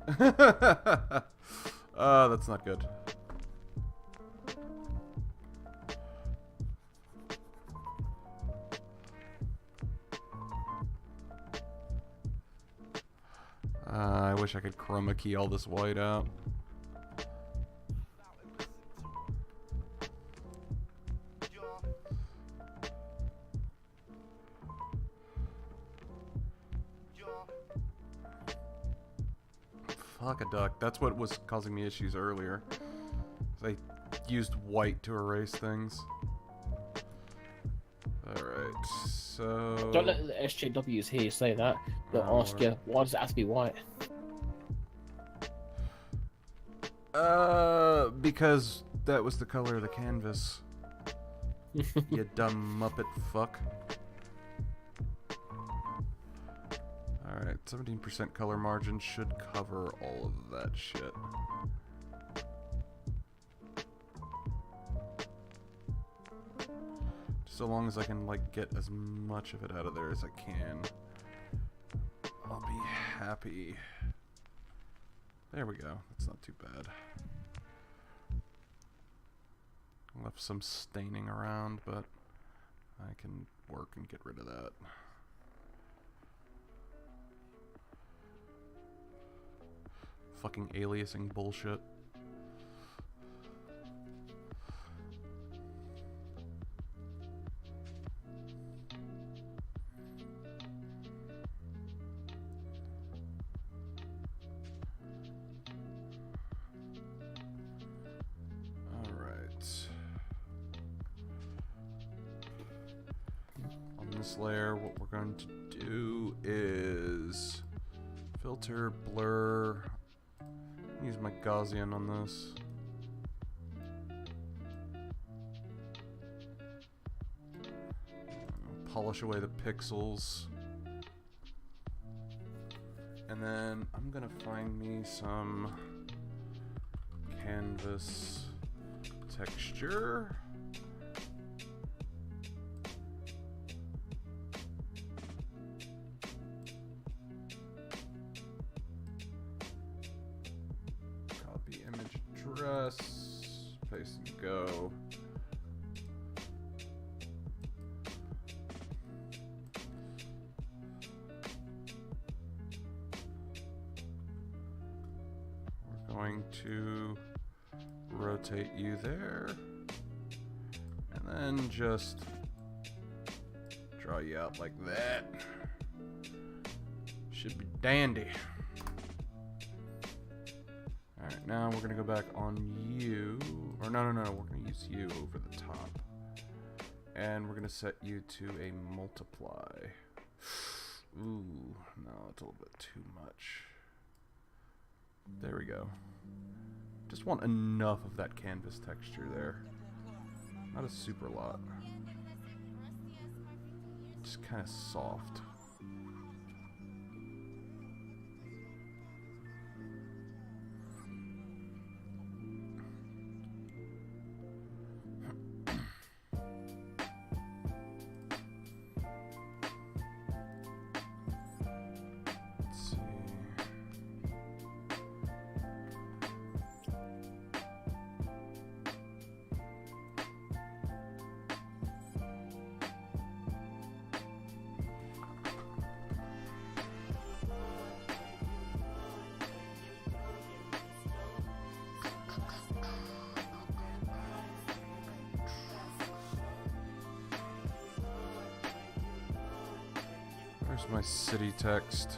That's not good. I wish I could chroma key all this white out. Fuck a duck. That's what was causing me issues earlier. I used white to erase things. Alright, so... Don't let the SJWs hear you say that. They'll ask you, why does it have to be white? Because that was the color of the canvas. You dumb Muppet fuck. Alright, 17% color margin should cover all of that shit. So long as I can, like, get as much of it out of there as I can, I'll be happy. There we go. That's not too bad. Left some staining around, but I can work and get rid of that. Fucking aliasing bullshit. Layer, what we're going to do is filter, blur, use my Gaussian on this. polish away the pixels. And then I'm gonna find me some canvas texture. Copy image address, paste and go. Going to rotate you there, and then just draw you out like that. Should be dandy. Alright, now we're gonna go back on you, or no, we're gonna use you over the top, and we're gonna set you to a multiply. Ooh, no, it's a little bit too much. There we go. Just want enough of that canvas texture there. Not a super lot. Just kind of soft. Where's my city text?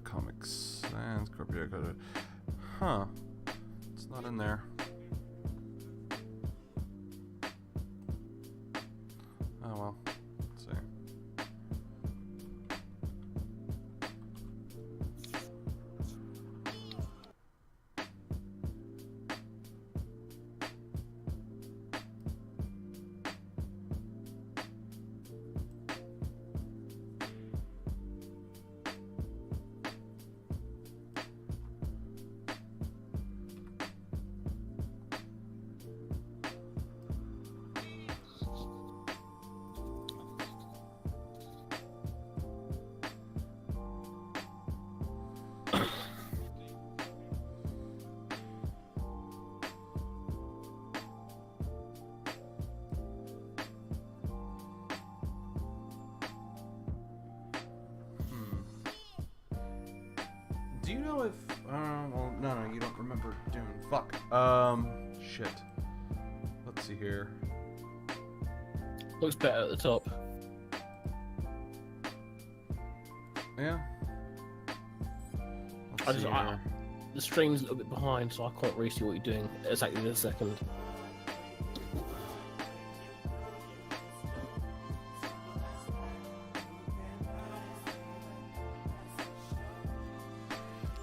Comic Sans, Corporate Code. Huh. It's not in there. Oh well. Let's see. Do you know if, well, no, you don't remember Dune. Fuck. Shit. Let's see here. Looks better at the top. Yeah. Let's see here. The stream's a little bit behind, so I can't really see what you're doing exactly this second.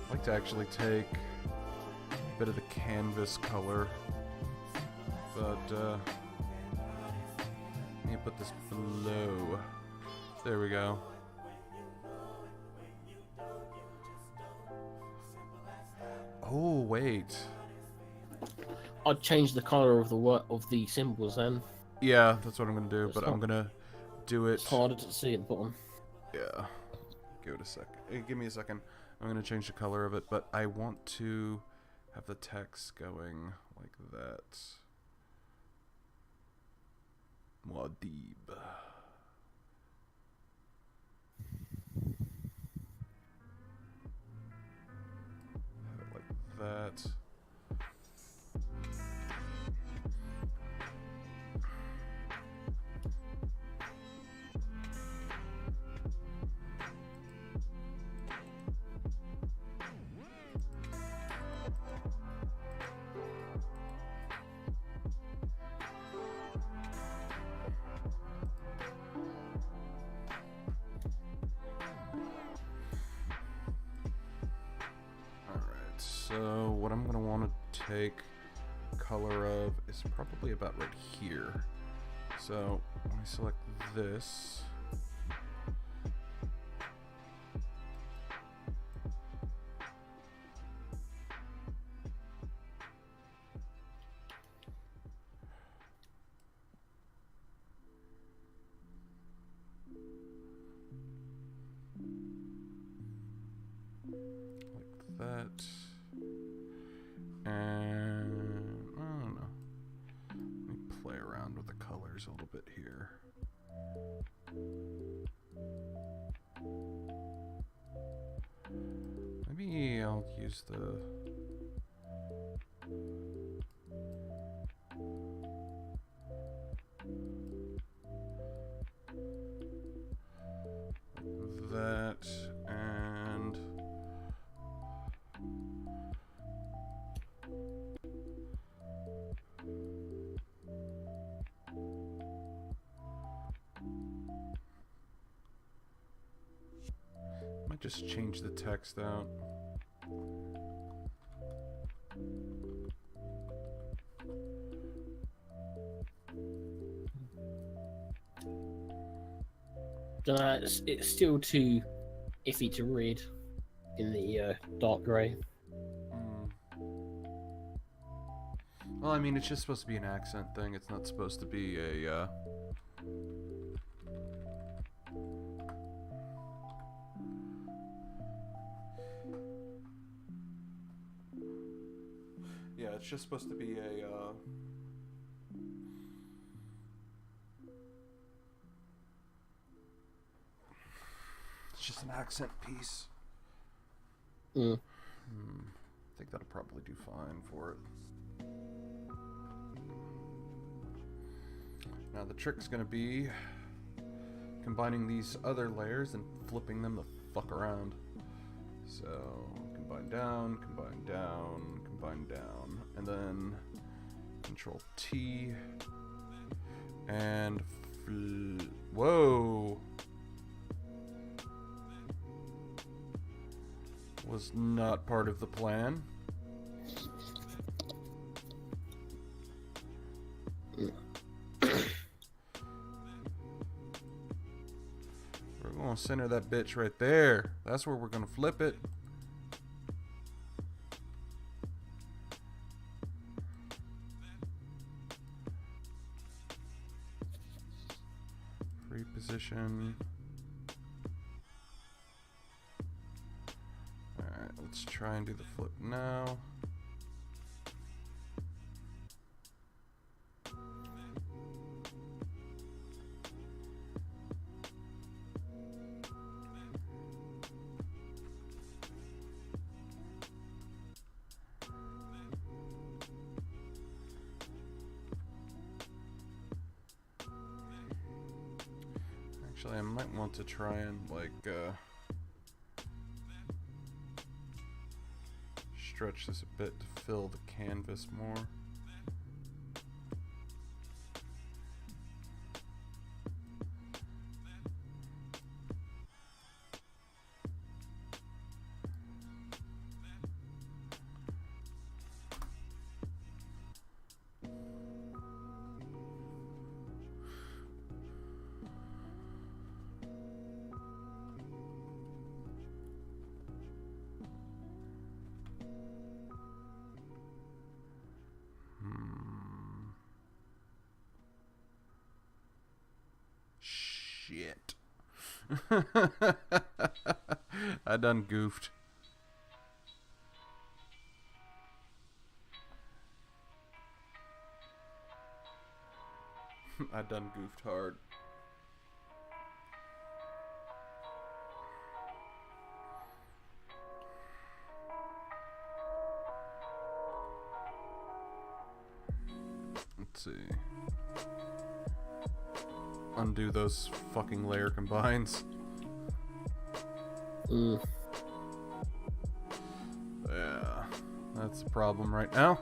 I like to actually take a bit of the canvas color, but let me put this below. There we go. Oh wait. I'd change the color of the symbols then. Yeah, that's what I'm gonna do. But I'm gonna do it. It's harder to see at the bottom. Yeah. Give it a second. Give me a second. I'm gonna change the color of it, but I want to have the text going like that. Muad'Dib. Have it like that. So what I'm gonna want to take color of is probably about right here. So when I select this, like that, and I don't know. Let me play around with the colors a little bit here. Maybe I'll use the that, and might just change the text out. It's still too iffy to read in the dark grey. Well, I mean, it's just supposed to be an accent thing. It's not supposed to be a, yeah, it's just supposed to be a, it's just an accent piece. I think that'll probably do fine for it. Now the trick's gonna be combining these other layers and flipping them the fuck around. So combine down, combine down, combine down, and then Control T and whoa! Was not part of the plan. We're gonna center that bitch right there. That's where we're gonna flip it. Reposition. Alright, let's try and do the flip now. Actually, I might want to try and like stretch this a bit to fill the canvas more. Shit. I done goofed. I done goofed hard. Let's see. Undo those fucking layer combines. Mm. Yeah, that's the problem right now.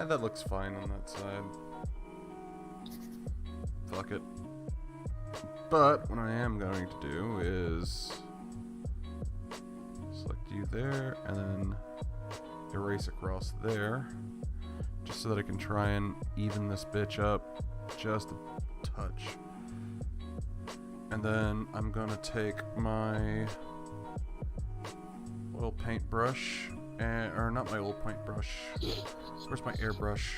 That looks fine on that side. Fuck it. But what I am going to do is select you there and then erase across there, just so that I can try and even this bitch up just a touch. And then I'm gonna take my oil paint brush, or not my oil paint brush, where's my airbrush?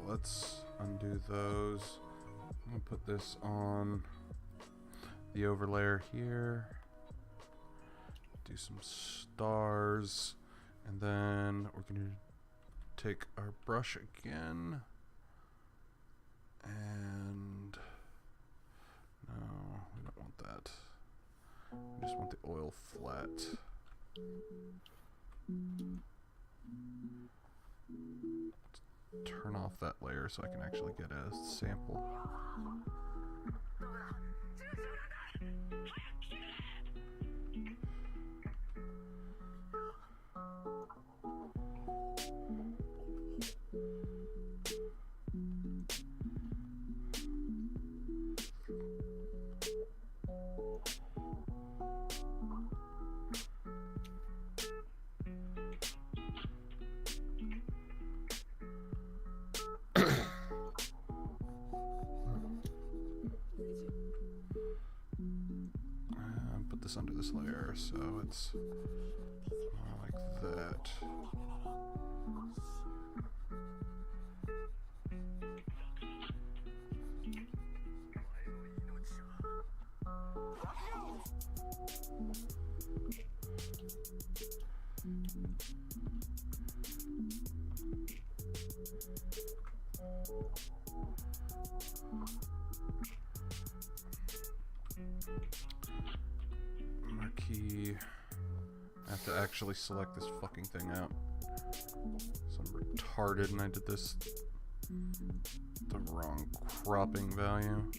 Let's undo those. I'm gonna put this on the overlayer here. Do some stars, and then we're gonna take our brush again. And no, we don't want that. We just want the oil flat. Turn off that layer so I can actually get a sample. Put this under this layer so it's more like that. Marquee. I have to actually select this fucking thing out. So I'm retarded and I did this the wrong cropping value.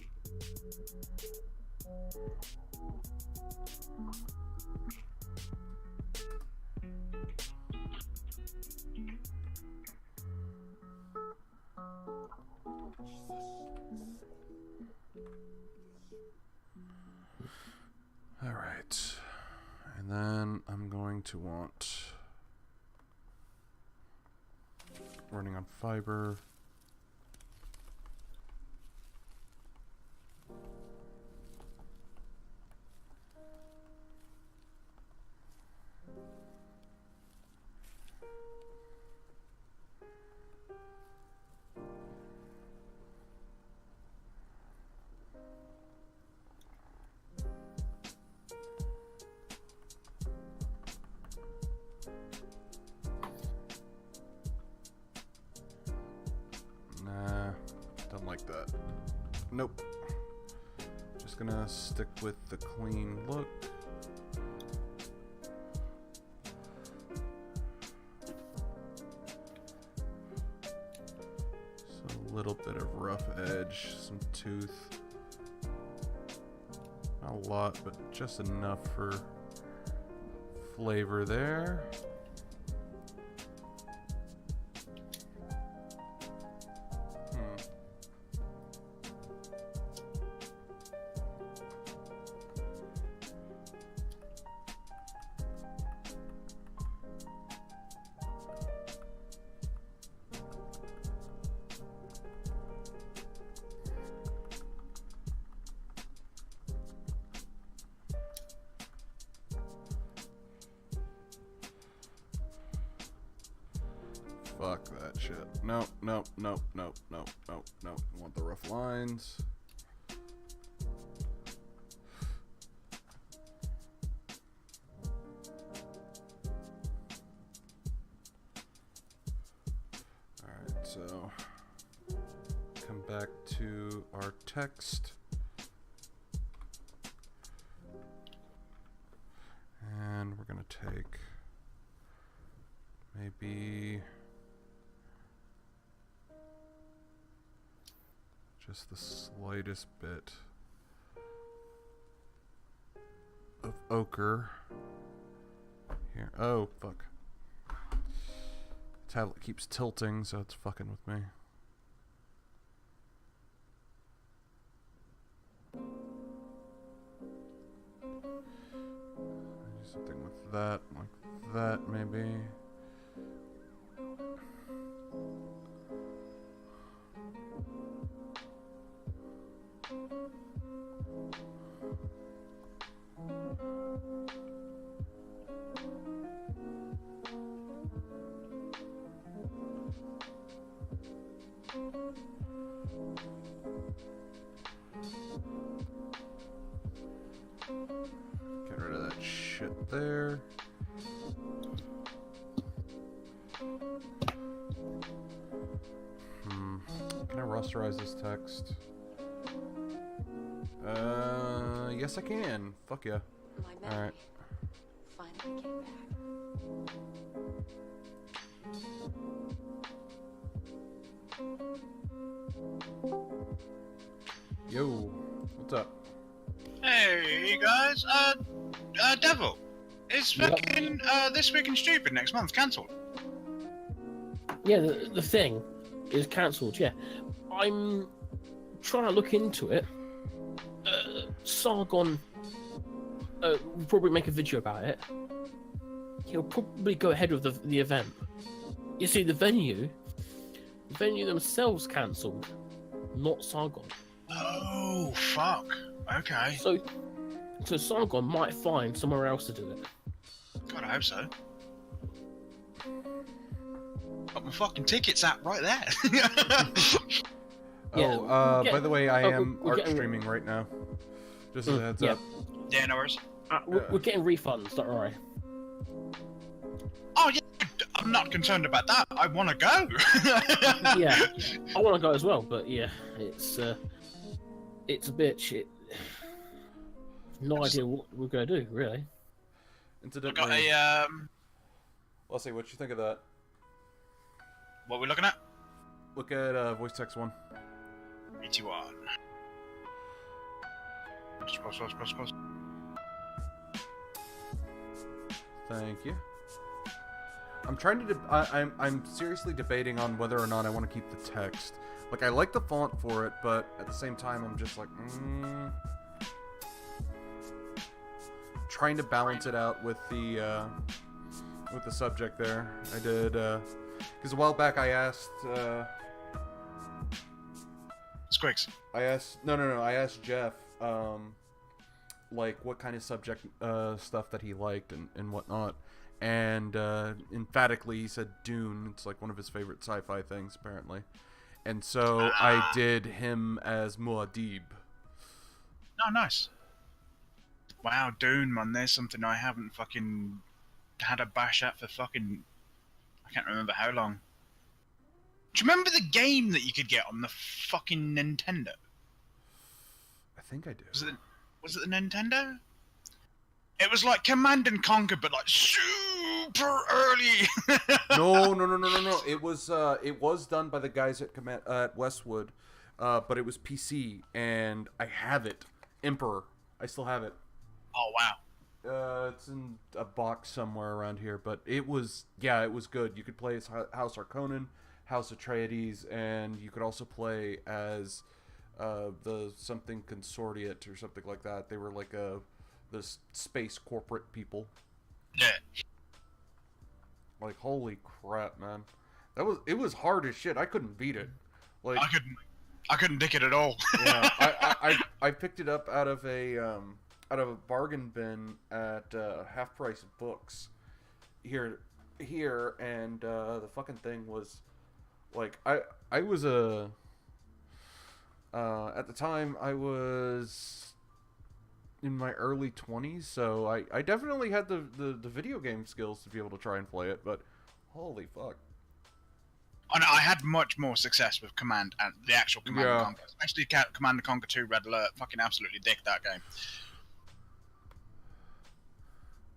Alright, and then I'm going to want running on fiber. Nah, don't like that. Nope. Just gonna stick with the clean look. So a little bit of rough edge, some tooth. Not a lot, but just enough for flavor there. Fuck that shit. Nope, nope, nope, nope, nope, nope, nope. I want the rough lines. So come back to our text. And we're going to take maybe just the slightest bit of ochre here. Oh, fuck. Tablet keeps tilting, so it's fucking with me. Do something with that, like that, maybe. Get rid of that shit there. Can I rasterize this text? Yes I can. Fuck yeah. My Alright. memory finally came back. Yo, what's up? Hey guys, Devil, is fucking This Week in Stupid next month cancelled? Yeah, the thing is cancelled. Yeah, I'm trying to look into it. Sargon will probably make a video about it. He'll probably go ahead with the event. You see, the venue themselves cancelled, not Sargon. Oh fuck. Okay. So Sargon might find somewhere else to do it. God, I hope so. Got my fucking tickets out right there. Yeah, by the way, I am we're art getting- streaming right now. Just as a heads yeah. up. Yeah, no worries. We're getting refunds, don't worry. Oh yeah, I'm not concerned about that. I want to go. Yeah, I want to go as well, but yeah, it's a bitch. No idea what we're gonna do, really. I Incidentally, got a Let's see what you think of that. What we looking at? Look at voice text 1. 81. Close. Thank you. I'm trying to. I'm seriously debating on whether or not I want to keep the text. Like, I like the font for it, but at the same time, I'm just like, trying to balance it out with the subject there. I did because a while back I asked. Squigs. I asked Jeff, like, what kind of subject stuff that he liked and whatnot, and emphatically he said Dune. It's like one of his favorite sci-fi things, apparently. And so I did him as Muad'Dib. Oh, nice. Wow, Dune, man, there's something I haven't fucking had a bash at for fucking... I can't remember how long. Do you remember the game that you could get on the fucking Nintendo? I think I do. Was it the Nintendo? It was like Command and Conquer, but like super early. No. It was done by the guys at Westwood, but it was PC, and I have it. Emperor. I still have it. Oh wow. It's in a box somewhere around here, but it was good. You could play as House Harkonnen, House Atreides, and you could also play as the something Consortiate or something like that. They were like the space corporate people. Yeah. Like, holy crap, man. It was hard as shit. I couldn't beat it. Like, I couldn't dick it at all. yeah, I picked it up out of a bargain bin at half price books here, and the fucking thing was like, I was at the time I was in my early 20s, so I definitely had the video game skills to be able to try and play it, but holy fuck. And I had much more success with Command and the actual Command and Conquer. Especially Command and Conquer 2 Red Alert. Fucking absolutely dick that game.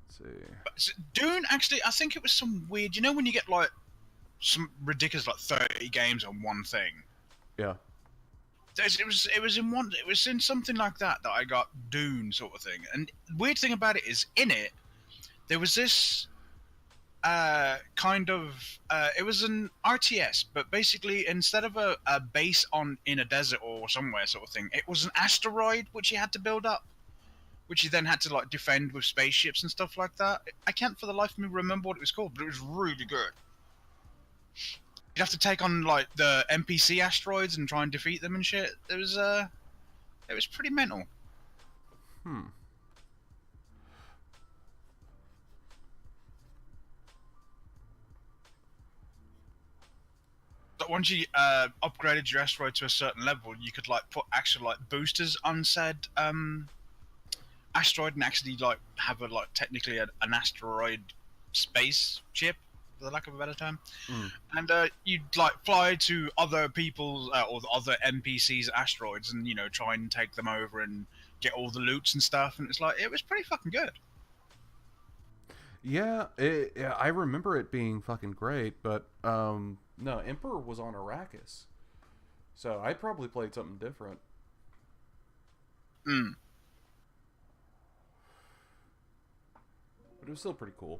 Let's see. But Dune, actually, I think it was some weird... You know when you get, like, some ridiculous, like, 30 games on one thing? Yeah. It was in something like that I got Dune sort of thing. And the weird thing about it is, in it, there was this kind of it was an RTS, but basically instead of a base in a desert or somewhere sort of thing, it was an asteroid which you had to build up, which you then had to like defend with spaceships and stuff like that. I can't for the life of me remember what it was called, but it was really good. You'd have to take on like the NPC asteroids and try and defeat them and shit. It was pretty mental. But once you upgraded your asteroid to a certain level, you could like put actual like boosters on said asteroid and actually like have a like technically an asteroid space ship, for the lack of a better term. And you'd like fly to other people's or other NPCs' asteroids and try and take them over and get all the loots and stuff. And it's like it was pretty fucking good. Yeah, I remember it being fucking great, but no, Emperor was on Arrakis, so I probably played something different. But it was still pretty cool.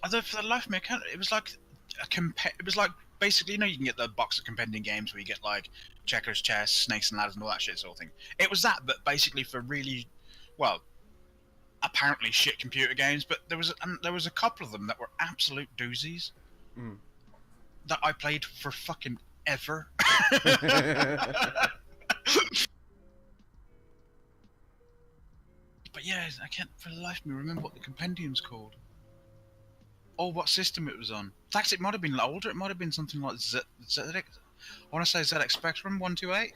Although for the life of me, it was like it was like basically you can get the box of compendium games where you get like checkers, chess, snakes and ladders and all that shit sort of thing. It was that, but basically for really, well, apparently shit computer games. But there was a couple of them that were absolute doozies that I played for fucking ever. But yeah, I can't for the life of me remember what the compendium's called. Or what system it was on. In fact, it might have been older. It might have been something like ZX. I want to say ZX Spectrum 128.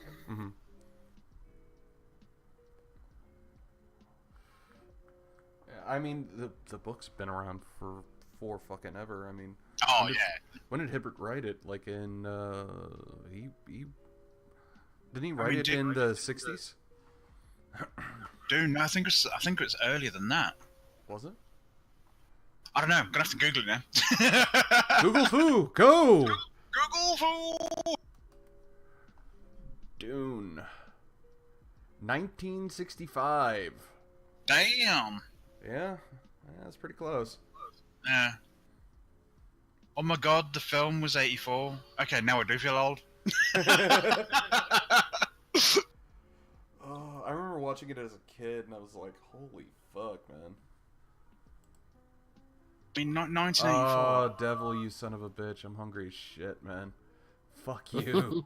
Yeah, I mean, the book's been around for fucking ever. I mean, when did Hibbert write it? Like in he didn't he write it in the 60s? Dude, no, I think it was earlier than that. Was it? I don't know. I'm gonna have to Google it now. Google foo, go! Google foo. Dune. 1965. Damn. Yeah, that's pretty close. Yeah. Oh my god, the film was 84. Okay, now I do feel old. Oh, I remember watching it as a kid, and I was like, "Holy fuck, man!" I mean, 1984. Oh, devil, you son of a bitch! I'm hungry as shit, man. Fuck you.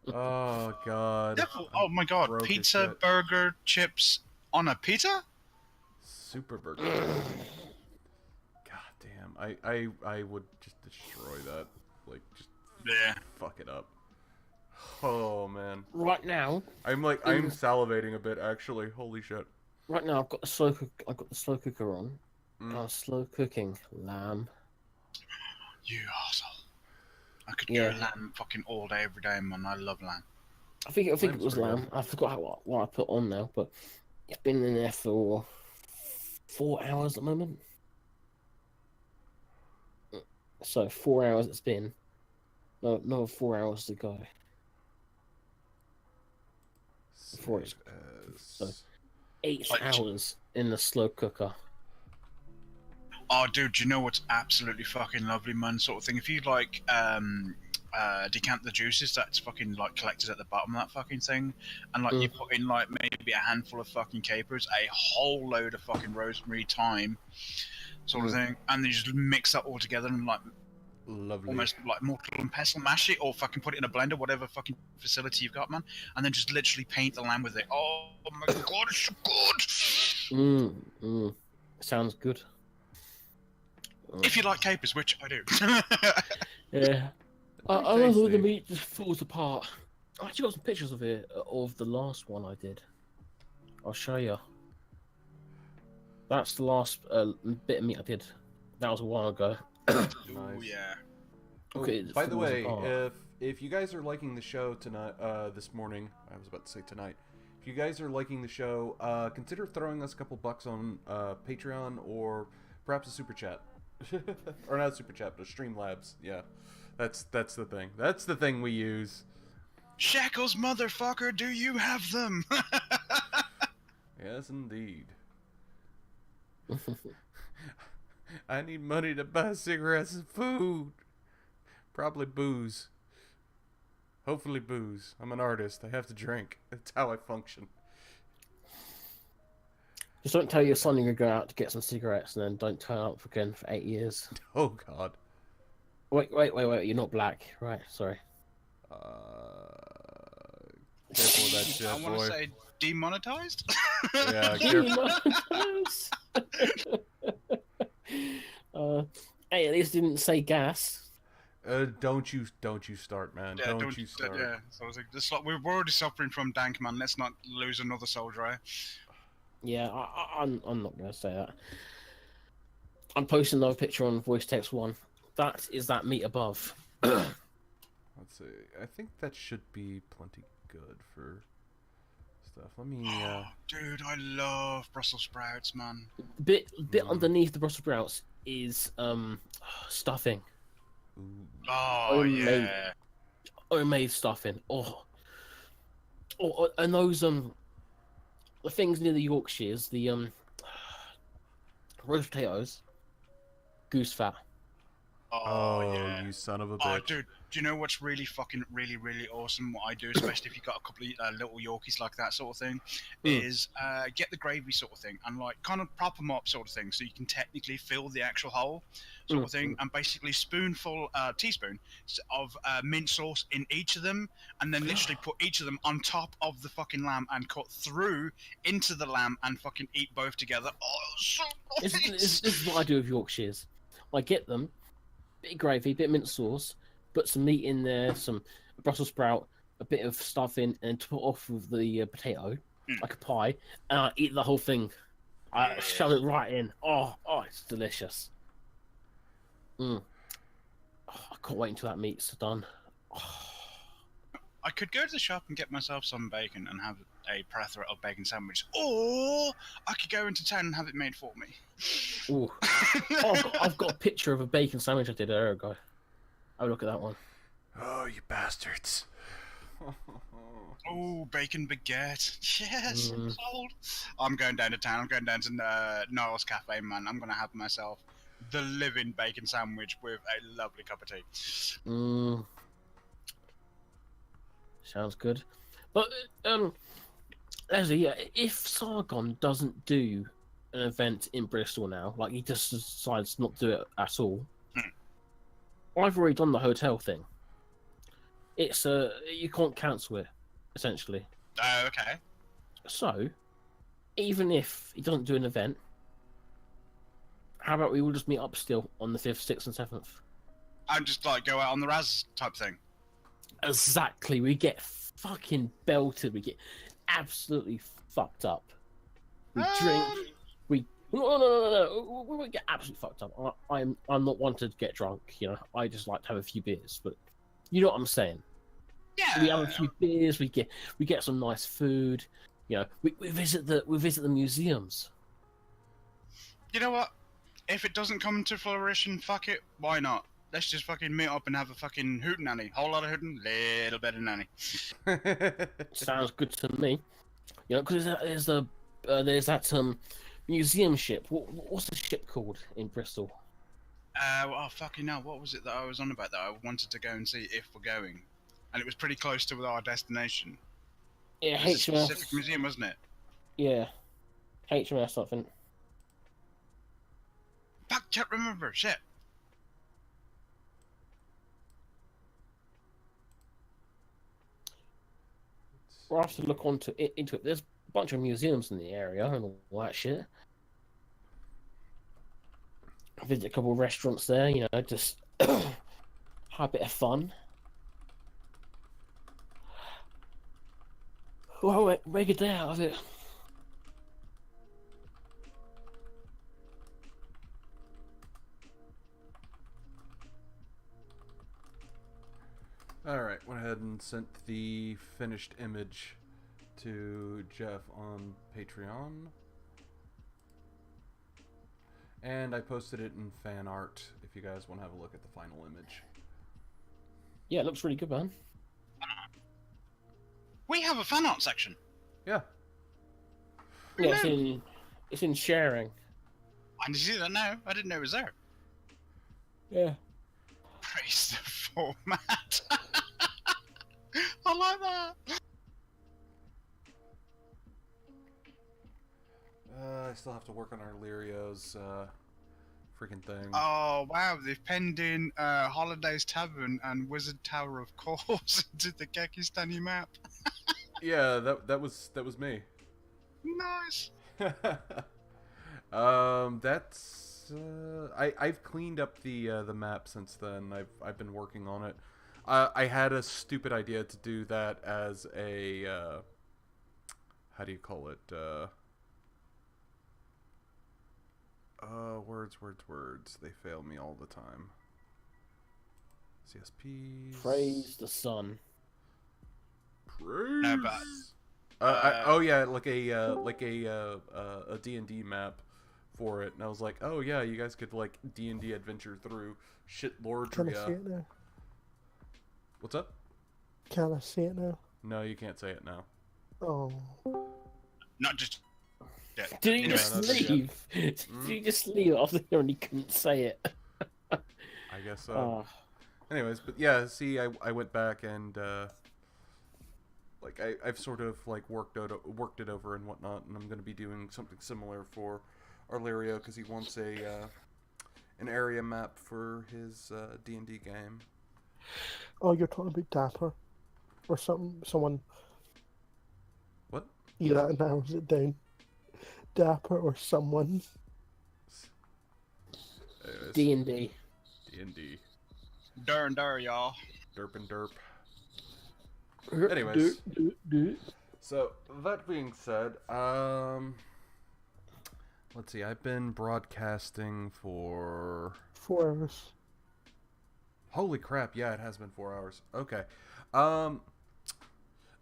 Oh god. Devil. Oh my god, pizza, burger, chips on a pizza? Super burger. God damn, I would just destroy that, like just fuck it up. Oh man. Right now, I'm salivating a bit actually. Holy shit. Right now, I've got the slow cooker on. Slow cooking lamb. You arsehole. I could go lamb fucking all day, every day, man. I love lamb. I think it was lamb. I forgot what I put on now, but it's been in there for 4 hours at the moment. So 4 hours it's been. No, another 4 hours to go. Before it's so 8 hours in the slow cooker. Oh, dude, do you know what's absolutely fucking lovely, man? Sort of thing. If you like decant the juices that's fucking like collected at the bottom of that fucking thing, and like you put in like maybe a handful of fucking capers, a whole load of fucking rosemary, thyme, sort of thing, and then you just mix that all together and like almost like mortar and pestle mash it, or fucking put it in a blender, whatever fucking facility you've got, man, and then just literally paint the lamb with it. Oh my god, it's so good. Sounds good. If you like capers, which I do. Yeah. I love when the meat just falls apart. I actually got some pictures of it, of the last one I did. I'll show you. That's the last bit of meat I did. That was a while ago. Oh, yeah. Okay, by the falls way, apart. if you guys are liking the show tonight, this morning, I was about to say tonight. If you guys are liking the show, consider throwing us a couple bucks on Patreon or perhaps a super chat, or not a super chat, but a Streamlabs. Yeah, that's the thing. That's the thing we use. Shackles, motherfucker, do you have them? Yes, indeed. I need money to buy cigarettes and food. Probably booze. Hopefully booze. I'm an artist. I have to drink. That's how I function. Just don't tell your son you're going to go out to get some cigarettes and then don't turn up again for 8 years. Oh, God. Wait. You're not black. Right, sorry. Careful with that shit, I want boy. to say demonetized? Yeah, careful. Hey, at least it didn't say gas. Don't you start, man. Yeah, don't you start. Yeah, so I was like, we're already suffering from dank, man. Let's not lose another soldier, eh? Yeah, I'm not going to say that. I'm posting another picture on voice text 1. That is that meat above. Let's see. I think that should be plenty good for stuff. Let me. Dude, I love Brussels sprouts, man. Bit underneath the Brussels sprouts is stuffing. Ooh. Oh, yeah. Homemade stuffing. And those the things near the Yorkshires, the roast potatoes, goose fat. Oh, yeah. You son of a Oh, bitch. dude, do you know what's really fucking really awesome? What I do, especially if you've got a couple of little Yorkies like that sort of thing, is get the gravy sort of thing and like kind of prop them up sort of thing, so you can technically fill the actual hole sort of thing, and basically teaspoon of mint sauce in each of them, and then literally put each of them on top of the fucking lamb and cut through into the lamb and fucking eat both together. Oh, so nice. This is what I do with Yorkshires. I get them, bit of gravy, bit of mint sauce, put some meat in there, some Brussels sprout, a bit of stuffing, and top it off with the potato, like a pie, and I eat the whole thing. I shove it right in. Oh, it's delicious. Oh, I can't wait until that meat's done. I could go to the shop and get myself some bacon and have a plethora of bacon sandwich, or I could go into town and have it made for me. Ooh. I've got a picture of a bacon sandwich I did an hour ago. Have a look at that one. Oh, you bastards. Oh, bacon baguette. Yes, I'm sold. I'm going down to town. I'm going down to Niles Cafe, man. I'm going to have myself the living bacon sandwich with a lovely cup of tea. Sounds good. But, Leslie, if Sargon doesn't do an event in Bristol now, like he just decides not to do it at all, I've already done the hotel thing. It's you can't cancel it, essentially. Oh, okay. So, even if he doesn't do an event, how about we all just meet up still on the 5th, 6th, and 7th? And just like go out on the Raz type thing. Exactly. We get fucking belted. We get absolutely fucked up. We drink. No. We get absolutely fucked up. I'm not one to get drunk. You know, I just like to have a few beers. But you know what I'm saying? Yeah. We have a few beers. We get some nice food. You know, we visit the museums. You know what? If it doesn't come to fruition, fuck it. Why not? Let's just fucking meet up and have a fucking hootenanny. Whole lot of hootin', little bit of nanny. Sounds good to me. You know, because there's that museum ship. What's the ship called in Bristol? Oh fucking hell! What was it that I was on about that I wanted to go and see if we're going, and it was pretty close to our destination. Yeah, It was a HMS. specific museum, wasn't it? Yeah, HMS something. Fuck, can't remember. Shit. We'll have to look into it. There's a bunch of museums in the area and all that shit. Visit a couple of restaurants there, you know, just have a bit of fun. Well, make a day out of it. Alright, went ahead and sent the finished image to Jeff on Patreon. And I posted it in fan art if you guys want to have a look at the final image. Yeah, it looks really good, man. We have a fan art section. Yeah. Yeah, it's in sharing. I didn't see that now. I didn't know it was there. Yeah. Praise the format. I like that. I still have to work on our Lirio's freaking thing. Oh wow, they've penned in Holliday's Tavern and Wizard Tower of Course into the Gekistani map. Yeah, that was me. Nice. That's I've cleaned up the map since then. I've been working on it. I had a stupid idea to do that as a how do you call it? Words. They fail me all the time. CSPs. Praise the sun. Praise. No, but oh yeah, like a D&D map for it, and I was like, oh yeah, you guys could like D&D adventure through shit Can I Lordria. see it now? What's up? Can I see it now? No, you can't say it now. Oh. not just. Yeah. Did he Anyway, just that's- leave? Did he just leave after hearing he couldn't say it? I guess so. Oh. Anyways, but yeah, see, I went back and like I've sort of like worked it over and whatnot, and I'm gonna be doing something similar for Arlerio because he wants an area map for his D&D game. Oh, you're talking about Dapper. Or someone. What? Yeah, that narrows it down. Dapper or someone. Anyways, D&D. D&D. Dur, y'all. Derp and derp. Anyways. So, that being said, let's see, I've been broadcasting for... 4 hours. Holy crap, yeah, it has been 4 hours. Okay.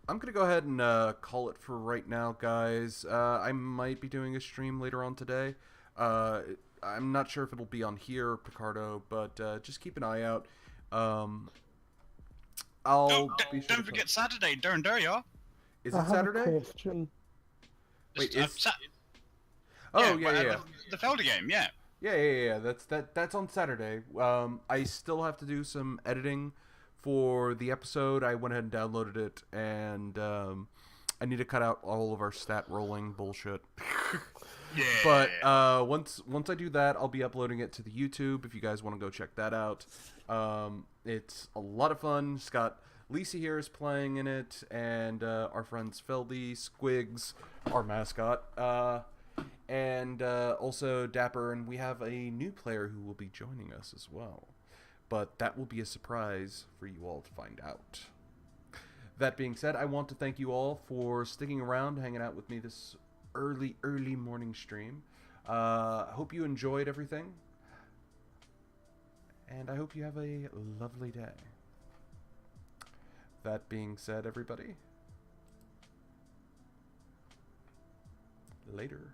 I'm gonna go ahead and call it for right now, guys. I might be doing a stream later on today. I'm not sure if it'll be on here, Picardo, but just keep an eye out. I'll be sure Don't forget Saturday, Dur, y'all. Is I it have Saturday? a question. Wait, It's, is... Oh, yeah. The Felder game, yeah. Yeah. That's on Saturday. I still have to do some editing for the episode. I went ahead and downloaded it, and I need to cut out all of our stat rolling bullshit. Yeah. But once I do that, I'll be uploading it to the YouTube if you guys want to go check that out. It's a lot of fun. It's got Lisa here is playing in it, and our friends Feldy, Squigs, our mascot, and also Dapper, and we have a new player who will be joining us as well. But that will be a surprise for you all to find out. That being said, I want to thank you all for sticking around, hanging out with me this early morning stream. I hope you enjoyed everything, and I hope you have a lovely day. That being said, everybody, later.